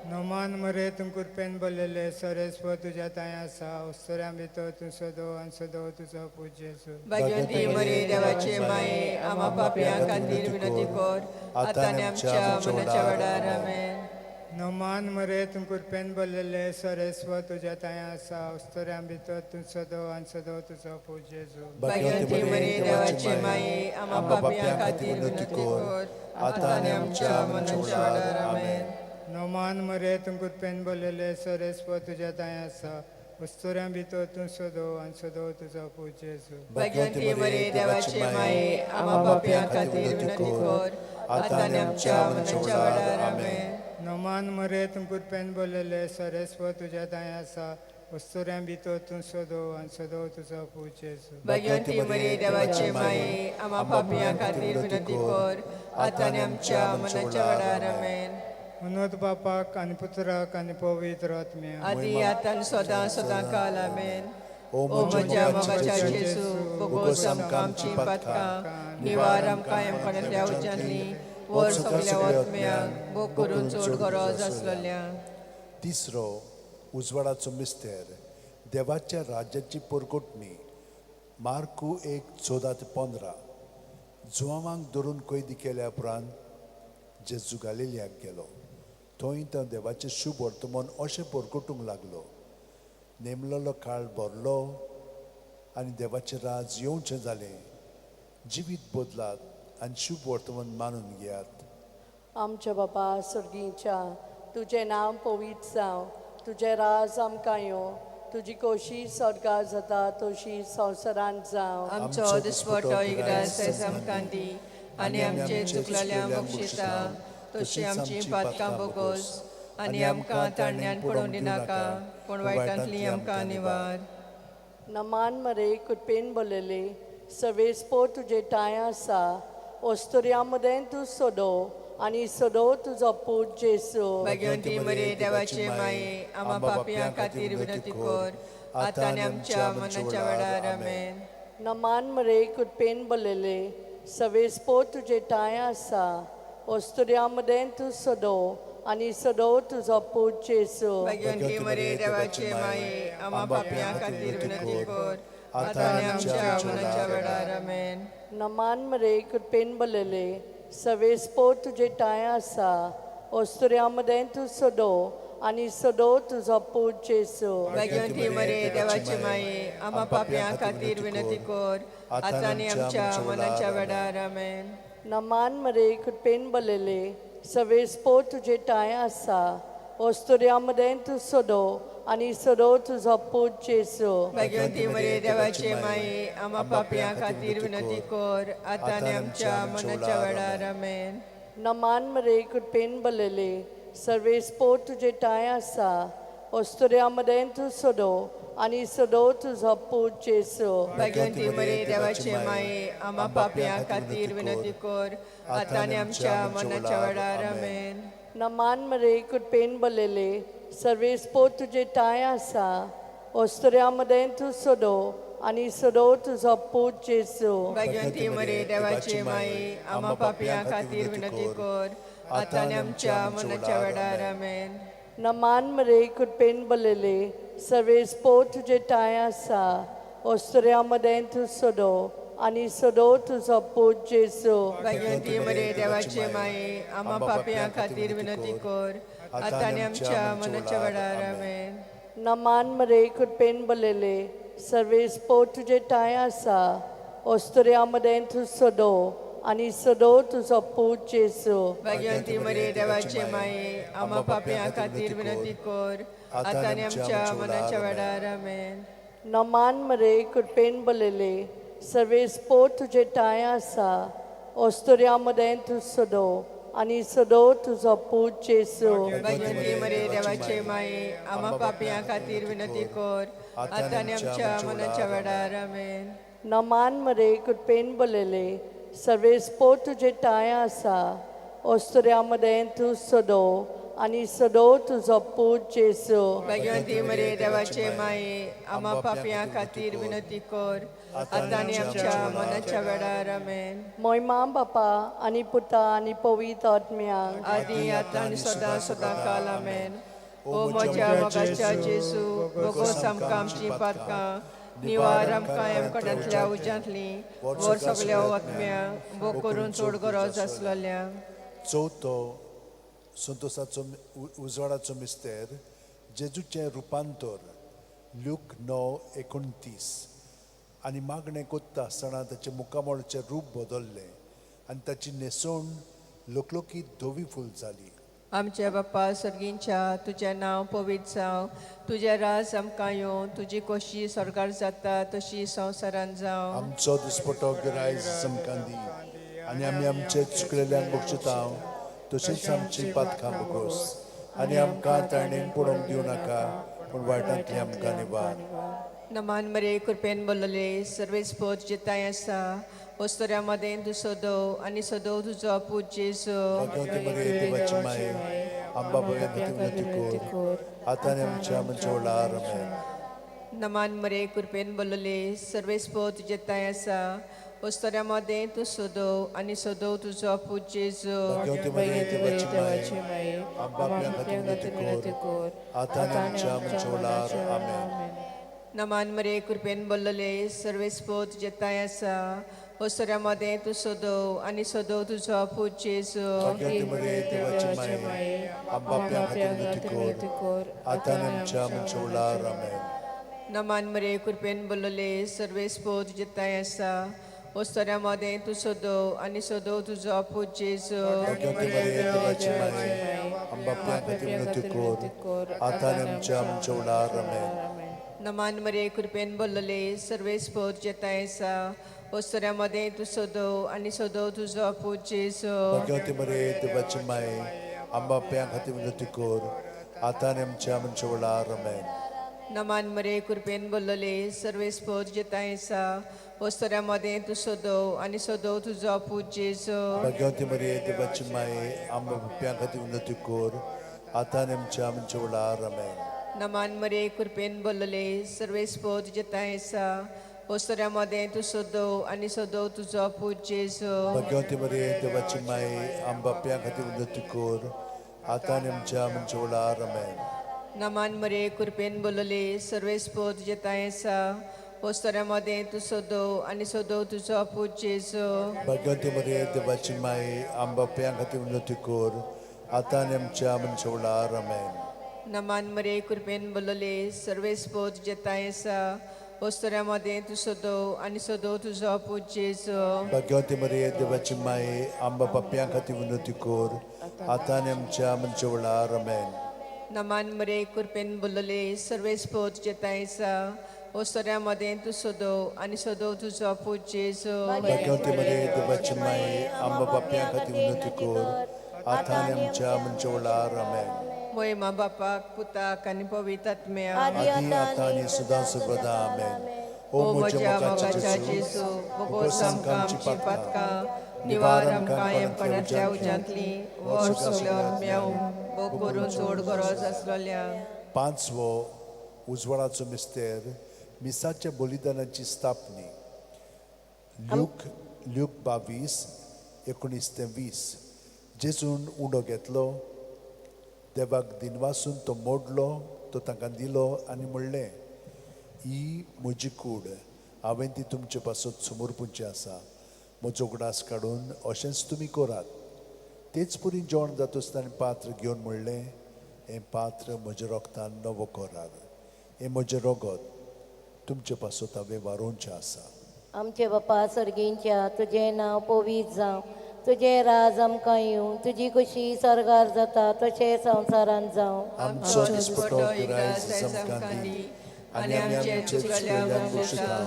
[SPEAKER 14] नोमान मरे तूं कुरपेन बोललेले सरेस्व तुझ्या ताई आसा उत्सऱ्या भितर तूं सदो आनी सदो तुजो पूज जेजू
[SPEAKER 3] भगवंती मरे देवाचे माये आम्हा पापियां खातीर विनंती कर आता आनी आमच्या मरणाच्या वेळार आमेन.
[SPEAKER 14] नोमान मरे तूं कुरपेन बोललेले सरेस्व तुझ्या ताई आसा उत्सऱ्या भितर तूं सदो आनी सदो तुजो पूज जेजू
[SPEAKER 3] भगवंती मरे देवाचे माये आम्हा पापियां खातीर विनंती कर आता आनी आमच्या मरणाच्या वेळार आमेन.
[SPEAKER 14] नोमान मरे तूं कुरपेन बोललेले सरेस्व तुझ्या ताई आसा उत्सऱ्या भितर तूं सदो आनी सदो तुजो पूज जेजू
[SPEAKER 3] भगवंती मरे देवाचे माये आम्हा पापियां खातीर विनंती कर आता आनी आमच्या मरणाच्या वेळार आमेन.
[SPEAKER 14] नोमान मरे तूं कुरपेन बोललेले सरेस्व तुझ्या ताई आसा उत्सऱ्या भितर तूं सदो आनी सदो तुजो पूज जेजू
[SPEAKER 3] भगवंती मरे देवाचे माये आम्हा पापियां खातीर विनंती कर आता आनी आमच्या मरणाच्या वेळार आमेन.
[SPEAKER 14] मनोद बापाक आनी पुत्राक आनी पवित्र आत्म्या
[SPEAKER 3] आदी आता आनी सदां सदां काल आमेन. ओ म्हज्या मोगाच्या जेजू भोगोस आमकां आमची पातकां निवार आमकां येमपणांतल्या उज्यांनी वर सगल्या आत्म्यांक भोग करून चड गरज आसलेल्यांक.
[SPEAKER 9] तिसरो उजवाडाचो मिस्तेर देवाच्या राज्याची परगोटणी मार्कू 1:14-15 जुआमांक धरून कैदी केल्या उपरांत जेजू गालिलियाक गेलो. थंय तो देवाचें शुभ वर्तमान अशें परगोटूंक लागलो. नेमलेलो काळ भरलो आनी देवाचें राज येवचें जालें. जिवीत बदलात आनी शुभ वर्तमान मानून घेयात.
[SPEAKER 11] आमच्या बाबा सर्गीच्या तुजें नांव पवित्र जावं, तुजें राज आमकां येवं, तुजी खोशी स्वर्गांत जाता तशी संवसारांत जावं.
[SPEAKER 3] आमचो दिसवटो इग्रास आमकां दी आनी आमचे चुकलेल्यांक बक्षिता तशी आमची पातकां बोगोस आनी आमकां ताणण्यान पडूंक दिनाका पूण वायटांतली आमकां निवार.
[SPEAKER 11] नमान मरे कुरपेन बोललेले सर्वेस्पो तुजे टाय आसा ओस्तोऱ्या मदें तूं सोदो आनी सोदो तुजो पूज जेसू.
[SPEAKER 3] भगवंती मरे देवाचे माये आम्हा पापियां खातीर विनंती कर आता आनी आमच्या मरणाच्या वेळार आमेन.
[SPEAKER 11] नमान मरे कुरपेन बोललेले सर्वेस्पो तुजे टाय आसा ओस्तोऱ्या मदें तूं सोदो आनी सोदो तुजो पूज जेसू.
[SPEAKER 3] भगवंती मरे देवाचे माये आम्हा पापियां खातीर विनंती कर आता आनी आमच्या मरणाच्या वेळार आमेन.
[SPEAKER 11] नमान मरे कुरपेन बोललेले सर्वेस्पो तुजे टाय आसा ओस्तोऱ्या मदें तूं सोदो आनी सोदो तुजो पूज जेसू.
[SPEAKER 3] भगवंती मरे देवाचे माये आम्हा पापियां खातीर विनंती कर आता आनी आमच्या मरणाच्या वेळार आमेन.
[SPEAKER 11] नमान मरे कुरपेन बोललेले सर्वेस्पो तुजे टाय आसा ओस्तोऱ्या मदें तूं सोदो आनी सोदो तुजो पूज जेसू.
[SPEAKER 3] भगवंती मरे देवाचे माये आम्हा पापियां खातीर विनंती कर आता आनी आमच्या मरणाच्या वेळार आमेन.
[SPEAKER 11] नमान मरे कुरपेन बोललेले सर्वेस्पो तुजे टाय आसा ओस्तोऱ्या मदें तूं सोदो आनी सोदो तुजो पूज जेसू.
[SPEAKER 3] भगवंती मरे देवाचे माये आम्हा पापियां खातीर विनंती कर आता आनी आमच्या मरणाच्या वेळार आमेन.
[SPEAKER 11] नमान मरे कुरपेन बोललेले सर्वेस्पो तुजे टाय आसा ओस्तोऱ्या मदें तूं सोदो आनी सोदो तुजो पूज जेसू.
[SPEAKER 3] भगवंती मरे देवाचे माये आम्हा पापियां खातीर विनंती कर आता आनी आमच्या मरणाच्या वेळार आमेन.
[SPEAKER 11] नमान मरे कुरपेन बोललेले सर्वेस्पो तुजे टाय आसा ओस्तोऱ्या मदें तूं सोदो आनी सोदो तुजो पूज जेसू.
[SPEAKER 3] भगवंती मरे देवाचे माये आम्हा पापियां खातीर विनंती कर आतां आनी आमच्या मनाच्या वेळार आमेन.
[SPEAKER 11] नमान मरे कुरपेन बलेले सर्वेस पो तुझे टाय आसा ओस्तुऱ्यामध्ये तू सदो आणि सदो तुझो पूत जेसू.
[SPEAKER 3] भाग्यवंती मरे देवाचे माये आम्हा पापयां खातीर विनंती कर आतां आनी आमच्या मनाच्या वेळार आमेन.
[SPEAKER 11] नमान मरे कुरपेन बलेले सर्वेस पो तुझे टाय आसा ओस्तुऱ्यामध्ये तू सदो आणि सदो तुझो पूत जेसू.
[SPEAKER 3] भाग्यवंती मरे देवाचे माये आम्हा पापयां खातीर विनंती कर आतां आनी आमच्या मनाच्या वेळार आमेन.
[SPEAKER 11] नमान मरे कुरपेन बलेले सर्वेस पो तुझे टाय आसा ओस्तुऱ्यामध्ये तू सदो आणि सदो तुझो पूत जेसू.
[SPEAKER 3] भाग्यवंती मरे देवाचे माये आम्हा पापयां खातीर विनंती कर आतां आनी आमच्या मनाच्या वेळार आमेन.
[SPEAKER 11] मोयमा बापा आणि पुता आणि पवित्र आत्म्यांक
[SPEAKER 3] आदी आतां आनी सदां सदां काल आमेन. ओ म्हज्या मोगाच्या जेसू भोगोस आमकां आमची पातकां निवार आमकां हेमखड्यांतल्या उज्यांतली वर सगल्या आत्म्यांक भोग करून चड गरज आसलेल्या.
[SPEAKER 9] चवथो संतोसाचो उजवाडाचो मिस्तेर जेजूचें रुपांतर लूक 9:29 आनी मागणें कोत्ता आसतना ताचे मुखामोळचें रूप बदल्लें आनी ताची न्हेसोण लोकलोकीत धवी फूल जाली.
[SPEAKER 3] आमच्या बाप्पा सर्गींच्या तुजें नांव पवित्र जावं तुजें राज आमकां येवं तुजी खोशी स्वर्गार जाता तशी संवसारांत जावं.
[SPEAKER 9] आमचो दिसपटो गिरायज आमकां दी आनी आमी आमचे चुकलेल्यांक बक्षितांव तशीच आमची पातकां बगोस आनी आमकां ताणेन पडोवंक दिवं नाका पूण वायटांतली आमकां निवार.
[SPEAKER 3] नमान मरे कृपेन बोलले सर्वेस्पोत जिताय आसा ओस्तोऱ्यामध्ये तू सोदो आणि सोदो तुजो पूत जेसू.
[SPEAKER 9] भगवती मरिये देवाची माये आंबा भगवती कोर आतां आनी आमच्या मनच्या वेळार आमेन.
[SPEAKER 3] नमान मरे कृपेन बोलले सर्वेस्पोत जिताय आसा ओस्तोऱ्यामध्ये तू सोदो आणि सोदो तुजो पूत जेसू.
[SPEAKER 9] भगवती मरिये देवाची माये आंबा भगवती कोर आतां आनी आमच्या मनच्या वेळार आमेन.
[SPEAKER 3] नमान मरे कृपेन बोलले सर्वेस्पोत जिताय आसा ओस्तोऱ्यामध्ये तू सोदो आणि सोदो तुजो पूत जेसू.
[SPEAKER 9] भगवती मरिये देवाची माये आंबा भगवती कोर आतां आनी आमच्या मनच्या वेळार आमेन.
[SPEAKER 3] नमान मरे कृपेन बोलले सर्वेस्पोत जिताय आसा ओस्तोऱ्यामध्ये तू सोदो आणि सोदो तुजो पूत जेसू.
[SPEAKER 9] भगवती मरिये देवाची माये आंबा भगवती कोर आतां आनी आमच्या मनच्या वेळार आमेन.
[SPEAKER 3] नमान मरे कृपेन बोलले सर्वेस्पोत जिताय आसा ओस्तोऱ्यामध्ये तू सोदो आणि सोदो तुजो पूत जेसू.
[SPEAKER 9] भगवती मरिये देवाची माये आंबा भगवती कोर आतां आनी आमच्या मनच्या वेळार आमेन.
[SPEAKER 3] नमान मरे कृपेन बोलले सर्वेस्पोत जिताय आसा ओस्तोऱ्यामध्ये तू सोदो आणि सोदो तुजो पूत जेसू.
[SPEAKER 9] भगवती मरिये देवाची माये आंबा भगवती कोर आतां आनी आमच्या मनच्या वेळार आमेन.
[SPEAKER 3] नमान मरे कृपेन बोलले सर्वेस्पोत जिताय आसा ओस्तोऱ्यामध्ये तू सोदो आणि सोदो तुजो पूत जेसू.
[SPEAKER 9] भगवती मरिये देवाची माये आंबा भगवती कोर आतां आनी आमच्या मनच्या वेळार आमेन.
[SPEAKER 3] नमान मरे कृपेन बोलले सर्वेस्पोत जिताय आसा ओस्तोऱ्यामध्ये तू सोदो आणि सोदो तुजो पूत जेसू.
[SPEAKER 9] भगवती मरिये देवाची माये आंबा भगवती कोर आतां आनी आमच्या मनच्या वेळार आमेन.
[SPEAKER 3] नमान मरे कृपेन बोलले सर्वेस्पोत जिताय आसा ओस्तोऱ्यामध्ये तू सोदो आणि सोदो तुजो पूत जेसू.
[SPEAKER 9] भगवती मरिये देवाची माये आंबा भगवती कोर आतां आनी आमच्या मनच्या वेळार आमेन.
[SPEAKER 3] नमान मरे कृपेन बोलले सर्वेस्पोत जिताय आसा ओस्तोऱ्यामध्ये तू सोदो आणि सोदो तुजो पूत जेसू.
[SPEAKER 9] भगवती मरिये देवाची माये आंबा भगवती कोर आतां आनी आमच्या मनच्या वेळार आमेन.
[SPEAKER 3] मोहिमा बापाक पुताक आणि पवित्र आत्म्याक
[SPEAKER 9] आदी आतां आनी सदां सर्वदा आमेन.
[SPEAKER 3] ओ म्हज्या मोगाच्या जेसू भोगोस आमकां आमची पातकां निवार आमकां हेमखड्यांतल्या उज्यांतली वर सगल्या आत्म्यांक भोग करून चड गरज आसलेल्या.
[SPEAKER 9] पांचवो उजवाडाचो मिस्तेर मिसाच्या बलिदानाची स्थापनी लूक 22:19-20. जेजून उंडो घेतलो देवाक दिनवासून तो मोडलो तो तांकां दिलो आनी म्हणलें ही म्हजी कूड हांवें ती तुमचे पासत समोर पुंची आसा. म्हजो उगडास काडून अशेंच तुमी करात. तेच परी जेवण जाता आसतना पात्र घेवन म्हणलें हें पात्र म्हज्या रोगतान नवो करार. हें म्हजें रगत तुमचे पासत हांवें वारोवचें आसा.
[SPEAKER 15] आमचे बापा सर्गींच्या तुजें नांव पवित्र जावं, तुजें राज आमकां येवं, तुजी कुशी स्वर्गार जाता तशें संवसारांत जावं.
[SPEAKER 9] आमचो दिसपटो गिरायज आमकां दी आनी आमी आमचे चुकल्यांक बक्षिता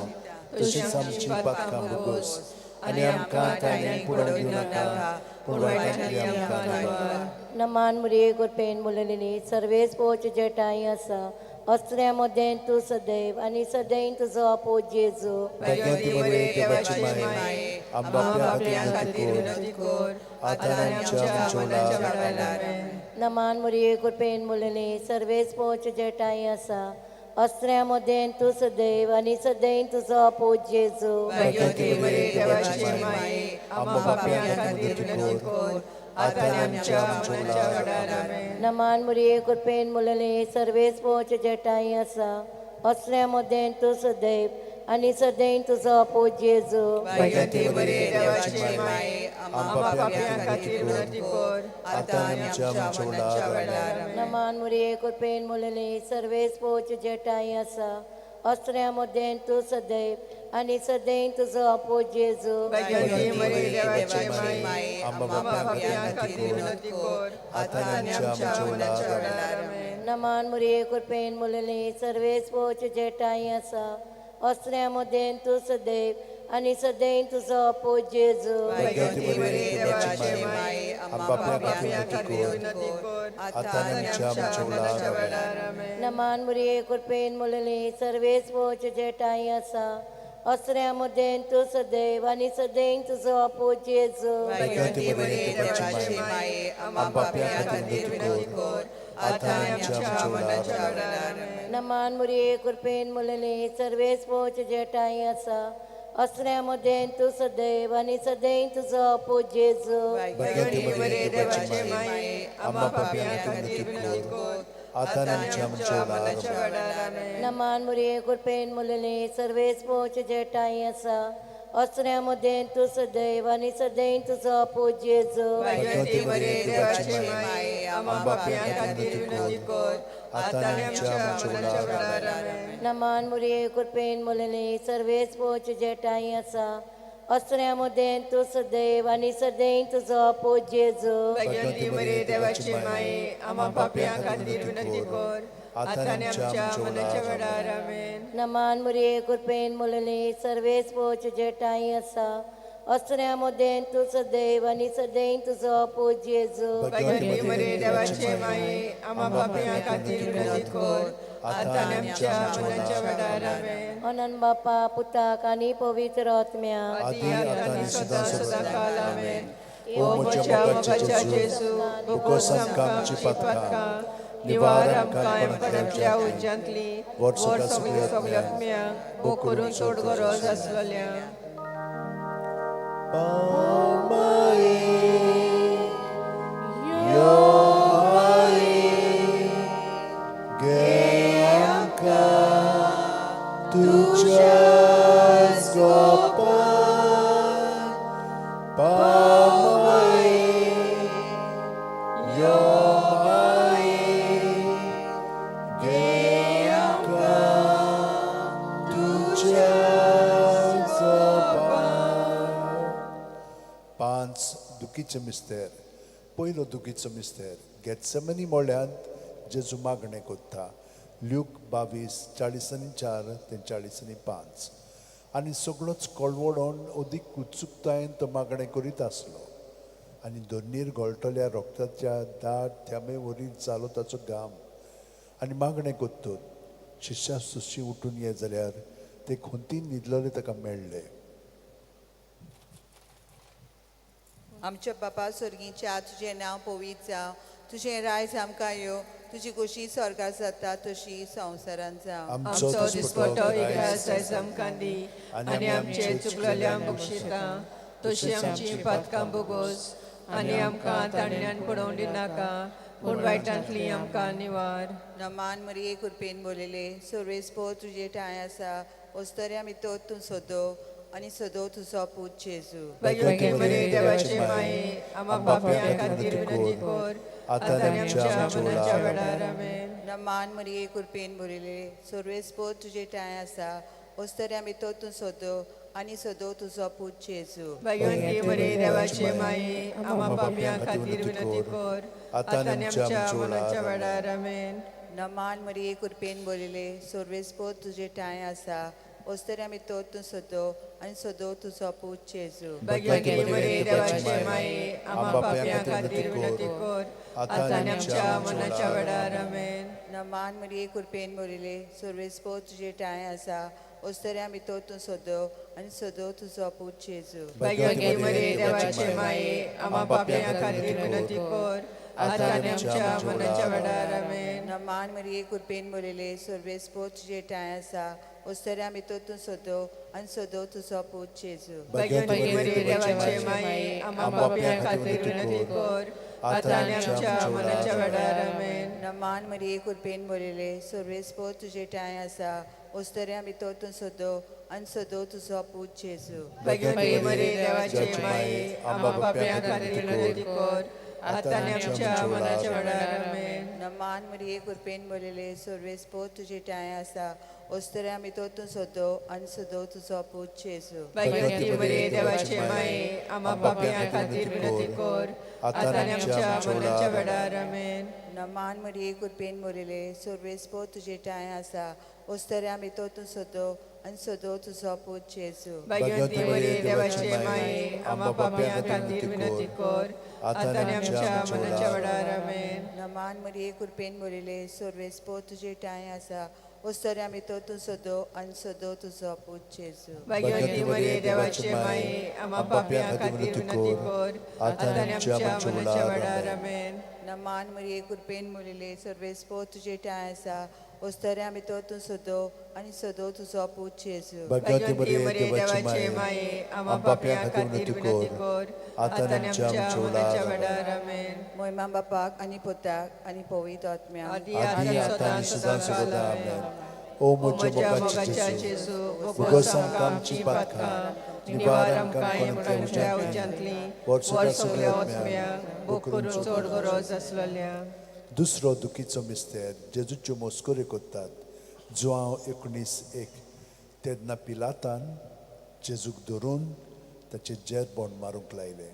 [SPEAKER 9] तशींच आमची पातकां भोगोस आनी आमकां तायणेन पडूंक दिवं नाका पूण वायटांतली आमकां राखा.
[SPEAKER 15] नमान मुरये कुरपेन मुललेली सर्वेस पोच जेटाई आसा, अस्त्र्या मदें तूं सदैव आनी सदैव तुजो आपोज जेजू.
[SPEAKER 9] भगवती मरिये देवाची माये आमच्या खातीर विनंती कर आतां आनी आमच्या मरणाच्या वेळार.
[SPEAKER 15] नमान मुरये कुरपेन मुललेली सर्वेस पोच जेटाई आसा, अस्त्र्या मदें तूं सदैव आनी सदैव तुजो आपोज जेजू.
[SPEAKER 12] भगवती मरिये देवाची माये आमच्या खातीर विनंती कर आतां आनी आमच्या मरणाच्या वेळार.
[SPEAKER 15] नमान मुरये कुरपेन मुललेली सर्वेस पोच जेटाई आसा, अस्त्र्या मदें तूं सदैव आनी सदैव तुजो आपोज जेजू.
[SPEAKER 12] भगवती मरिये देवाची माये आमच्या खातीर विनंती कर आतां आनी आमच्या मरणाच्या वेळार.
[SPEAKER 15] नमान मुरये कुरपेन मुललेली सर्वेस पोच जेटाई आसा, अस्त्र्या मदें तूं सदैव आनी सदैव तुजो आपोज जेजू.
[SPEAKER 12] भगवती मरिये देवाची माये आमच्या खातीर विनंती कर आतां आनी आमच्या मरणाच्या वेळार.
[SPEAKER 15] नमान मुरये कुरपेन मुललेली सर्वेस पोच जेटाई आसा, अस्त्र्या मदें तूं सदैव आनी सदैव तुजो आपोज जेजू.
[SPEAKER 12] भगवती मरिये देवाची माये आमच्या खातीर विनंती कर आतां आनी आमच्या मरणाच्या वेळार.
[SPEAKER 15] नमान मुरये कुरपेन मुललेली सर्वेस पोच जेटाई आसा, अस्त्र्या मदें तूं सदैव आनी सदैव तुजो आपोज जेजू.
[SPEAKER 12] भगवती मरिये देवाची माये आमच्या खातीर विनंती कर आतां आनी आमच्या मरणाच्या वेळार.
[SPEAKER 15] नमान मुरये कुरपेन मुललेली सर्वेस पोच जेटाई आसा, अस्त्र्या मदें तूं सदैव आनी सदैव तुजो आपोज जेजू.
[SPEAKER 12] भगवती मरिये देवाची माये आमच्या खातीर विनंती कर आतां आनी आमच्या मरणाच्या वेळार.
[SPEAKER 15] नमान मुरये कुरपेन मुललेली सर्वेस पोच जेटाई आसा, अस्त्र्या मदें तूं सदैव आनी सदैव तुजो आपोज जेजू.
[SPEAKER 12] भगवती मरिये देवाची माये आमच्या खातीर विनंती कर आतां आनी आमच्या मरणाच्या वेळार.
[SPEAKER 15] नमान मुरये कुरपेन मुललेली सर्वेस पोच जेटाई आसा, अस्त्र्या मदें तूं सदैव आनी सदैव तुजो आपोज जेजू.
[SPEAKER 12] भगवती मरिये देवाची माये आमच्या खातीर विनंती कर आतां आनी आमच्या मरणाच्या वेळार. आमेन.
[SPEAKER 15] नमान मुरये कुरपेन मुललेली सर्वेस पोच जेटाई आसा, अस्त्र्या मदें तूं सदैव आनी सदैव तुजो आपोज जेजू.
[SPEAKER 12] भगवती मरिये देवाची माये आमच्या खातीर विनंती कर आतां आनी आमच्या मरणाच्या वेळार. आमेन.
[SPEAKER 15] अनंत बापा पुताक आनी पवित्र आत्म्या
[SPEAKER 12] आदी आतां सदां सदांकाळ. आमेन. ओ म्हज्या मोगाच्या जेजू भोगोस आमकां आमची पातकां, निवार आमकां एमकारांतल्या उज्यांतली वर सगळ्याक मेळ्या भोग करून चड गरज आसलेल्या.
[SPEAKER 9] दुखीचें मिस्तेर. पयलो दुखीचो मिस्तेर गेत्सेमनी मोळ्यांत जेजू मागणें कोत्ता. ल्यूक 22:40-4 ते 40:5. आनी सगळोच कळवळोन अदीक उत्सुकतायेन तो मागणें करीत आसलो. आनी दोनीर गळटल्या रोगताच्या दाट थेंबे वरील जालो ताचो घाम. आनी मागणें कोत्तून शिश्या सुशी उठून ये जाल्यार ते खोंतीन न्हिदलेले ताका मेळ्ळे.
[SPEAKER 16] आमच्या बापा स्वर्गीच्या तुजें नांव पवित्र जावं, तुजें रायज आमकां येवं, तुजी कुशी स्वर्गार जाता तशी संवसारांत जावं.
[SPEAKER 12] आमचो दिसपटो आयज आमकां दी आनी आमचे चुकलेल्यांक बक्षिता तशी आमची पातकां भोगोस आनी आमकां ताणण्यान पडोवंक दिनाका पूण वायटांतली आमकां निवार.
[SPEAKER 16] नमान मरिये कुरपेन बोलेले सर्वेस्पो तुजे ठाय आसा, वस्तऱ्या भितर तूं सोदो आनी सदो तुजो पूत जेजू.
[SPEAKER 12] भगवती मरिये देवाची माये आमच्या खातीर विनंती कर आतां आमच्या मनाच्या वेळार आमेन.
[SPEAKER 16] नमान मरिये कृपेन भरिले सर्वेस पोत तुजे टाय आसा वस्तरे आमी तो तूं सोदो आनी सोदो तुजो पूत जेजू.
[SPEAKER 12] भगवंती मरे देवाचे माये आम्हा पापयां खातीर विनंती कर आतां आमच्या मनाच्या वेळार आमेन.
[SPEAKER 16] नमान मरिये कृपेन भरिले सर्वेस पोत तुजे टाय आसा वस्तरे आमी तो तूं सोदो आनी सोदो तुजो पूत जेजू.
[SPEAKER 12] भगवंती मरे देवाचे माये आम्हा पापयां खातीर विनंती कर आतां आमच्या मनाच्या वेळार आमेन.
[SPEAKER 16] नमान मरिये कृपेन भरिले सर्वेस पोत तुजे टाय आसा वस्तरे आमी तो तूं सोदो आनी सोदो तुजो पूत जेजू.
[SPEAKER 12] भगवंती मरे देवाचे माये आम्हा पापयां खातीर विनंती कर आतां आमच्या मनाच्या वेळार आमेन.
[SPEAKER 16] नमान मरिये कृपेन भरिले सर्वेस पोत तुजे टाय आसा वस्तरे आमी तो तूं सोदो आनी सोदो तुजो पूत जेजू.
[SPEAKER 12] भगवंती मरे देवाचे माये आम्हा पापयां खातीर विनंती कर आतां आमच्या मनाच्या वेळार आमेन.
[SPEAKER 16] नमान मरिये कृपेन भरिले सर्वेस पोत तुजे टाय आसा वस्तरे आमी तो तूं सोदो आनी सोदो तुजो पूत जेजू.
[SPEAKER 12] भगवंती मरे देवाचे माये आम्हा पापयां खातीर विनंती कर आतां आमच्या मनाच्या वेळार आमेन.
[SPEAKER 16] नमान मरिये कृपेन भरिले सर्वेस पोत तुजे टाय आसा वस्तरे आमी तो तूं सोदो आनी सोदो तुजो पूत जेजू.
[SPEAKER 12] भगवंती मरे देवाचे माये आम्हा पापयां खातीर विनंती कर आतां आमच्या मनाच्या वेळार आमेन.
[SPEAKER 16] नमान मरिये कृपेन भरिले सर्वेस पोत तुजे टाय आसा वस्तरे आमी तो तूं सोदो आनी सोदो तुजो पूत जेजू.
[SPEAKER 12] भगवंती मरे देवाचे माये आम्हा पापयां खातीर विनंती कर आतां आमच्या मनाच्या वेळार आमेन.
[SPEAKER 16] नमान मरिये कृपेन भरिले सर्वेस पोत तुजे टाय आसा वस्तरे आमी तो तूं सोदो आनी सोदो तुजो पूत जेजू.
[SPEAKER 12] भगवंती मरे देवाचे माये आम्हा पापयां खातीर विनंती कर आतां आमच्या मनाच्या वेळार आमेन.
[SPEAKER 16] नमान मरिये कृपेन भरिले सर्वेस पोत तुजे टाय आसा वस्तरे आमी तो तूं सोदो आनी सोदो तुजो पूत जेजू.
[SPEAKER 12] भगवंती मरे देवाचे माये आम्हा पापयां खातीर विनंती कर आतां आमच्या मनाच्या वेळार आमेन.
[SPEAKER 16] मोहिमा बापाक आनी पुताक आनी पवित्र आत्म्याक
[SPEAKER 12] आदी आतां सदां सदां आमेन.
[SPEAKER 5] ओ
[SPEAKER 12] म्हज्या मोगाच्या जेजू भोगोस आमकां आमची पातकां निवार आमकां हेमणाच्या उज्यांतली वर सगळ्या आत्म्याक भोग करून चड गरज आसलेल्या.
[SPEAKER 5] दुसरो दुखीचो मिस्तेर जेजूच्यो मोस्कोऱ्यो कोत्तात जुआंव 19:1 तेन्ना पिलातान जेजूक धरून ताचे जेर बोंड मारूंक लायले.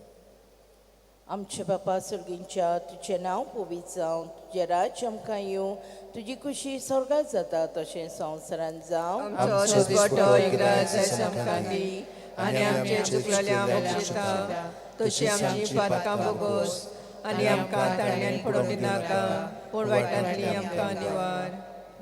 [SPEAKER 17] आमचे बापा सर्गींच्या तुजें नांव पवित्र जावं तुजें राज आमकां येवं तुजी खुशी स्वर्गांत जाता तशें संवसारांत जावं.
[SPEAKER 12] आमचो दिसपट्टो इग्राज आयज आमकां दी आनी आमचे चुकलेल्या बक्षिता तशी आमची पातकां बोगोस आनी आमकां ताळ्यान पडोवंक दिनाका पूण वायटांतली आमकां निवार.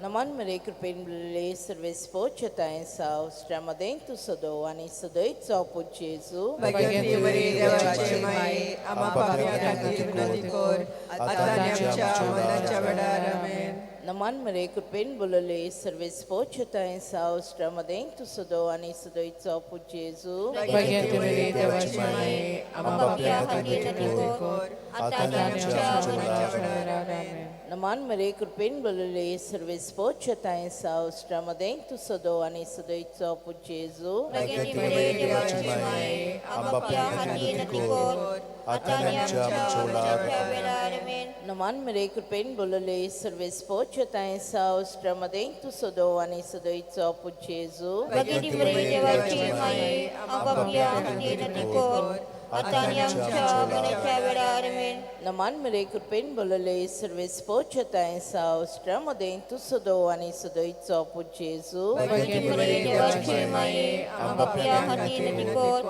[SPEAKER 17] नमान मरे कृपेन भरिले सर्वेस पोत ताय साव श्रामदें तूं सदो आनी सदैत जावं पूत जेजू.
[SPEAKER 12] भगवंती मरे देवाचे माये आम्हा पापयां खातीर विनंती कर आतां आमच्या मनाच्या वेळार आमेन.
[SPEAKER 17] नमान मरे कृपेन भरिले सर्वेस पोत ताय साव श्रामदें तूं सदो आनी सदैत जावं पूत जेजू.
[SPEAKER 12] भगवंती मरे देवाचे माये आम्हा पापयां खातीर विनंती कर आतां आमच्या मनाच्या वेळार आमेन.
[SPEAKER 17] नमान मरे कृपेन भरिले सर्वेस पोत ताय साव श्रामदें तूं सदो आनी सदैत जावं पूत जेजू.
[SPEAKER 10] भगवंती मरे देवाचे माये आम्हा पापयां खातीर विनंती कर आतां आमच्या मनाच्या वेळार आमेन.
[SPEAKER 17] नमान मरे कृपेन भरिले सर्वेस पोत ताय साव श्रामदें तूं सदो आनी सदैत जावं पूत जेजू.
[SPEAKER 10] भगवंती मरे देवाचे माये आम्हा पापयां खातीर विनंती कर आतां आमच्या मनाच्या वेळार आमेन.
[SPEAKER 17] नमान मरे कृपेन भरिले सर्वेस पोत ताय साव श्रामदें तूं सदो आनी सदैत जावं पूत जेजू.
[SPEAKER 10] भगवंती मरे देवाचे माये आम्हा पापयां खातीर विनंती कर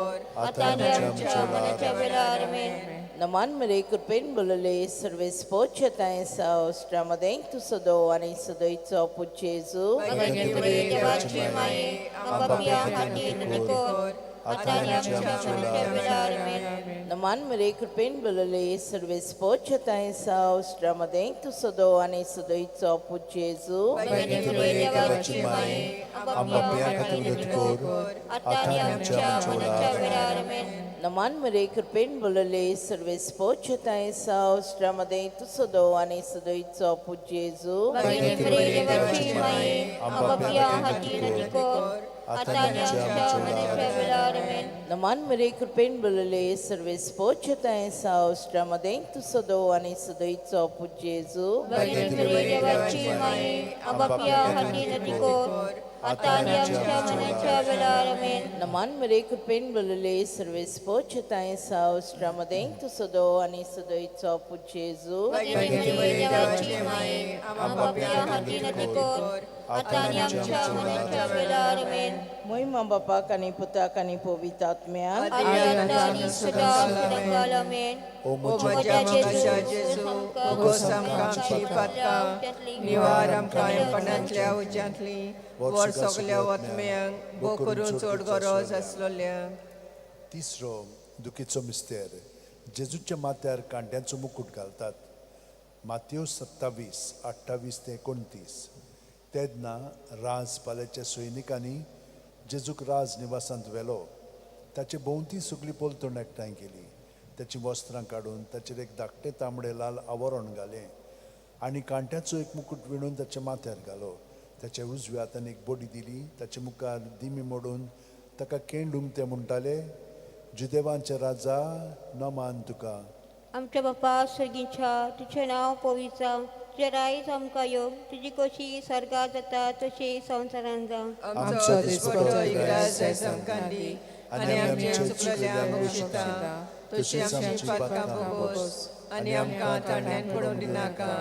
[SPEAKER 10] आतां आमच्या मनाच्या वेळार आमेन.
[SPEAKER 17] नमान मरे कृपेन भरिले सर्वेस पोत ताय साव श्रामदें तूं सदो आनी सदैत जावं पूत जेजू.
[SPEAKER 10] भगवंती मरे देवाचे माये आम्हा पापयां खातीर विनंती कर आतां आमच्या मनाच्या वेळार आमेन.
[SPEAKER 17] नमान मरे कृपेन भरिले सर्वेस पोत ताय साव श्रामदें तूं सदो आनी सदैत जावं पूत जेजू.
[SPEAKER 10] भगवंती मरे देवाचे माये आम्हा पापयां खातीर विनंती कर आतां आमच्या मनाच्या वेळार आमेन.
[SPEAKER 17] नमान मरे कृपेन भरिले सर्वेस पोत ताय साव श्रामदें तूं सदो आनी सदैत जावं पूत जेजू.
[SPEAKER 10] भगवंती मरे देवाचे माये आम्हा पापयां खातीर विनंती कर आतां आनी आमच्या मरणाच्या वेळार आमेन.
[SPEAKER 17] नमान मरे कृपेन बोलले सर्वेस पोचताय सावस्त्रामध्ये तू सदो आणि सदैचो पूज्य जेजू
[SPEAKER 10] भगवंत मरे देवाची माई आबापिया हाती नदी कोर आतां आनी आमच्या मरणाच्या वेळार आमेन.
[SPEAKER 17] नमान मरे कृपेन बोलले सर्वेस पोचताय सावस्त्रामध्ये तू सदो आणि सदैचो पूज्य जेजू
[SPEAKER 10] भगवंत मरे देवाची माई आबापिया हाती नदी कोर आतां आनी आमच्या मरणाच्या वेळार आमेन.
[SPEAKER 17] महिमा बापाक आणि पुताक आणि पवित्रात्म्याक
[SPEAKER 10] आदी आतां आनी सदा सदाकाल आमेन.
[SPEAKER 12] ओ म्हज्या मोगाच्या जेजू भोगोस आमकां आमची पातकां निवार आमकां येपणांतल्या उज्यांतली वर सगल्या वतम्यांक भोव करून चड गरज आसलोल्यांक.
[SPEAKER 9] तिसरो दुखीचो मिस्तेर जेजूच्या माथ्यार कांट्याचो मुकुट घालतात. मातयो 27, 28 ते 29. तेदना राजपाल्याच्या सैनिकांनी जेजूक राज निवासांत व्हेलो. ताचे भोंवती सगळी पलतण एकठांय केली. त्याची वस्त्रां काडून ताचेर एक धाकटे तांबडे लाल आवरण घालें आनी कांट्याचो एक मुकुट विणून ताच्या माथ्यार घालो. ताच्या उजव्या हातान एक बडी दिली. ताचे मुखार दिमी मोडून ताका केंड उमते म्हणटाले, जुदेवांचे राजा नमान तुका.
[SPEAKER 10] आमच्या बापा सर्गीच्या तुझें नांव पवित्र जावं, तुजें रायज आमकां येवं, तुजी कशी स्वर्गांत जाता तशी संवसारांत जावं.
[SPEAKER 12] आमचो दिसपट्टो इग्रास आयज आमकां दी आनी आमची चुकलेल्यांक बक्षिता. तशी आमची पातकां भोगोस आनी आमकां ताणण्यान पडूंक दिनाका,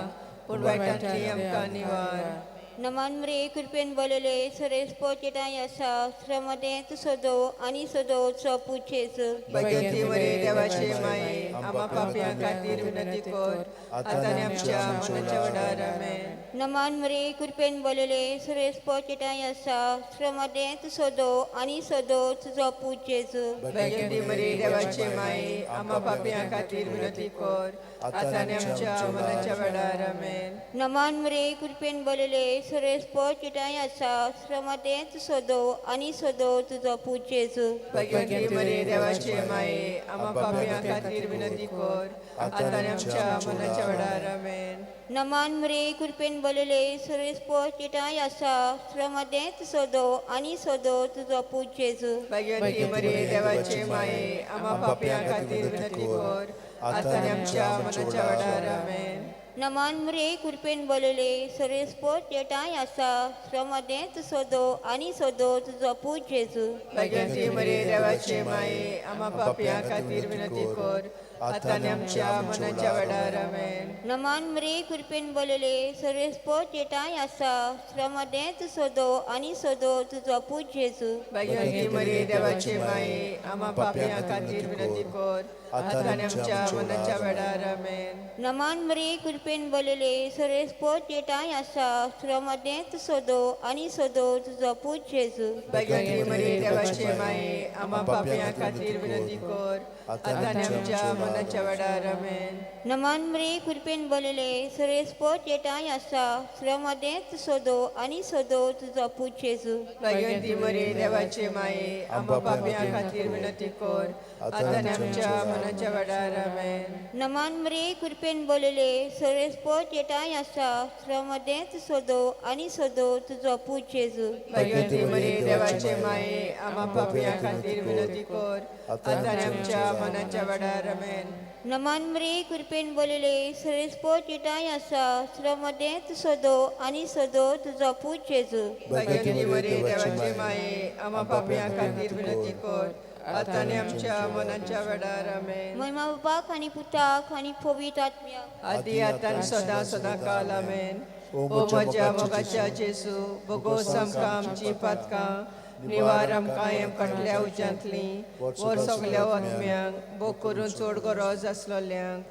[SPEAKER 12] पूण वायटांतली आमकां निवार.
[SPEAKER 10] नमान मरे कृपेन बोलले सरेस पोचेटाय आसा श्रमदें तूं सोदो आनी सोदोचो पुजेजू.
[SPEAKER 12] भगवंती मरे देवाची माई आम्हा पापयां खातीर विनंती कर आतां आनी आमच्या मरणाच्या वेळार आमेन.
[SPEAKER 10] नमान मरे कृपेन बोलले सरेस पोचेटाय आसा श्रमदें तूं सोदो आनी सोदोचो पुजेजू.
[SPEAKER 12] भगवंती मरे देवाची माई आम्हा पापयां खातीर विनंती कर आतां आनी आमच्या मरणाच्या वेळार आमेन.
[SPEAKER 10] नमान मरे कृपेन बोलले सरेस पोचेटाय आसा श्रमदें तूं सोदो आनी सोदोचो पुजेजू.
[SPEAKER 12] भगवंती मरे देवाची माई आम्हा पापयां खातीर विनंती कर आतां आनी आमच्या मरणाच्या वेळार आमेन.
[SPEAKER 10] नमान मरे कृपेन बोलले सरेस पोचेटाय आसा श्रमदें तूं सोदो आनी सोदोचो पुजेजू.
[SPEAKER 12] भगवंती मरे देवाची माई आम्हा पापयां खातीर विनंती कर आतां आनी आमच्या मरणाच्या वेळार आमेन.
[SPEAKER 10] नमान मरे कृपेन बोलले सरेस पोचेटाय आसा श्रमदें तूं सोदो आनी सोदोचो पुजेजू.
[SPEAKER 12] भगवंती मरे देवाची माई आम्हा पापयां खातीर विनंती कर आतां आनी आमच्या मरणाच्या वेळार आमेन.
[SPEAKER 10] नमान मरे कृपेन बोलले सरेस पोचेटाय आसा श्रमदें तूं सोदो आनी सोदोचो पुजेजू.
[SPEAKER 12] भगवंती मरे देवाची माई आम्हा पापयां खातीर विनंती कर आतां आनी आमच्या मरणाच्या वेळार आमेन.
[SPEAKER 10] नमान मरे कृपेन बोलले सरेस पोचेटाय आसा श्रमदें तूं सोदो आनी सोदोचो पुजेजू.
[SPEAKER 12] भगवंती मरे देवाची माई आम्हा पापयां खातीर विनंती कर आतां आनी आमच्या मरणाच्या वेळार आमेन.
[SPEAKER 10] नमान मरे कृपेन बोलले सरेस पोचेटाय आसा श्रमदें तूं सोदो आनी सोदोचो पुजेजू.
[SPEAKER 12] भगवंती मरे देवाची माई आम्हा पापयां खातीर विनंती कर आतां आनी आमच्या मरणाच्या वेळार आमेन.
[SPEAKER 10] नमान मरे कृपेन बोलले सरेस पोचेटाय आसा श्रमदें तूं सोदो आनी सोदोचो पुजेजू.
[SPEAKER 12] भगवंती मरे देवाची माई आम्हा पापयां खातीर विनंती कर आतां आनी आमच्या मरणाच्या वेळार आमेन.
[SPEAKER 10] नमान मरे कृपेन बोलले सरेस पोचेटाय आसा श्रमदें तूं सोदो आनी सोदोचो पुजेजू.
[SPEAKER 12] भगवंती मरे देवाची माई आम्हा पापयां खातीर विनंती कर आतां आनी आमच्या मरणाच्या वेळार आमेन.
[SPEAKER 10] महिमा बापाक आनी पुताक आनी पवित्र आत्म्याक
[SPEAKER 12] आदी आतां सदां सदांकाल आमेन. ओ म्हज्या मोगाच्या जेजू भोगोस आमकां आमची पातकां निवार आमकां येपणांतल्या उज्यांतली वर सगल्या वतम्यांक भोव करून चड गरज आसलोल्यांक.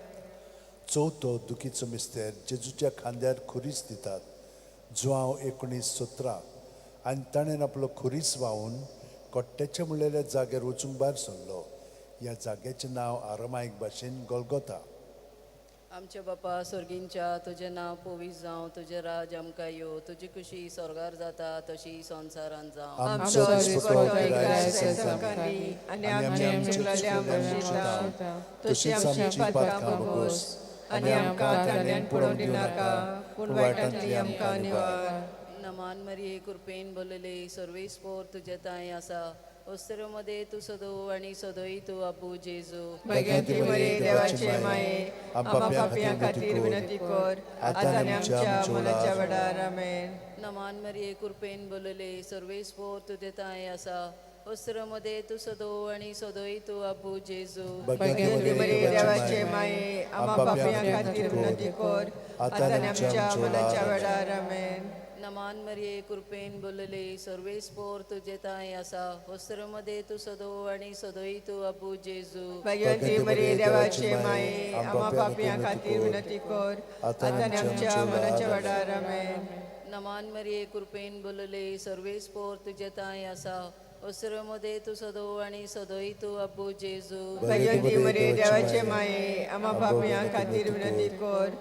[SPEAKER 9] चवथो दुखीचो मिस्तेर जेजूच्या खांद्यार खुरीस दितात. जुआंव 19:17 आनी ताणें आपलो खुरीस व्हांवून कोट्ट्याच्या म्हणलेल्या जाग्यार वचूंक भायर सरलो. ह्या जाग्याचें नांव आरामायक भाशेन गोल्गोथा.
[SPEAKER 11] आमचे बापा स्वर्गींच्या तुजें नांव पवित्र जावं, तुजें राज आमकां येवं, तुजी खुशी स्वर्गार जाता तशी संवसारांत जावं.
[SPEAKER 12] आमचो दिसपट्टो इग्रास आयज आमकां दी आनी आमची चुकलेल्यांक बक्षिता. तशी आमची पातकां भोगोस आनी आमकां ताणण्यान पडूंक दिनाका, पूण वायटांतली आमकां निवार.
[SPEAKER 2] नमान मरिये कृपेन बोलले सर्वेस पोर तुझे ताई आसा वस्त्रमध्ये तू सदो आणि सदोई तू अबू जेजू
[SPEAKER 12] भगवंती मरे देवाचे माये आम्हा पापियां खातीर विनंती कर आता आणि आमच्या मनाच्या वेळार आमेन.
[SPEAKER 2] नमान मरिये कृपेन बोलले सर्वेस पोर तुझे ताई आसा वस्त्रमध्ये तू सदो आणि सदोई तू अबू जेजू
[SPEAKER 12] भगवंती मरे देवाचे माये आम्हा पापियां खातीर विनंती कर आता आणि आमच्या मनाच्या वेळार आमेन.
[SPEAKER 2] नमान मरिये कृपेन बोलले सर्वेस पोर तुझे ताई आसा वस्त्रमध्ये तू सदो आणि सदोई तू अबू जेजू
[SPEAKER 12] भगवंती मरे देवाचे माये आम्हा पापियां खातीर विनंती कर आता आणि आमच्या मनाच्या वेळार आमेन.
[SPEAKER 2] नमान मरिये कृपेन बोलले सर्वेस पोर तुझे ताई आसा वस्त्रमध्ये तू सदो आणि सदोई तू अबू जेजू
[SPEAKER 12] भगवंती मरे देवाचे माये आम्हा पापियां खातीर विनंती कर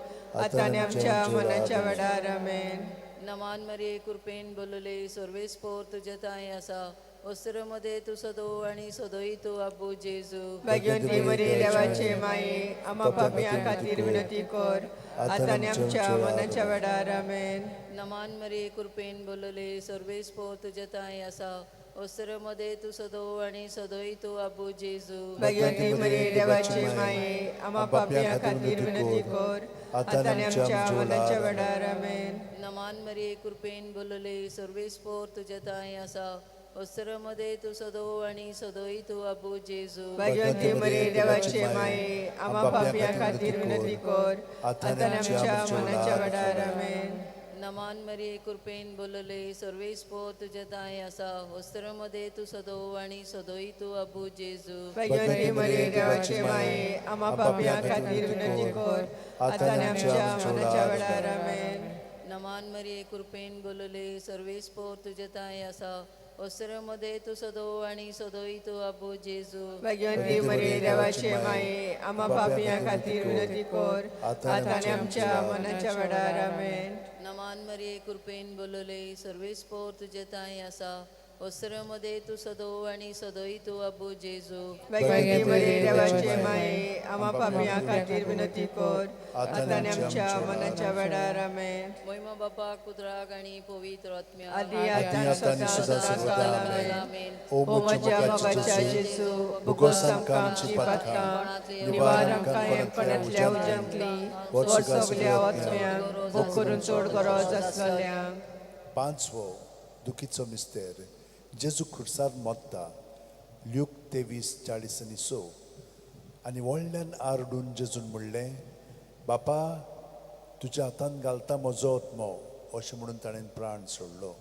[SPEAKER 12] आता आणि आमच्या मनाच्या वेळार आमेन.
[SPEAKER 2] नमान मरिये कृपेन बोलले सर्वेस पोर तुझे ताई आसा वस्त्रमध्ये तू सदो आणि सदोई तू अबू जेजू
[SPEAKER 12] भगवंती मरे देवाचे माये आम्हा पापियां खातीर विनंती कर आता आणि आमच्या मनाच्या वेळार आमेन.
[SPEAKER 2] नमान मरिये कृपेन बोलले सर्वेस पोर तुझे ताई आसा वस्त्रमध्ये तू सदो आणि सदोई तू अबू जेजू
[SPEAKER 12] भगवंती मरे देवाचे माये आम्हा पापियां खातीर विनंती कर आता आणि आमच्या मनाच्या वेळार आमेन.
[SPEAKER 2] नमान मरिये कृपेन बोलले सर्वेस पोर तुझे ताई आसा वस्त्रमध्ये तू सदो आणि सदोई तू अबू जेजू
[SPEAKER 12] भगवंती मरे देवाचे माये आम्हा पापियां खातीर विनंती कर आता आणि आमच्या मनाच्या वेळार आमेन.
[SPEAKER 2] नमान मरिये कृपेन बोलले सर्वेस पोर तुझे ताई आसा वस्त्रमध्ये तू सदो आणि सदोई तू अबू जेजू
[SPEAKER 12] भगवंती मरे देवाचे माये आम्हा पापियां खातीर विनंती कर आता आणि आमच्या मनाच्या वेळार आमेन.
[SPEAKER 2] नमान मरिये कृपेन बोलले सर्वेस पोर तुझे ताई आसा वस्त्रमध्ये तू सदो आणि सदोई तू अबू जेजू
[SPEAKER 12] भगवंती मरे देवाचे माये आम्हा पापियां खातीर विनंती कर आता आणि आमच्या मनाच्या वेळार आमेन.
[SPEAKER 2] नमान मरिये कृपेन बोलले सर्वेस पोर तुझे ताई आसा वस्त्रमध्ये तू सदो आणि सदोई तू अबू जेजू
[SPEAKER 12] भगवंती मरे देवाचे माये आम्हा पापियां खातीर विनंती कर आता आणि आमच्या मनाच्या वेळार आमेन.
[SPEAKER 2] महिमा बापा पुत्राक आणि पवित्र आत्म्या
[SPEAKER 12] आदी आता सदा आमेन. ओ म्हज्या मोगाच्या जेजू भुगोस आमकां आमची पातकां निवार आमकां हेंपणांतल्या उजंतली वर सगल्या आत्म्यांक भूक करून चड गरज आसलेल्यांक.
[SPEAKER 18] पांचवो दुखीचो मिस्तेर जेजू खुर्सार मोत्ता ल्यूक 23:40 आनी व्हडल्यान आरडून जेजून म्हणलें बापा तुज्या हातान घालता म्हजो आत्मो अशें म्हणून ताणें प्राण सोडलो.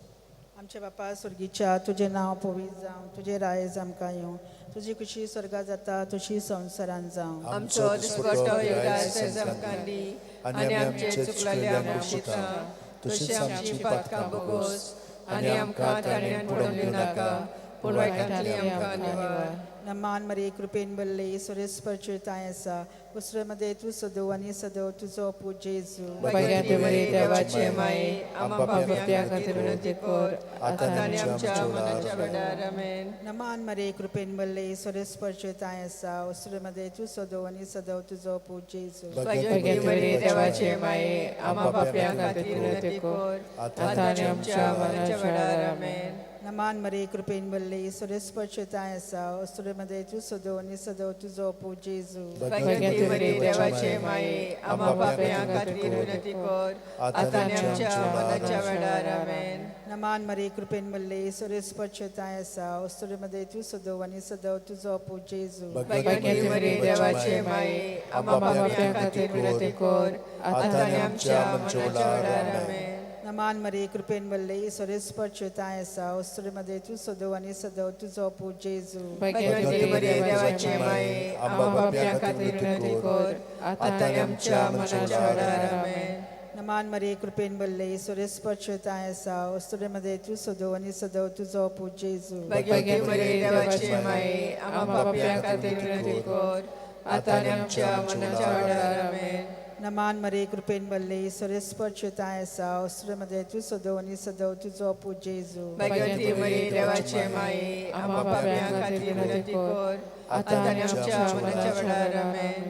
[SPEAKER 13] आमचे बापा स्वर्गीच्या तुझे नांव पवित्र जावं तुझे रायज आमकां येवं तुजी खुशी स्वर्गा जाता तशी संवसारान जावं.
[SPEAKER 12] आमचो दिसपट्टो दायज आमकां दी आनी आमचे चुकलेल्या माफिता तशी आमची पातकां बगोस आनी आमकां ताणें पडूंक दिवं नाका पूण वायटांतली आमकां निवार.
[SPEAKER 13] नमान मरे कृपेन बल्ले सुरेश परचुताय आसा वस्त्रमध्ये तू सदो आणि सदो तुझो अपूज जेजू
[SPEAKER 12] भगवंती मरे देवाचे माये आम्हा पापियां खातीर विनंती कर आता आणि आमच्या मनाच्या वेळार आमेन.
[SPEAKER 13] नमान मरे कृपेन बल्ले सुरेश परचुताय आसा वस्त्रमध्ये तू सदो आणि सदो तुझो अपूज जेजू
[SPEAKER 12] भगवंती मरे देवाचे माये आम्हा पापियां खातीर विनंती कर आता आणि आमच्या मनाच्या वेळार आमेन.
[SPEAKER 13] नमान मरे कृपेन बल्ले सुरेश परचुताय आसा वस्त्रमध्ये तू सदो आणि सदो तुझो अपूज जेजू
[SPEAKER 12] भगवंती मरे देवाचे माये आम्हा पापियां खातीर विनंती कर आता आणि आमच्या मनाच्या वेळार आमेन.
[SPEAKER 13] नमान मरे कृपेन बल्ले सुरेश परचुताय आसा वस्त्रमध्ये तू सदो आणि सदो तुझो अपूज जेजू
[SPEAKER 12] भगवंती मरे देवाचे माये आम्हा पापियां खातीर विनंती कर आता आणि आमच्या मनाच्या वेळार आमेन.
[SPEAKER 13] नमान मरे कृपेन बल्ले सुरेश परचुताय आसा वस्त्रमध्ये तू सदो आणि सदो तुझो अपूज जेजू
[SPEAKER 12] भगवंती मरे देवाचे माये आम्हा पापियां खातीर विनंती कर आता आणि आमच्या मनाच्या वेळार आमेन.
[SPEAKER 13] नमान मरे कृपेन बल्ले सुरेश परचुताय आसा वस्त्रमध्ये तू सदो आणि सदो तुझो अपूज जेजू
[SPEAKER 12] भगवंती मरे देवाचे माये आम्हा पापियां खातीर विनंती कर आता आणि आमच्या मनाच्या वेळार आमेन.
[SPEAKER 13] नमान मरे कृपेन बल्ले सुरेश परचुताय आसा वस्त्रमध्ये तू सदो आणि सदो तुझो अपूज जेजू
[SPEAKER 12] भगवंती मरे देवाचे माये आम्हा पापियां खातीर विनंती कर आता आणि आमच्या मनाच्या वेळार आमेन.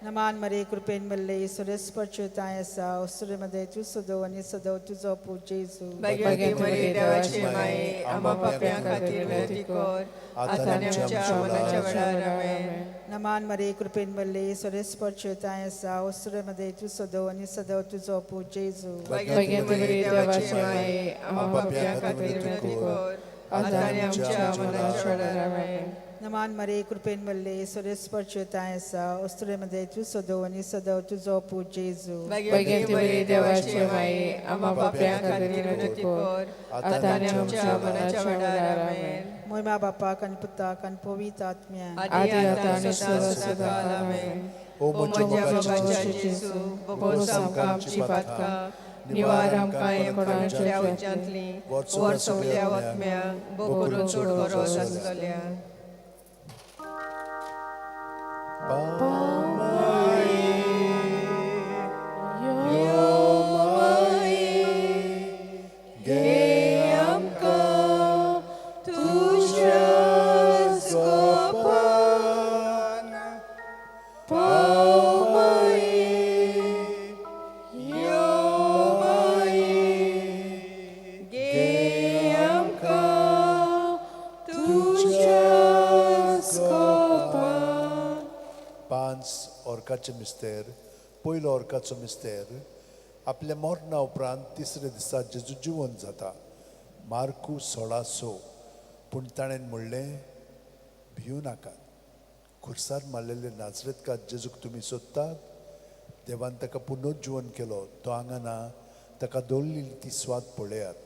[SPEAKER 13] नमान मरे कृपेन मल्ले सुरेस परचुताय आसा उसुरेमध्ये तू सदो आणि सदो तुझो पूज जेजू
[SPEAKER 12] भाग्यवती मरी देवाची माये आम्हा पाप्यां खातीर विनंती कर आता आनी आमच्या मरणाच्या वेळार आमेन.
[SPEAKER 13] नमान मरे कृपेन मल्ले सुरेस परचुताय आसा उसुरेमध्ये तू सदो आणि सदो तुझो पूज जेजू
[SPEAKER 12] भाग्यवती मरी देवाची माये आम्हा पाप्यां खातीर विनंती कर आता आनी आमच्या मरणाच्या वेळार आमेन.
[SPEAKER 13] नमान मरे कृपेन मल्ले सुरेस परचुताय आसा उसुरेमध्ये तू सदो आणि सदो तुझो पूज जेजू
[SPEAKER 12] भाग्यवती मरी देवाची माये आम्हा पाप्यां खातीर विनंती कर आता आनी आमच्या मरणाच्या वेळार आमेन.
[SPEAKER 13] महिमा बापाक आणि पुताक आणि पवित्र आत्म्याक
[SPEAKER 12] आदी आता आनी सदा आमेन. ओ म्हज्या मोगाच्या जेजू भोगोस आमकां आमची पातकां निवार आमकां कोणाच्या उज्यांतली वर सगल्या आत्म्यांक भोगून चड गरज आसलेल्या
[SPEAKER 18] ओर्काचें मिस्तेर पयलो ओर्काचो मिस्तेर आपल्या मरणा उपरांत तिसरे दिसा जेजू जिवंत जाता. मार्कू 16:6 पूण ताणें म्हणलें भिवू नाकात. खुर्सार मारलेले नाजरेतकार जेजूक तुमी सोदतात. देवान ताका पुनरुज्जीवन केलो, तो हांगा ना. ताका दवरलेली ती स्वाद पळयात.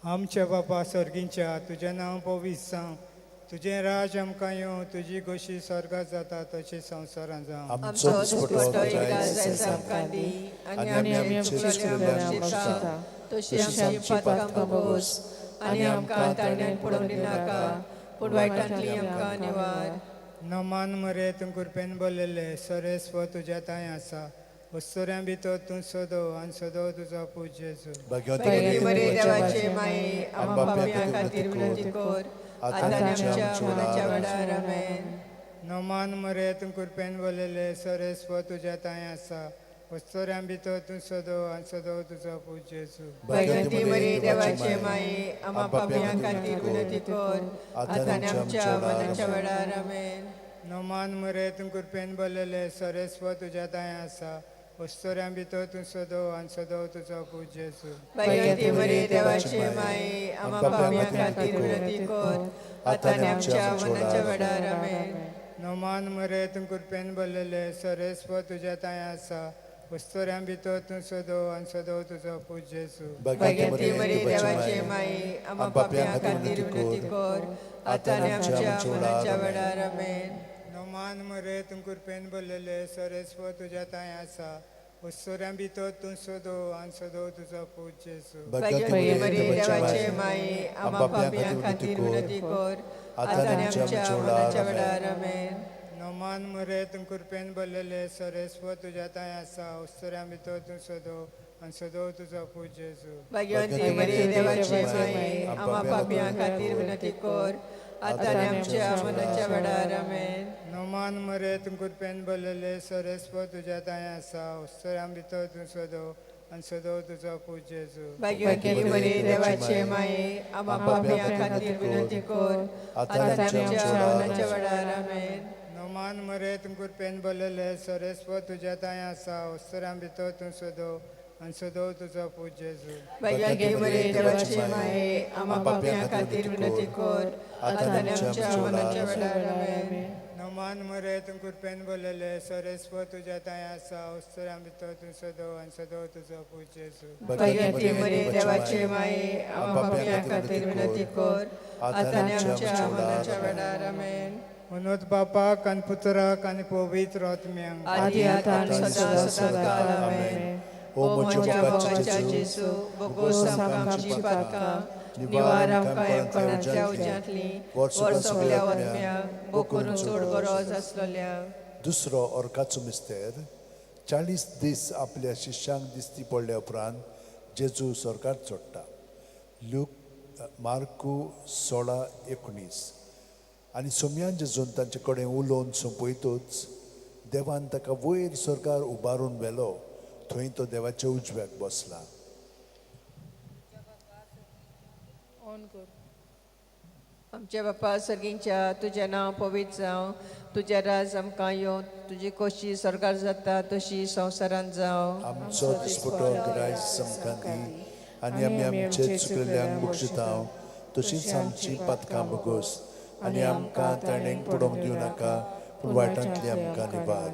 [SPEAKER 14] आमच्या बापा सर्गींच्या तुजें नांव पवित्र जावं, तुजें राज आमकां येवं, तुजी कशी स्वर्गांत जाता तशी संवसारांत जावं.
[SPEAKER 12] आमचो दिसपट्टो जायज आमकां दी आनी आमी आमची चुकल्यांक बक्षिता तशी आमची पातकां भोगोस आनी आमकां तारण्यान पडूंक दिनाका पूण वायटांतली आमकां निवार.
[SPEAKER 14] नमान मरे तूं कृपेन बोललेले सरेस्व तुज्या तांय आसा. वस्तुऱ्यां भितर तूं सदो आनी सदो तुजो पूज जेजू.
[SPEAKER 12] भाग्यवती मरी देवाचे माये आम्हा पाप्यां खातीर विनंती कर आता आनी आमच्या मरणाच्या वेळार आमेन.
[SPEAKER 14] नमान मरे तूं कृपेन बोललेले सरेस्व तुज्या तांय आसा. वस्तुऱ्यां भितर तूं सदो आनी सदो तुजो पूज जेजू.
[SPEAKER 12] भाग्यवती मरी देवाचे माये आम्हा पाप्यां खातीर विनंती कर आता आनी आमच्या मरणाच्या वेळार आमेन.
[SPEAKER 14] नमान मरे तूं कृपेन बोललेले सरेस्व तुज्या तांय आसा. वस्तुऱ्यां भितर तूं सदो आनी सदो तुजो पूज जेजू.
[SPEAKER 12] भाग्यवती मरी देवाचे माये आम्हा पाप्यां खातीर विनंती कर आता आनी आमच्या मरणाच्या वेळार आमेन.
[SPEAKER 14] नमान मरे तूं कृपेन बोललेले सरेस्व तुज्या तांय आसा. वस्तुऱ्यां भितर तूं सदो आनी सदो तुजो पूज जेजू.
[SPEAKER 12] भाग्यवती मरी देवाचे माये आम्हा पाप्यां खातीर विनंती कर आता आनी आमच्या मरणाच्या वेळार आमेन.
[SPEAKER 14] नमान मरे तूं कृपेन बोललेले सरेस्व तुज्या तांय आसा. वस्तुऱ्यां भितर तूं सदो आनी सदो तुजो पूज जेजू.
[SPEAKER 12] भाग्यवती मरी देवाचे माये आम्हा पाप्यां खातीर विनंती कर आता आनी आमच्या मरणाच्या वेळार आमेन.
[SPEAKER 14] नमान मरे तूं कृपेन बोललेले सरेस्व तुज्या तांय आसा. वस्तुऱ्यां भितर तूं सदो आनी सदो तुजो पूज जेजू.
[SPEAKER 12] भाग्यवती मरी देवाचे माये आम्हा पाप्यां खातीर विनंती कर आता आनी आमच्या मरणाच्या वेळार आमेन.
[SPEAKER 14] नमान मरे तूं कृपेन बोललेले सरेस्व तुज्या तांय आसा. वस्तुऱ्यां भितर तूं सदो आनी सदो तुजो पूज जेजू.
[SPEAKER 12] भाग्यवती मरी देवाचे माये आम्हा पाप्यां खातीर विनंती कर आता आनी आमच्या मरणाच्या वेळार आमेन.
[SPEAKER 14] नमान मरे तूं कृपेन बोललेले सरेस्व तुज्या तांय आसा. वस्तुऱ्यां भितर तूं सदो आनी सदो तुजो पूज जेजू.
[SPEAKER 12] भाग्यवती मरी देवाचे माये आम्हा पाप्यां खातीर विनंती कर आता आनी आमच्या मरणाच्या वेळार आमेन.
[SPEAKER 14] नमान मरे तूं कृपेन बोललेले सरेस्व तुज्या तांय आसा. वस्तुऱ्यां भितर तूं सदो आनी सदो तुजो पूज जेजू.
[SPEAKER 12] भाग्यवती मरी देवाचे माये आम्हा पाप्यां खातीर विनंती कर आता आनी आमच्या मरणाच्या वेळार आमेन.
[SPEAKER 14] मनोत बापाक आनी पुत्राक आनी पवित्र आत्म्यांक
[SPEAKER 12] आदी आता आनी सदां आमेन. ओ म्हज्या मोगाच्या जेजू भोगोस आमकां आमची पातकां निवार आमकां कोणाच्या उज्यांतली वर सगल्या आत्म्यांक भोगून चड गरज आसलेल्या.
[SPEAKER 18] दुसरो ओर्काचो मिस्तेर 40 दीस आपल्या शिश्यांक दिसती पडल्या उपरांत जेजू स्वर्गांत चडटा. मार्कू 16:19 आनी सोमयान जेजून तांचे कडेन उलोवन सोंपयतूच देवान ताका वयर स्वर्गार उबारून व्हेलो थंय तो देवाच्या उजव्याक बसला.
[SPEAKER 12] आमच्या बापा सर्गींच्या तुझें नांव पवित्र जावं, तुझें राज आमकां येवं, तुजी खोशी स्वर्गार जाता तशी संवसारांत जावं.
[SPEAKER 18] आमचो दिसपटो गिरायज आमकां दी आनी आमी आमचे चुकलेल्यांक बक्षितांव, तशींच आमची पातकां बगोस आनी आमकां ताणेंक पडोवंक दिवं नाका, पूण वायटांतली आमकां निवार.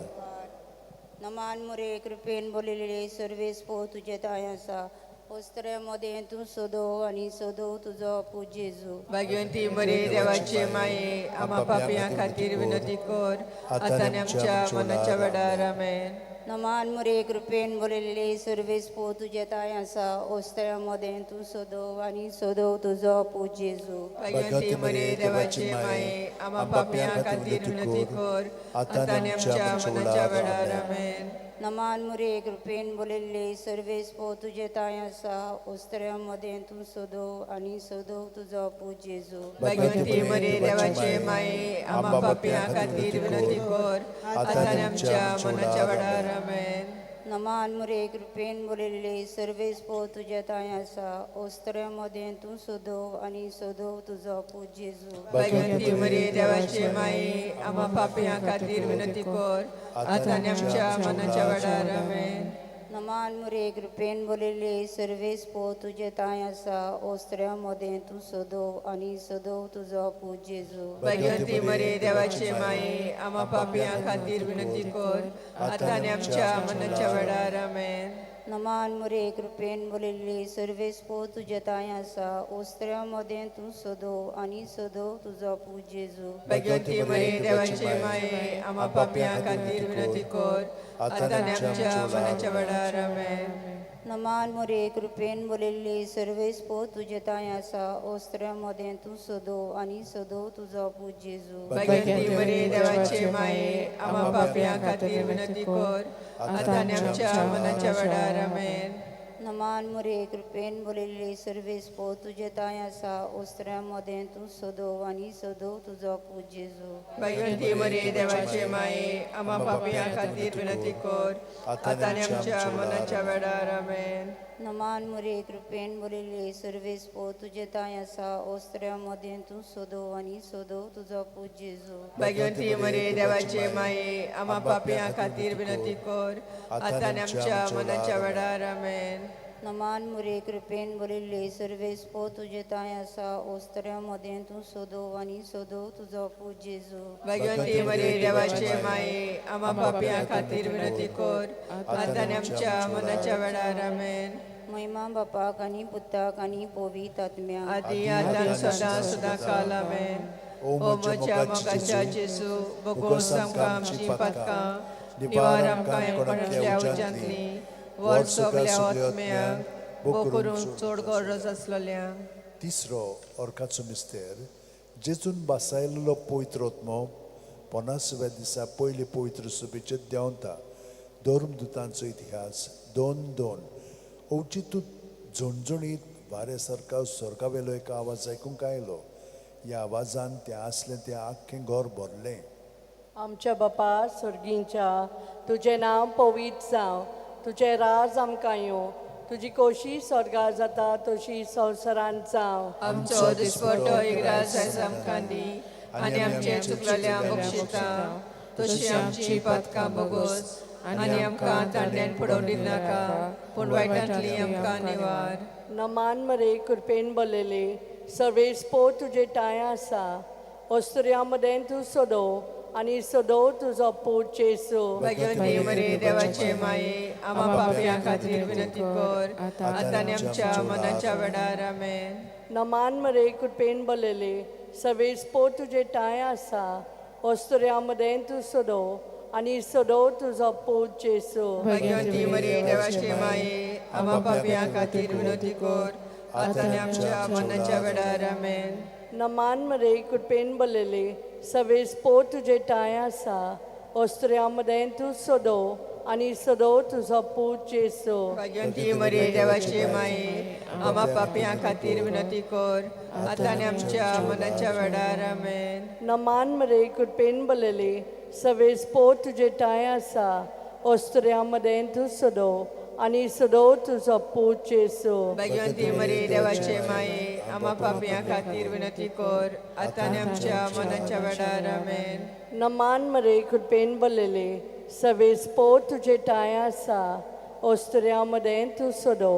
[SPEAKER 15] नमान मुरे कृपेन बोलिल्ले सर्वेस्पो तुजे ताय आसा, ओस्त्रे मदें तूं सोदो आनी सोदो तुजो पूज जेजू.
[SPEAKER 12] भाग्यवंती मरे देवाचे माये, आम्हा पापयां खातीर विनंती कर, आतां आनी आमच्या मनाच्या वेळार आमेन.
[SPEAKER 15] नमान मुरे कृपेन बोलिल्ले सर्वेस्पो तुजे ताय आसा, ओस्त्रे मदें तूं सोदो आनी सोदो तुजो पूज जेजू.
[SPEAKER 12] भाग्यवंती मरे देवाचे माये, आम्हा पापयां खातीर विनंती कर, आतां आनी आमच्या मनाच्या वेळार आमेन.
[SPEAKER 15] नमान मुरे कृपेन बोलिल्ले सर्वेस्पो तुजे ताय आसा, ओस्त्रे मदें तूं सोदो आनी सोदो तुजो पूज जेजू.
[SPEAKER 12] भाग्यवंती मरे देवाचे माये, आम्हा पापयां खातीर विनंती कर, आतां आनी आमच्या मनाच्या वेळार आमेन.
[SPEAKER 15] नमान मुरे कृपेन बोलिल्ले सर्वेस्पो तुजे ताय आसा, ओस्त्रे मदें तूं सोदो आनी सोदो तुजो पूज जेजू.
[SPEAKER 12] भाग्यवंती मरे देवाचे माये, आम्हा पापयां खातीर विनंती कर, आतां आनी आमच्या मनाच्या वेळार आमेन.
[SPEAKER 15] नमान मुरे कृपेन बोलिल्ले सर्वेस्पो तुजे ताय आसा, ओस्त्रे मदें तूं सोदो आनी सोदो तुजो पूज जेजू.
[SPEAKER 12] भाग्यवंती मरे देवाचे माये, आम्हा पापयां खातीर विनंती कर, आतां आनी आमच्या मनाच्या वेळार आमेन.
[SPEAKER 15] नमान मुरे कृपेन बोलिल्ले सर्वेस्पो तुजे ताय आसा, ओस्त्रे मदें तूं सोदो आनी सोदो तुजो पूज जेजू.
[SPEAKER 12] भाग्यवंती मरे देवाचे माये, आम्हा पापयां खातीर विनंती कर, आतां आनी आमच्या मनाच्या वेळार आमेन.
[SPEAKER 15] नमान मुरे कृपेन बोलिल्ले सर्वेस्पो तुजे ताय आसा, ओस्त्रे मदें तूं सोदो आनी सोदो तुजो पूज जेजू.
[SPEAKER 12] भाग्यवंती मरे देवाचे माये, आम्हा पापयां खातीर विनंती कर, आतां आनी आमच्या मनाच्या वेळार आमेन.
[SPEAKER 15] नमान मुरे कृपेन बोलिल्ले सर्वेस्पो तुजे ताय आसा, ओस्त्रे मदें तूं सोदो आनी सोदो तुजो पूज जेजू.
[SPEAKER 12] भाग्यवंती मरे देवाचे माये, आम्हा पापयां खातीर विनंती कर, आतां आनी आमच्या मनाच्या वेळार आमेन.
[SPEAKER 15] नमान मुरे कृपेन बोलिल्ले सर्वेस्पो तुजे ताय आसा, ओस्त्रे मदें तूं सोदो आनी सोदो तुजो पूज जेजू.
[SPEAKER 12] भाग्यवंती मरे देवाचे माये, आम्हा पापयां खातीर विनंती कर, आतां आनी आमच्या मनाच्या वेळार आमेन.
[SPEAKER 15] नमान मुरे कृपेन बोलिल्ले सर्वेस्पो तुजे ताय आसा, ओस्त्रे मदें तूं सोदो आनी सोदो तुजो पूज जेजू.
[SPEAKER 12] भाग्यवंती मरे देवाचे माये, आम्हा पापयां खातीर विनंती कर, आतां आनी आमच्या मनाच्या वेळार आमेन.
[SPEAKER 15] महिमा बापाक आनी पुताक आनी पवित्र आत्म्याक,
[SPEAKER 12] आदी आतां सदां सदां काल आमेन. ओ म्हज्या मोगाच्या जेजू, भोगोस आमकां आमची पातकां, निवार आमकां येवपणांतल्या उज्यांतली, वर सगल्या आत्म्यांक, भोग करून चड गरज आसलेल्यांक.
[SPEAKER 18] तिसरो अर्काचो मिस्तेर, जेजून बासायल्लो पवित्र आत्मो 50व्या दिसा पयले पवित्र सभेचे देंवता. धर्मदुतांचो इतिहास 2:2. अवचितूत झणझणीत वाऱ्या सारका स्वर्गावेलो एक आवाज आयकूंक आयलो. ह्या आवाजान तें आसलें तें आख्खें घर भरलें.
[SPEAKER 11] आमच्या बापा सर्गींच्या तुजें नांव पवित्र जावं, तुजें राज आमकां येवं, तुजी खोशी स्वर्गार जाता तशी संवसारांत जावं.
[SPEAKER 12] आमचो दिसपटो इग्रास आयज आमकां दी आनी आमचे चुकलेल्यांक बक्षितां, तशी आमची पातकां बगोस आनी आमकां तांड्यान पडोवंक दिनाका, पूण वायटांतली आमकां निवार.
[SPEAKER 11] नमान मरे कृपेन बोलिल्ले सर्वेस्पो तुजे ताय आसा, ओस्त्र्या मदें तूं सोदो आनी सोदो तुजो पूज जेजू.
[SPEAKER 12] भाग्यवंती मरे देवाचे माये, आम्हा पापयां खातीर विनंती कर, आतां आनी आमच्या मनाच्या वेळार आमेन.
[SPEAKER 11] नमान मरे कृपेन बोलिल्ले सर्वेस्पो तुजे ताय आसा, ओस्त्र्या मदें तूं सोदो आनी सोदो तुजो पूज जेजू.
[SPEAKER 12] भाग्यवंती मरे देवाचे माये, आम्हा पापयां खातीर विनंती कर, आतां आनी आमच्या मनाच्या वेळार आमेन.
[SPEAKER 11] नमान मरे कृपेन बोलिल्ले सर्वेस्पो तुजे ताय आसा, ओस्त्र्या मदें तूं सोदो आनी सदो तुजो पूत जेसू
[SPEAKER 12] भाग्यवंती मरी देवाची माई आम्हा पापियां खातीर विनंती कर आता आनी आमच्या मनाच्या वेळार आमेन.
[SPEAKER 11] नमान मरे कृपेन बलले सवेस पोत तुजे टाय आसा ओस्त्र्यामध्ये तू सदो आनी सदो तुजो पूत जेसू
[SPEAKER 12] भाग्यवंती मरी देवाची माई आम्हा पापियां खातीर विनंती कर आता आनी आमच्या मनाच्या वेळार आमेन.
[SPEAKER 11] नमान मरे कृपेन बलले सवेस पोत तुजे टाय आसा ओस्त्र्यामध्ये तू सदो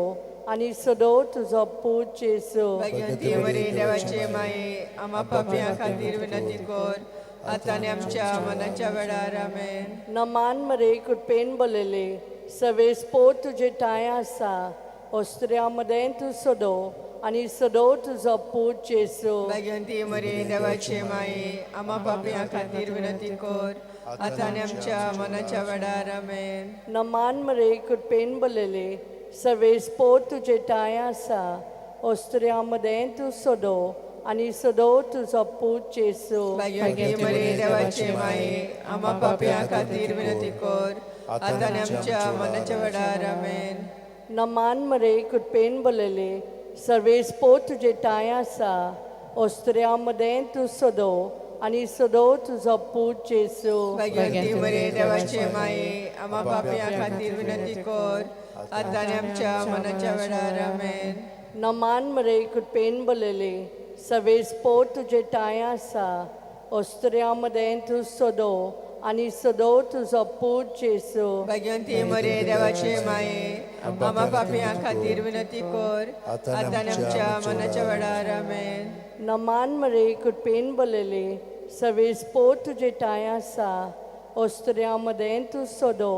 [SPEAKER 11] आनी सदो तुजो पूत जेसू
[SPEAKER 12] भाग्यवंती मरी देवाची माई आम्हा पापियां खातीर विनंती कर आता आनी आमच्या मनाच्या वेळार आमेन.
[SPEAKER 11] नमान मरे कृपेन बलले सवेस पोत तुजे टाय आसा ओस्त्र्यामध्ये तू सदो आनी सदो तुजो पूत जेसू
[SPEAKER 12] भाग्यवंती मरी देवाची माई आम्हा पापियां खातीर विनंती कर आता आनी आमच्या मनाच्या वेळार आमेन.
[SPEAKER 11] नमान मरे कृपेन बलले सवेस पोत तुजे टाय आसा ओस्त्र्यामध्ये तू सदो आनी सदो तुजो पूत जेसू
[SPEAKER 12] भाग्यवंती मरी देवाची माई आम्हा पापियां खातीर विनंती कर आता आनी आमच्या मनाच्या वेळार आमेन.
[SPEAKER 11] नमान मरे कृपेन बलले सवेस पोत तुजे टाय आसा ओस्त्र्यामध्ये तू सदो आनी सदो तुजो पूत जेसू
[SPEAKER 12] भाग्यवंती मरी देवाची माई आम्हा पापियां खातीर विनंती कर आता आनी आमच्या मनाच्या वेळार आमेन.
[SPEAKER 11] नमान मरे कृपेन बलले सवेस पोत तुजे टाय आसा ओस्त्र्यामध्ये तू सदो आनी सदो तुजो पूत जेसू
[SPEAKER 12] भाग्यवंती मरी देवाची माई आम्हा पापियां खातीर विनंती कर आता आनी आमच्या मनाच्या वेळार आमेन.
[SPEAKER 11] नमान मरे कृपेन बलले सवेस पोत तुजे टाय आसा ओस्त्र्यामध्ये तू सदो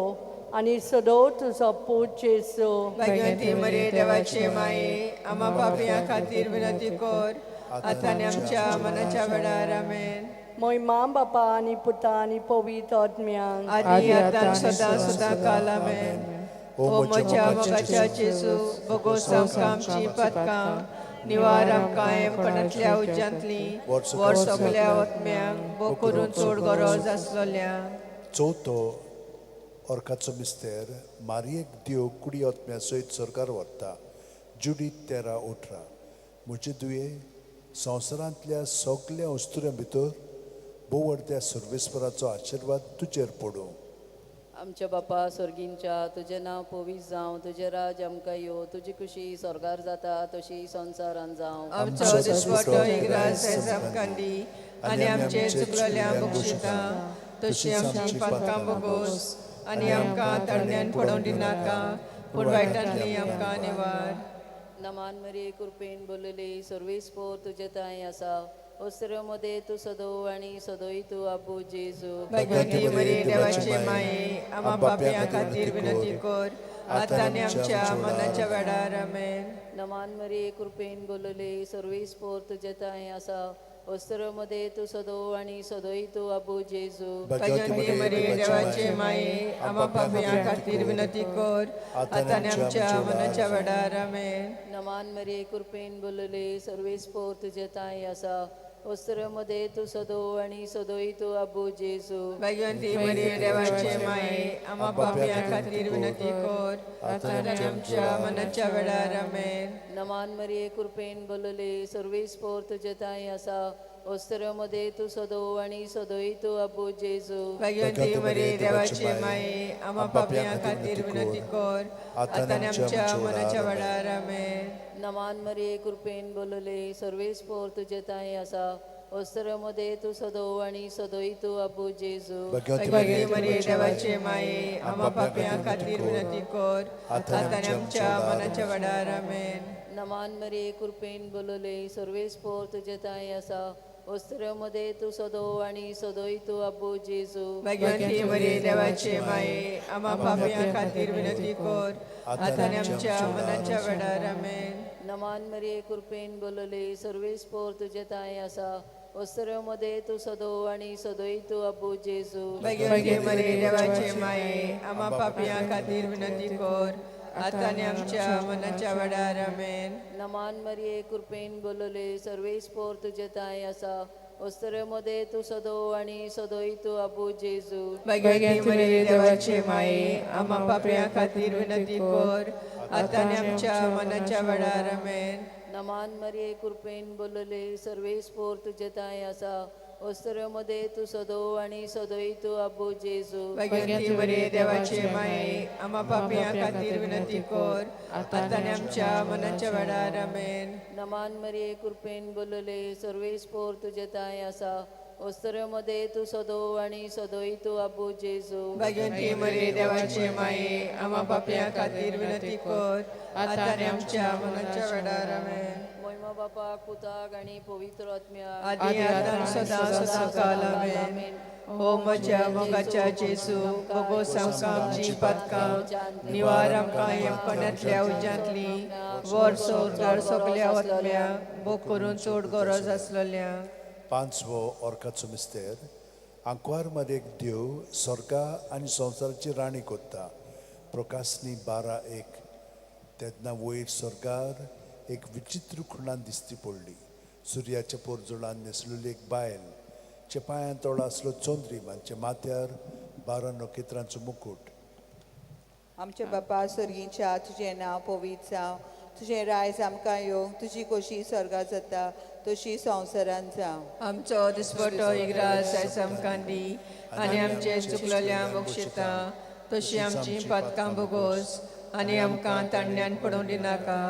[SPEAKER 11] आनी सदो तुजो पूत जेसू
[SPEAKER 12] भाग्यवंती मरी देवाची माई आम्हा पापियां खातीर विनंती कर आता आनी आमच्या मनाच्या वेळार आमेन.
[SPEAKER 11] मोहिमा बापा आनी पुता आनी पवित्र आत्म्यांक
[SPEAKER 12] आदी आतां सदां सदां काल आमेन. ओ म्हज्या मोगाच्या जेजू भोगोस आमकां आमची पातकां निवार आमकां हेंपणांतल्या उज्यांतली वर सगल्या आत्म्यांक भोग करून चड गरज आसलोल्यांक.
[SPEAKER 18] चवथो ऑर्काचो मिस्तेर मारयेक देव कुडी आत्म्या सयत सरकार व्हरता. जुडीत 13:18 म्हजे दुये संवसारांतल्या सगल्या वस्तुऱ्यां भितर बोवडत्या सर्वेस्पराचो आशिर्वाद तुजेर पडूं.
[SPEAKER 19] आमच्या बापा स्वर्गींच्या तुजें नांव पवित्र जावं तुजें राज आमकां येवं तुजी खुशी स्वर्गार जाता तशी संवसारान जावं.
[SPEAKER 12] आमचो दिसवटो इग्रास आमकां दी आनी आमचे चुकलेल्यांक बक्षिता तशी आमची पातकां बगोस आनी आमकां तडण्यान पडोवंक दिनाका पूण वायटांतली आमकां निवार.
[SPEAKER 19] नमान मरी कृपेन बोलले सर्वेस्पोर तुजे ताय आसा ओस्त्र्यामध्ये तू सदो आनी सदोय तू आबू जेजू
[SPEAKER 12] भाग्यवंती मरी देवाची माई आम्हा पापियां खातीर विनंती कर आता आनी आमच्या मनाच्या वेळार आमेन.
[SPEAKER 19] नमान मरी कृपेन बोलले सर्वेस्पोर तुजे ताय आसा ओस्त्र्यामध्ये तू सदो आनी सदोय तू आबू जेजू
[SPEAKER 12] भाग्यवंती मरी देवाची माई आम्हा पापियां खातीर विनंती कर आता आनी आमच्या मनाच्या वेळार आमेन.
[SPEAKER 19] नमान मरी कृपेन बोलले सर्वेस्पोर तुजे ताय आसा ओस्त्र्यामध्ये तू सदो आनी सदोय तू आबू जेजू
[SPEAKER 12] भाग्यवंती मरी देवाची माई आम्हा पापियां खातीर विनंती कर आता आनी आमच्या मनाच्या वेळार आमेन.
[SPEAKER 19] नमान मरी कृपेन बोलले सर्वेस्पोर तुजे ताय आसा ओस्त्र्यामध्ये तू सदो आनी सदोय तू आबू जेजू
[SPEAKER 12] भाग्यवंती मरी देवाची माई आम्हा पापियां खातीर विनंती कर आता आनी आमच्या मनाच्या वेळार आमेन.
[SPEAKER 19] नमान मरी कृपेन बोलले सर्वेस्पोर तुजे ताय आसा ओस्त्र्यामध्ये तू सदो आनी सदोय तू आबू जेजू
[SPEAKER 12] भाग्यवंती मरी देवाची माई आम्हा पापियां खातीर विनंती कर आता आनी आमच्या मनाच्या वेळार आमेन.
[SPEAKER 19] नमान मरी कृपेन बोलले सर्वेस्पोर तुजे ताय आसा ओस्त्र्यामध्ये तू सदो आनी सदोय तू आबू जेजू
[SPEAKER 12] भाग्यवंती मरी देवाची माई आम्हा पापियां खातीर विनंती कर आता आनी आमच्या मनाच्या वेळार आमेन.
[SPEAKER 19] नमान मरी कृपेन बोलले सर्वेस्पोर तुजे ताय आसा ओस्त्र्यामध्ये तू सदो आनी सदोय तू आबू जेजू
[SPEAKER 12] भाग्यवंती मरी देवाची माई आम्हा पापियां खातीर विनंती कर आता आनी आमच्या मनाच्या वेळार आमेन.
[SPEAKER 19] नमान मरी कृपेन बोलले सर्वेस्पोर तुजे ताय आसा ओस्तरेमध्ये तू सदो आणि सदोई तू आबू जेजू
[SPEAKER 12] भगवती मरे देवाचे माये आम्हा पापया खातीर विनंती कर आता आणि आमच्या मनाच्या वेळार आमेन.
[SPEAKER 19] नमान मरिये कृपेन बोलले सर्वे स्फोर तुझे ताय आसा ओस्तरेमध्ये तू सदो आणि सदोई तू आबू जेजू
[SPEAKER 12] भगवती मरे देवाचे माये आम्हा पापया खातीर विनंती कर आता आणि आमच्या मनाच्या वेळार आमेन.
[SPEAKER 19] नमान मरिये कृपेन बोलले सर्वे स्फोर तुझे ताय आसा ओस्तरेमध्ये तू सदो आणि सदोई तू आबू जेजू
[SPEAKER 12] भगवती मरे देवाचे माये आम्हा पापया खातीर विनंती कर आता आणि आमच्या मनाच्या वेळार आमेन.
[SPEAKER 19] महिमा बापा पुताक आणि पवित्र आत्म्या
[SPEAKER 12] आदी आता आणि सदा सदा काल आमेन. हो म्हज्या मोगाच्या जेजू भोगोस आमकां आमची पातकां निवार आमकां येमपणांतल्या उज्यांतली वर सोरकार सगल्या वतल्या भोग करून चड गरज आसलेल्या.
[SPEAKER 18] पांचवो ओर्काचो मिस्तेर आंकवार मरेक देव स्वर्गा आनी संवसाराची राणी कोत्ता. प्रकाशनी 12:1 तेन्ना वयर स्वर्गार एक विचित्र खुणान दिसती पडली. सुर्याच्या पोरजोळान न्हेसलेली एक बायल, चे पांयां तळो आसलो चोंद्रीम आनी माथ्यार 12 नखेत्रांचो मुकुट.
[SPEAKER 16] आमचे बापा स्वर्गीच्या तुझें नांव पवित्र जावं, तुझें रायज आमकां येवं, तुजी खोशी स्वर्गात जाता तशी संवसारांत जावं.
[SPEAKER 12] आमचो दिसपटो इग्रास आयज आमकां दी आनी आमचे चुकलेल्या बक्षिता तशी आमची पातकां भोगोस आनी आमकां तांण्यान पडूं दिनाका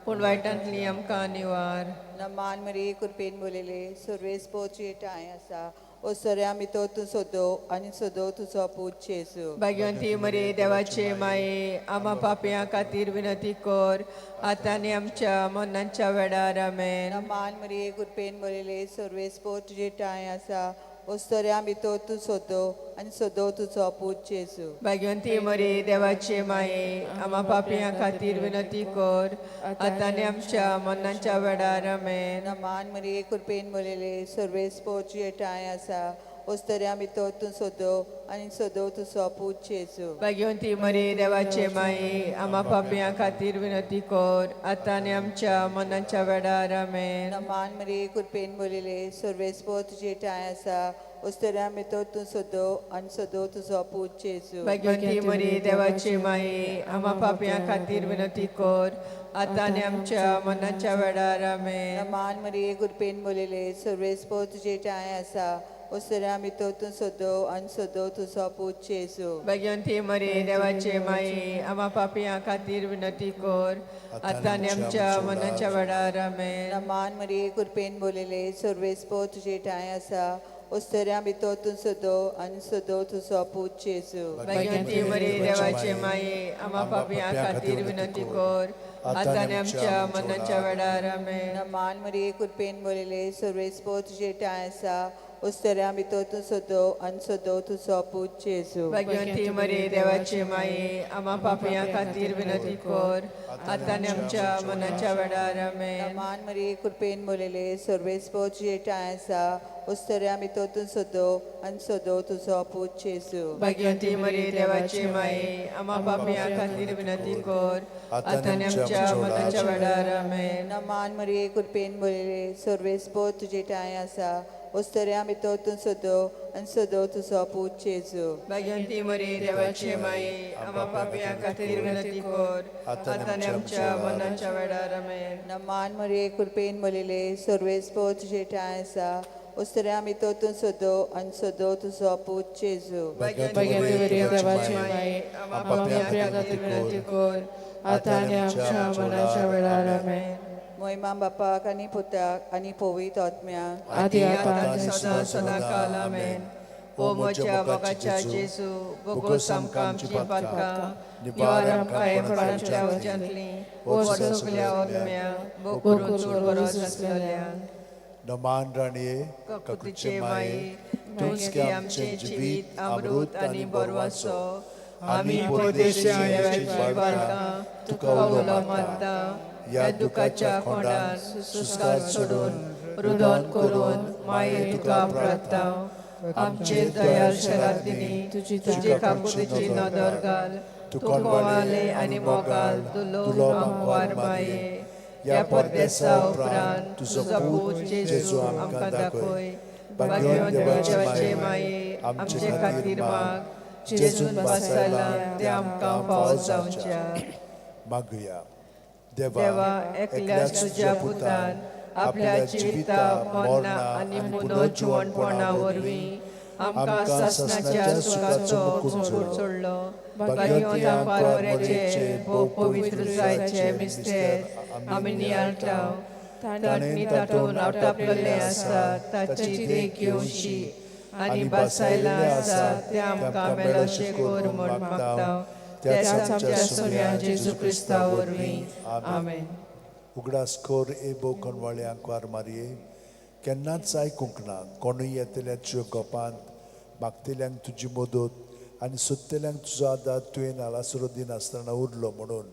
[SPEAKER 12] पूण वायटांतली आमकां निवार.
[SPEAKER 16] नमान मरी कृपेन बोलेले सर्वेस पोची टाय आसा ओसऱ्या भितर तूं सोदो आनी सोदो तुजो पूत जेजू.
[SPEAKER 12] भाग्यवंती मरे देवाचे माये आम्हा पापयां खातीर विनंती कर आता आनी आमच्या मनांच्या वेळार आमेन.
[SPEAKER 16] नमान मरी कृपेन बोलेले सर्वेस पोची टाय आसा ओसऱ्या भितर तूं सोदो आनी सोदो तुजो पूत जेजू.
[SPEAKER 12] भाग्यवंती मरे देवाचे माये आम्हा पापयां खातीर विनंती कर आता आनी आमच्या मनांच्या वेळार आमेन.
[SPEAKER 16] नमान मरी कृपेन बोलेले सर्वेस पोची टाय आसा ओस्तऱ्या भितर तूं सोदो आनी सोदो तुजो पूत जेजू.
[SPEAKER 12] भाग्यवंती मरे देवाचे माये आम्हा पापयां खातीर विनंती कर आता आनी आमच्या मनांच्या वेळार आमेन.
[SPEAKER 16] नमान मरी कृपेन बोलेले सर्वेस पोची टाय आसा ओस्तऱ्या भितर तूं सोदो आनी सोदो तुजो पूत जेजू.
[SPEAKER 12] भाग्यवंती मरे देवाचे माये आम्हा पापयां खातीर विनंती कर आता आनी आमच्या मनांच्या वेळार आमेन.
[SPEAKER 16] नमान मरी कृपेन बोलेले सर्वेस पोची टाय आसा ओसऱ्या भितर तूं सोदो आनी सोदो तुजो पूत जेजू.
[SPEAKER 12] भाग्यवंती मरे देवाचे माये आम्हा पापयां खातीर विनंती कर आता आनी आमच्या मनांच्या वेळार आमेन.
[SPEAKER 16] नमान मरी कृपेन बोलेले सर्वेस पोची टाय आसा ओस्तऱ्या भितर तूं सोदो आनी सोदो तुजो पूत जेजू.
[SPEAKER 12] भाग्यवंती मरे देवाचे माये आम्हा पापयां खातीर विनंती कर आता आनी आमच्या मनांच्या वेळार आमेन.
[SPEAKER 16] नमान मरी कृपेन बोलेले सर्वेस पोची टाय आसा ओस्तऱ्या भितर तूं सोदो आनी सोदो तुजो पूत जेजू.
[SPEAKER 12] भाग्यवंती मरे देवाचे माये आम्हा पापयां खातीर विनंती कर आता आनी आमच्या मनांच्या वेळार आमेन.
[SPEAKER 16] नमान मरी कृपेन बोलेले सर्वेस पोची टाय आसा ओस्तऱ्या भितर तूं सोदो आनी सोदो तुजो पूत जेजू.
[SPEAKER 12] भाग्यवंती मरे देवाचे माये आम्हा पापयां खातीर विनंती कर आता आनी आमच्या मनांच्या वेळार आमेन.
[SPEAKER 16] नमान मरी कृपेन बोलेले सर्वेस पोची टाय आसा ओस्तऱ्या भितर तूं सोदो आनी सोदो तुजो पूत जेजू.
[SPEAKER 12] भाग्यवंती मरे देवाचे माये आम्हा पापयां खातीर विनंती कर आता आनी आमच्या मनांच्या वेळार आमेन.
[SPEAKER 16] नमान मरी कृपेन बोलेले सर्वेस पोची टाय आसा ओस्तऱ्या भितर तूं सोदो आनी सोदो तुजो पूत जेजू.
[SPEAKER 8] भाग्यवंती मरे देवाचे माये आम्हा पापयां खातीर विनंती कर आता आनी आमच्या मनाच्या वेळार आमेन.
[SPEAKER 16] महिमा बापाक आनी पुताक आनी पवित्र आत्म्याक
[SPEAKER 12] आदी आता आनी सदा सदा काल आमेन. ओ म्हज्या मोगाच्या जेजू भोगोस आमकां आमची पातकां निवार आमकां येमपणांतल्या उज्यांतली वर सगल्या आत्म्या भोग करून चड गरज आसलेल्यांक.
[SPEAKER 18] नमान राणये
[SPEAKER 12] ककुतीचे माये तूंच की आमचे जिवीत अमृत आनी बरवासो आमी परदेशी बाळकां तुका उलो मारता या दुखाच्या खोंडार सुस्कार सोडून रुदन करून माये तुका प्रार्थना. आमचे दयाळ शरातिनी तुजे काकुतीची नदर घाल तूं कोवाले आनी मोगाल तुलो आमवार माये. या परदेसा उपरांत तुजो पूत जेजू आमकां दाखय भाग्यवान देवाचे माये आमचे खातीर माग जेजून बसायला ते आमकां फावो जावच्या.
[SPEAKER 18] मागुया.
[SPEAKER 12] देवा एकल्याच तुज्या पुतान आपल्या जिविता मरणा आनी पुनर्जीवनपणा वरवीं आमकां सासणाच्या सुखाचो मुकूट सोडलो. भाग्यवान पारवऱ्याचे भोव पवित्र जायचे मिस्तेर आमी नियाळटा. तांणी तातूंत आपटपलेले आसा ताची देख घेवची आनी बसायला आसा ते आमकां मेलोशे कोर म्हूण मागता. त्याच आमच्या सोऱ्या जेजू क्रिस्ता वरवीं. आमेन.
[SPEAKER 18] उगडास कोर एबो कोनवाळ्यांक वार मारये केन्नाच आयकूंक ना कोणूय येतल्या तुज्या गोपांत मागतल्यांक तुजी मदत आनी सोदतल्यांक तुजो आदार तुवें हालासरो दिनासतना उरलो म्हणून.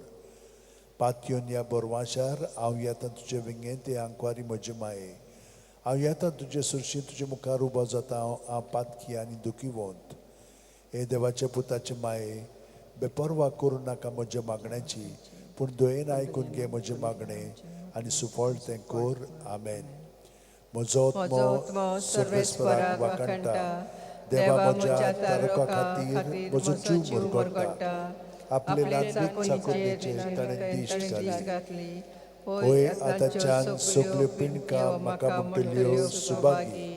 [SPEAKER 18] पातयोन ह्या बोरवाशार हांव येता तुजे विंगे ते आंकवारी म्हजे माये. हांव येता तुजे सुरशी तुजे मुखार उबो जाता हांव पातकी आनी दुखीवंत. हे देवाच्या पुताचे माये बेपरवा करूं नाका म्हज्या मागण्याची पूण दोयेन आयकून घे म्हजे मागणे आनी सुफळ तें कोर. आमेन. म्हजो आत्मो सर्वेस्पराक वाकणटा. देवा म्हज्या तारका खातीर म्हजो जीव मुरगडटा. आपले लादीक चाकोरीचे ताणें दिश्ट घातली. होय आतांच्यान सगल्यो पिणकां म्हाका म्हणटल्यो सुभागी.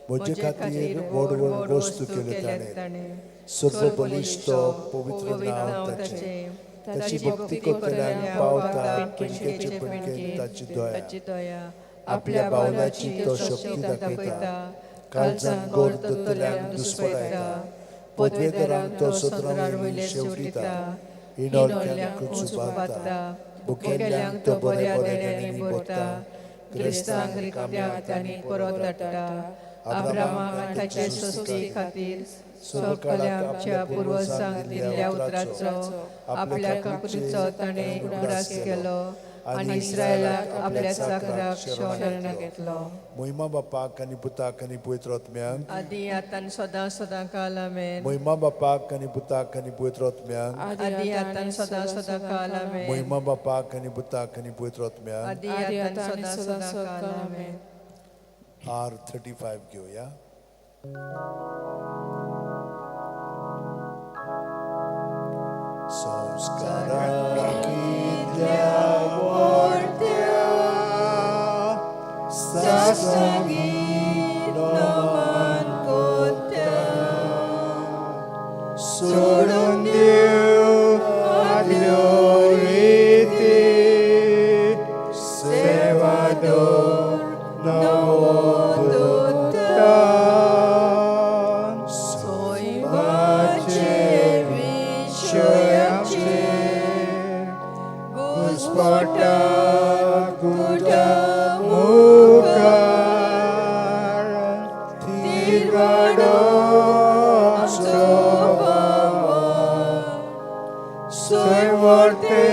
[SPEAKER 18] म्हजे खातीर व्हड व्हड वस्तू केल्यो ताणें. सर्व बलिश्ट पवित्र नांव ताचें. ताची भक्ती करतल्यांक पावता पिणकेचे पिणकेन ताची दया. आपल्या बावलाची तो शक्ती दाखयता. काळजान गोड दोतोल्यांक दुस्पटायता. पदवेदारांक तो सतरार वयले शेवटिता. इनोळक्यांक उबारता. भुकेल्यांक तो बऱ्या देण्यांनी भरता. क्रिस्तांक रिकाम्यांक तांणी परत धाडटा. अब्रामाक ताचे सस्ती खातीर सोकल्यांच्या पुर्वजांक दिल्ल्या उतराचो आपल्या काकुरीचो ताणें उगडास केलो आनी इस्रायलाक आपल्या चाकराक शरण घेतलो. महिमा बापाक आनी पुताक आनी पवित्र आत्म्यांक
[SPEAKER 12] आदी आतां सदां सदां काल. आमेन.
[SPEAKER 18] महिमा बापाक आनी पुताक आनी पवित्र आत्म्यांक
[SPEAKER 12] आदी आतां सदां सदां काल. आमेन.
[SPEAKER 18] महिमा बापाक आनी पुताक आनी पवित्र आत्म्यांक
[SPEAKER 12] आदी आतां सदां सदां काल. आमेन.
[SPEAKER 18] R35 घेवया. संस्कारांतल्या व्हडट्या सासणांनी नमन कोत्या. सोडून दिव आदल्यो रिती सेवा दवर नवोदुत्ता. सोयमाचे विशयाचे घुसपटा गुटा मुखार तिरवाडो सोयवर्ते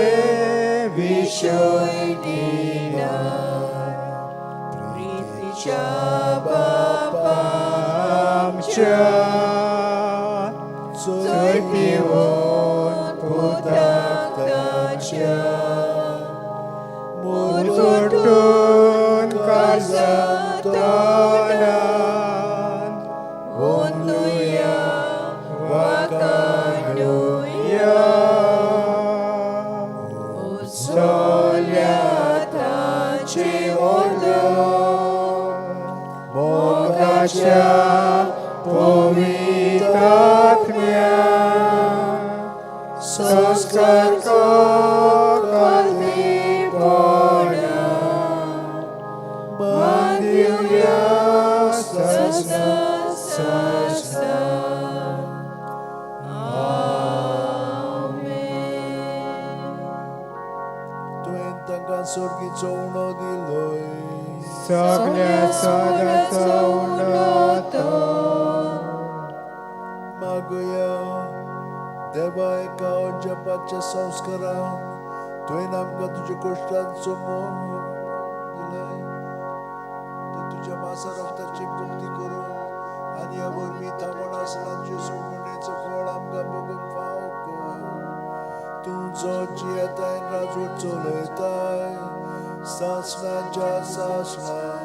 [SPEAKER 18] विशय दिना. प्रीतीच्या बापा आमच्या चोयतीवन पुताक ताच्या मुरगोटून काळजांत तोंडान वंदुया वाखाणुया. उजळल्या ताची ओलो मोगाच्या पवित्र आत्म्यान संस्कार कल्पीपणा बांदिवया ससना ससना. तुवें तांकां सर्गीचो उणो दिलोय.
[SPEAKER 14] सगळ्या सदांचो उणो तो.
[SPEAKER 18] मागुया. देवा एका जपाच्या संस्कारान तुवें आमकां तुज्या कश्टांचो मोग दिलाय. तुज्या मासा रक्ताची भक्ती करून आनी ह्या वरवीं थांबण आसतना तुज्या सुमणेचो फळ आमकां भोगूंक फाव कर. तूं जो जियेताय राजवट चलयताय सासणाच्या सासणां.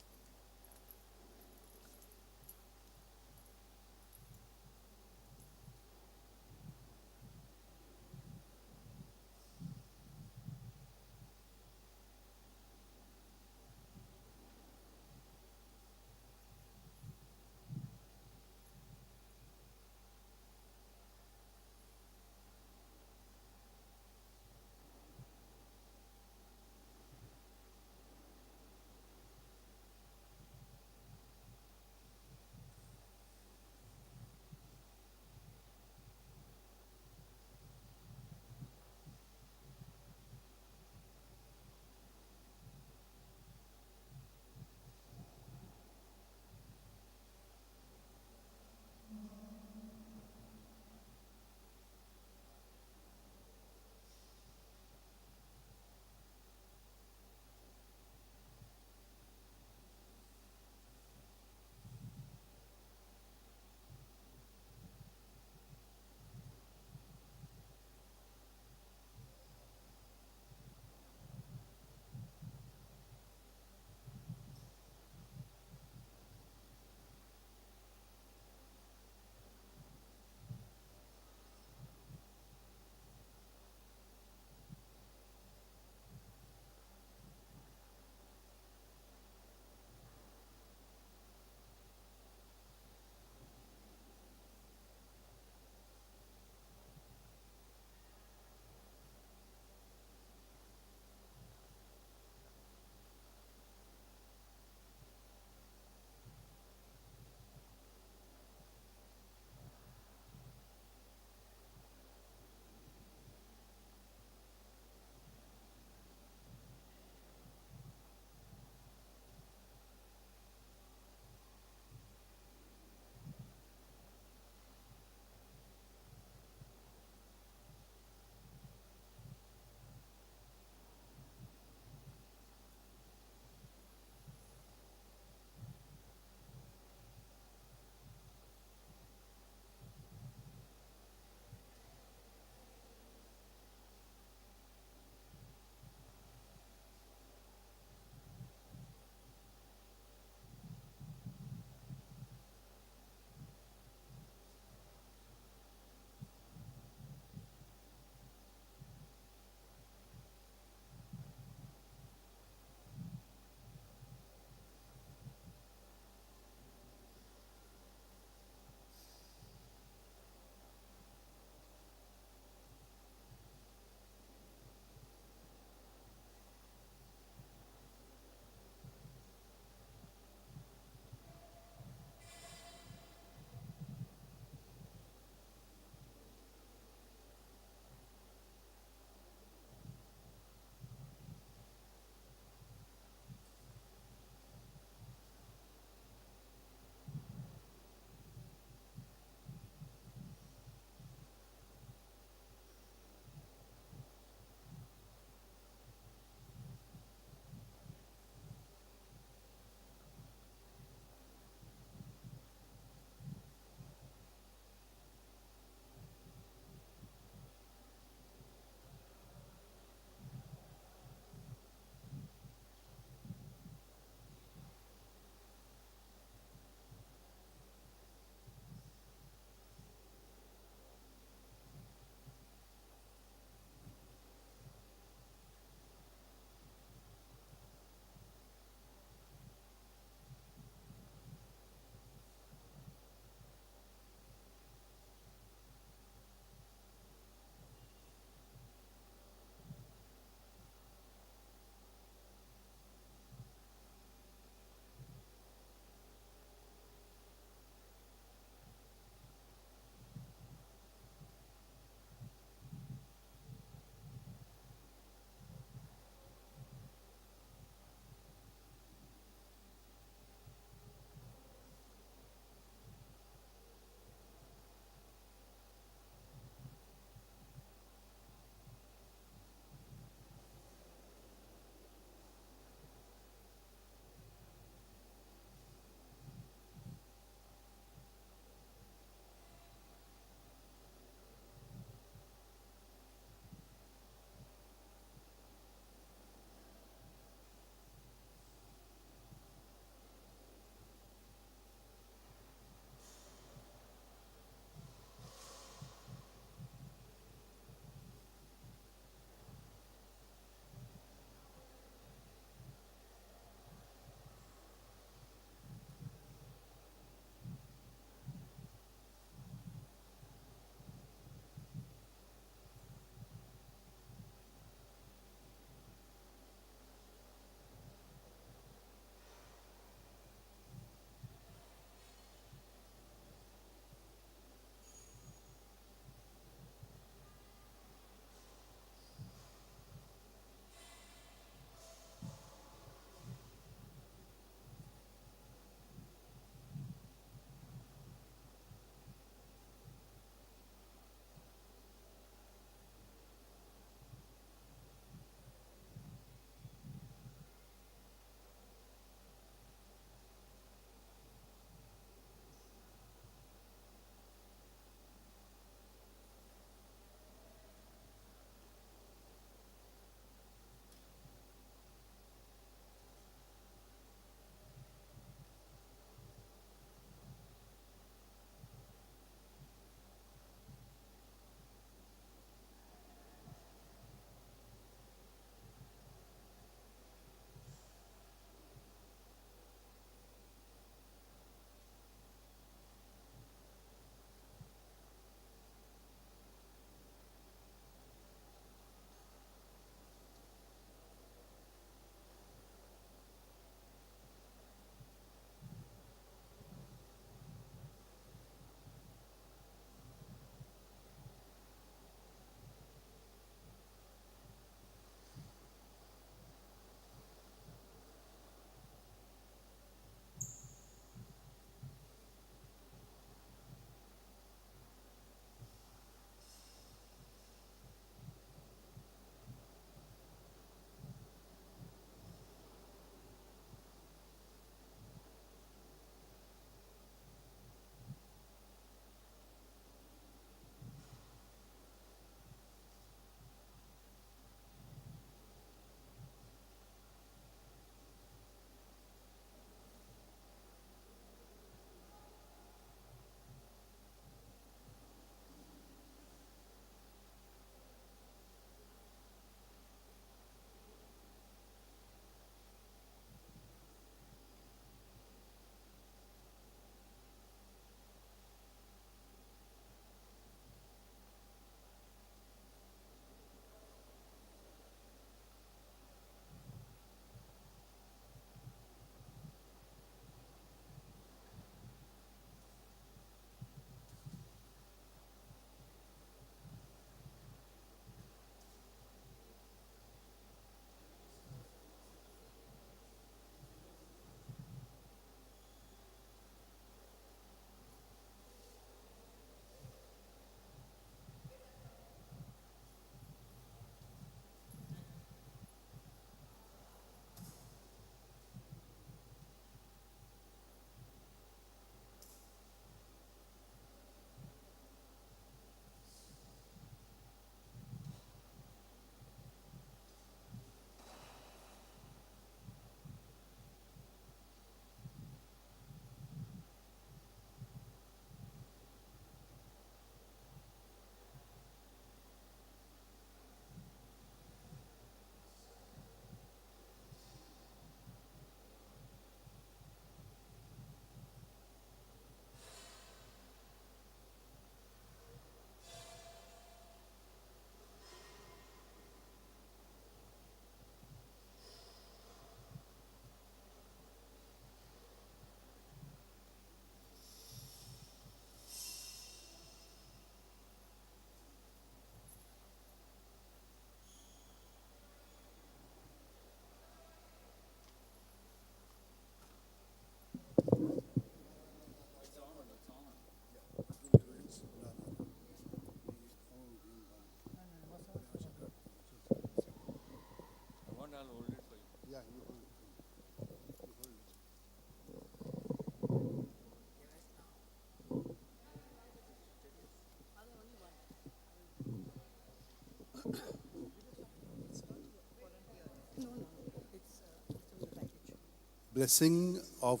[SPEAKER 9] blessing of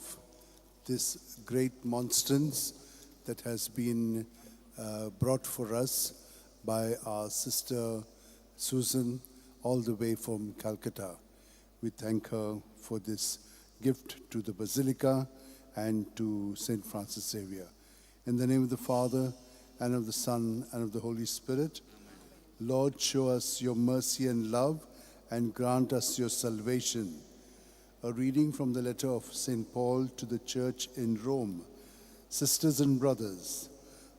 [SPEAKER 9] this great monstrance that has been brought for us by our sister Susan, all the way from Calcutta. We thank her for this gift to the Basilica and to St. Francis Xavier. In the name of the Father, and of the Son, and of the Holy Spirit, Lord, show us your mercy and love, and grant us your salvation. A reading from the letter of St. Paul to the church in Rome. Sisters and brothers,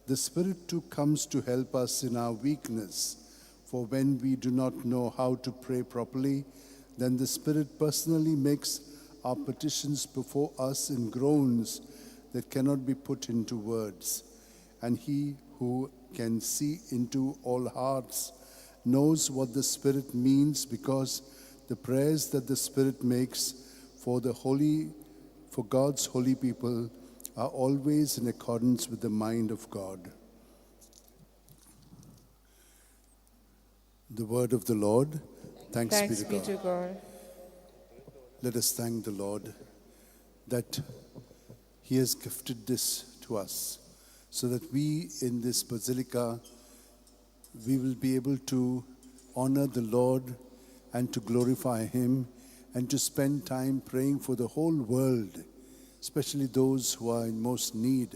[SPEAKER 9] the Spirit too comes to help us in our weakness, for when we do not know how to pray properly, then the Spirit personally makes our petitions before us in groans that cannot be put into words. And he who can see into all hearts knows what the Spirit means, because the prayers that the Spirit makes for God's holy people are always in accordance with the mind of God. The word of the Lord. Thanks be to God. Let us thank the Lord that He has gifted this to us, so that we in this Basilica, we will be able to honor the Lord and to glorify Him and to spend time praying for the whole world, especially those who are in most need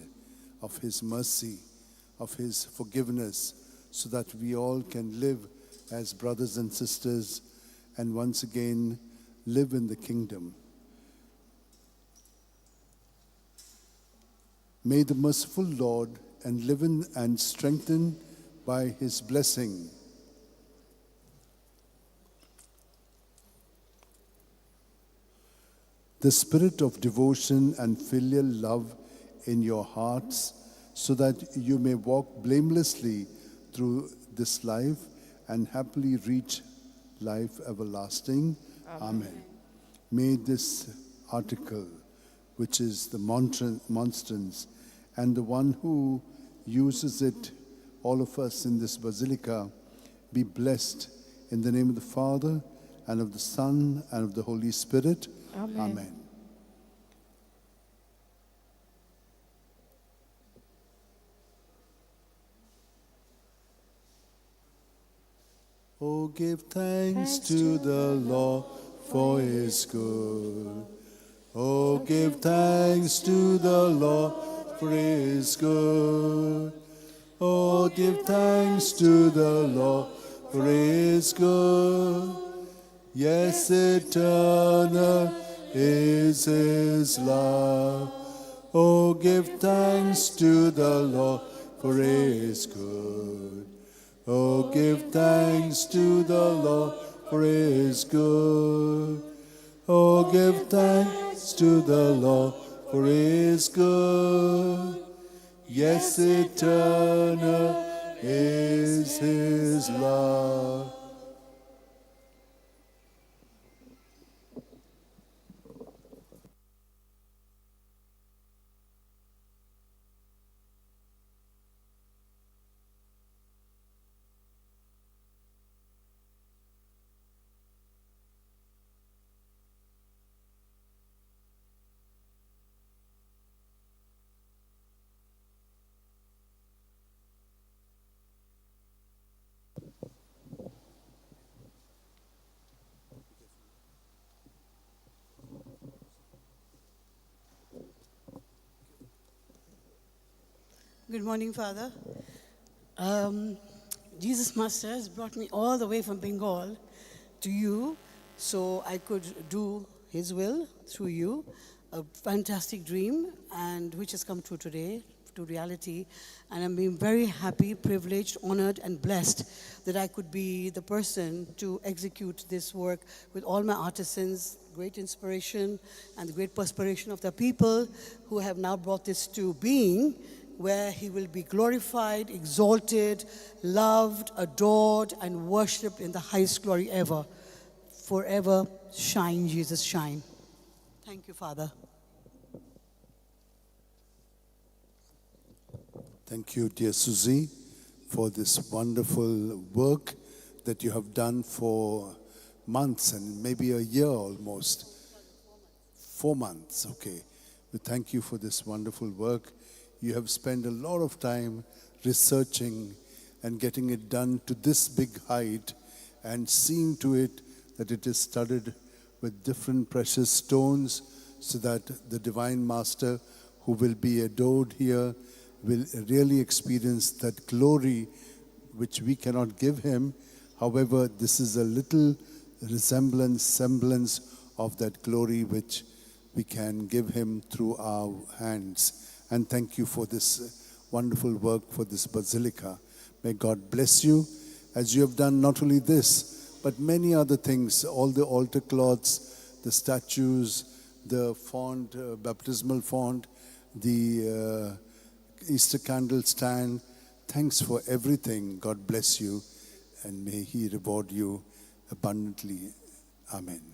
[SPEAKER 9] of His mercy, of His forgiveness, so that we all can live as brothers and sisters and once again live in the kingdom. May the merciful Lord enliven and strengthen by His blessing the spirit of devotion and filial love in your hearts, so that you may walk blamelessly through this life and happily reach life everlasting. Amen. May this article, which is the monstrance, and the one who uses it, all of us in this Basilica, be blessed in the name of the Father, and of the Son, and of the Holy Spirit.
[SPEAKER 8] Amen.
[SPEAKER 9] Amen. Oh, give thanks to the Lord, for His good. Oh, give thanks to the Lord, for His good. Oh, give thanks to the Lord, for His good. Yes, eternal is His love. Oh, give thanks to the Lord, for His good. Oh, give thanks to the Lord, for His good. Oh, give thanks to the Lord, for His good. Yes, eternal is His love.
[SPEAKER 20] Good morning, Father. Jesus Master has brought me all the way from Bengal to you so I could do His will through you. A fantastic dream, and which has come true today, to reality. And I'm being very happy, privileged, honored, and blessed that I could be the person to execute this work with all my artisans, great inspiration, and the great perspiration of the people who have now brought this to being, where He will be glorified, exalted, loved, adored, and worshipped in the highest glory ever. Forever shine, Jesus, shine. Thank you, Father.
[SPEAKER 9] Thank you, dear Susie, for this wonderful work that you have done for months and maybe a year almost. 4 months. Okay. We thank you for this wonderful work. You have spent a lot of time researching and getting it done to this big height and seeing to it that it is studded with different precious stones so that the Divine Master who will be adored here will really experience that glory which we cannot give him. However, this is a little semblance of that glory which we can give him through our hands. And thank you for this wonderful work for this basilica. May God bless you as you have done not only this, but many other things, all the altar cloths, the statues, the font, baptismal font, the Easter candle stand. Thanks for everything. God bless you, and may he reward you abundantly. Amen.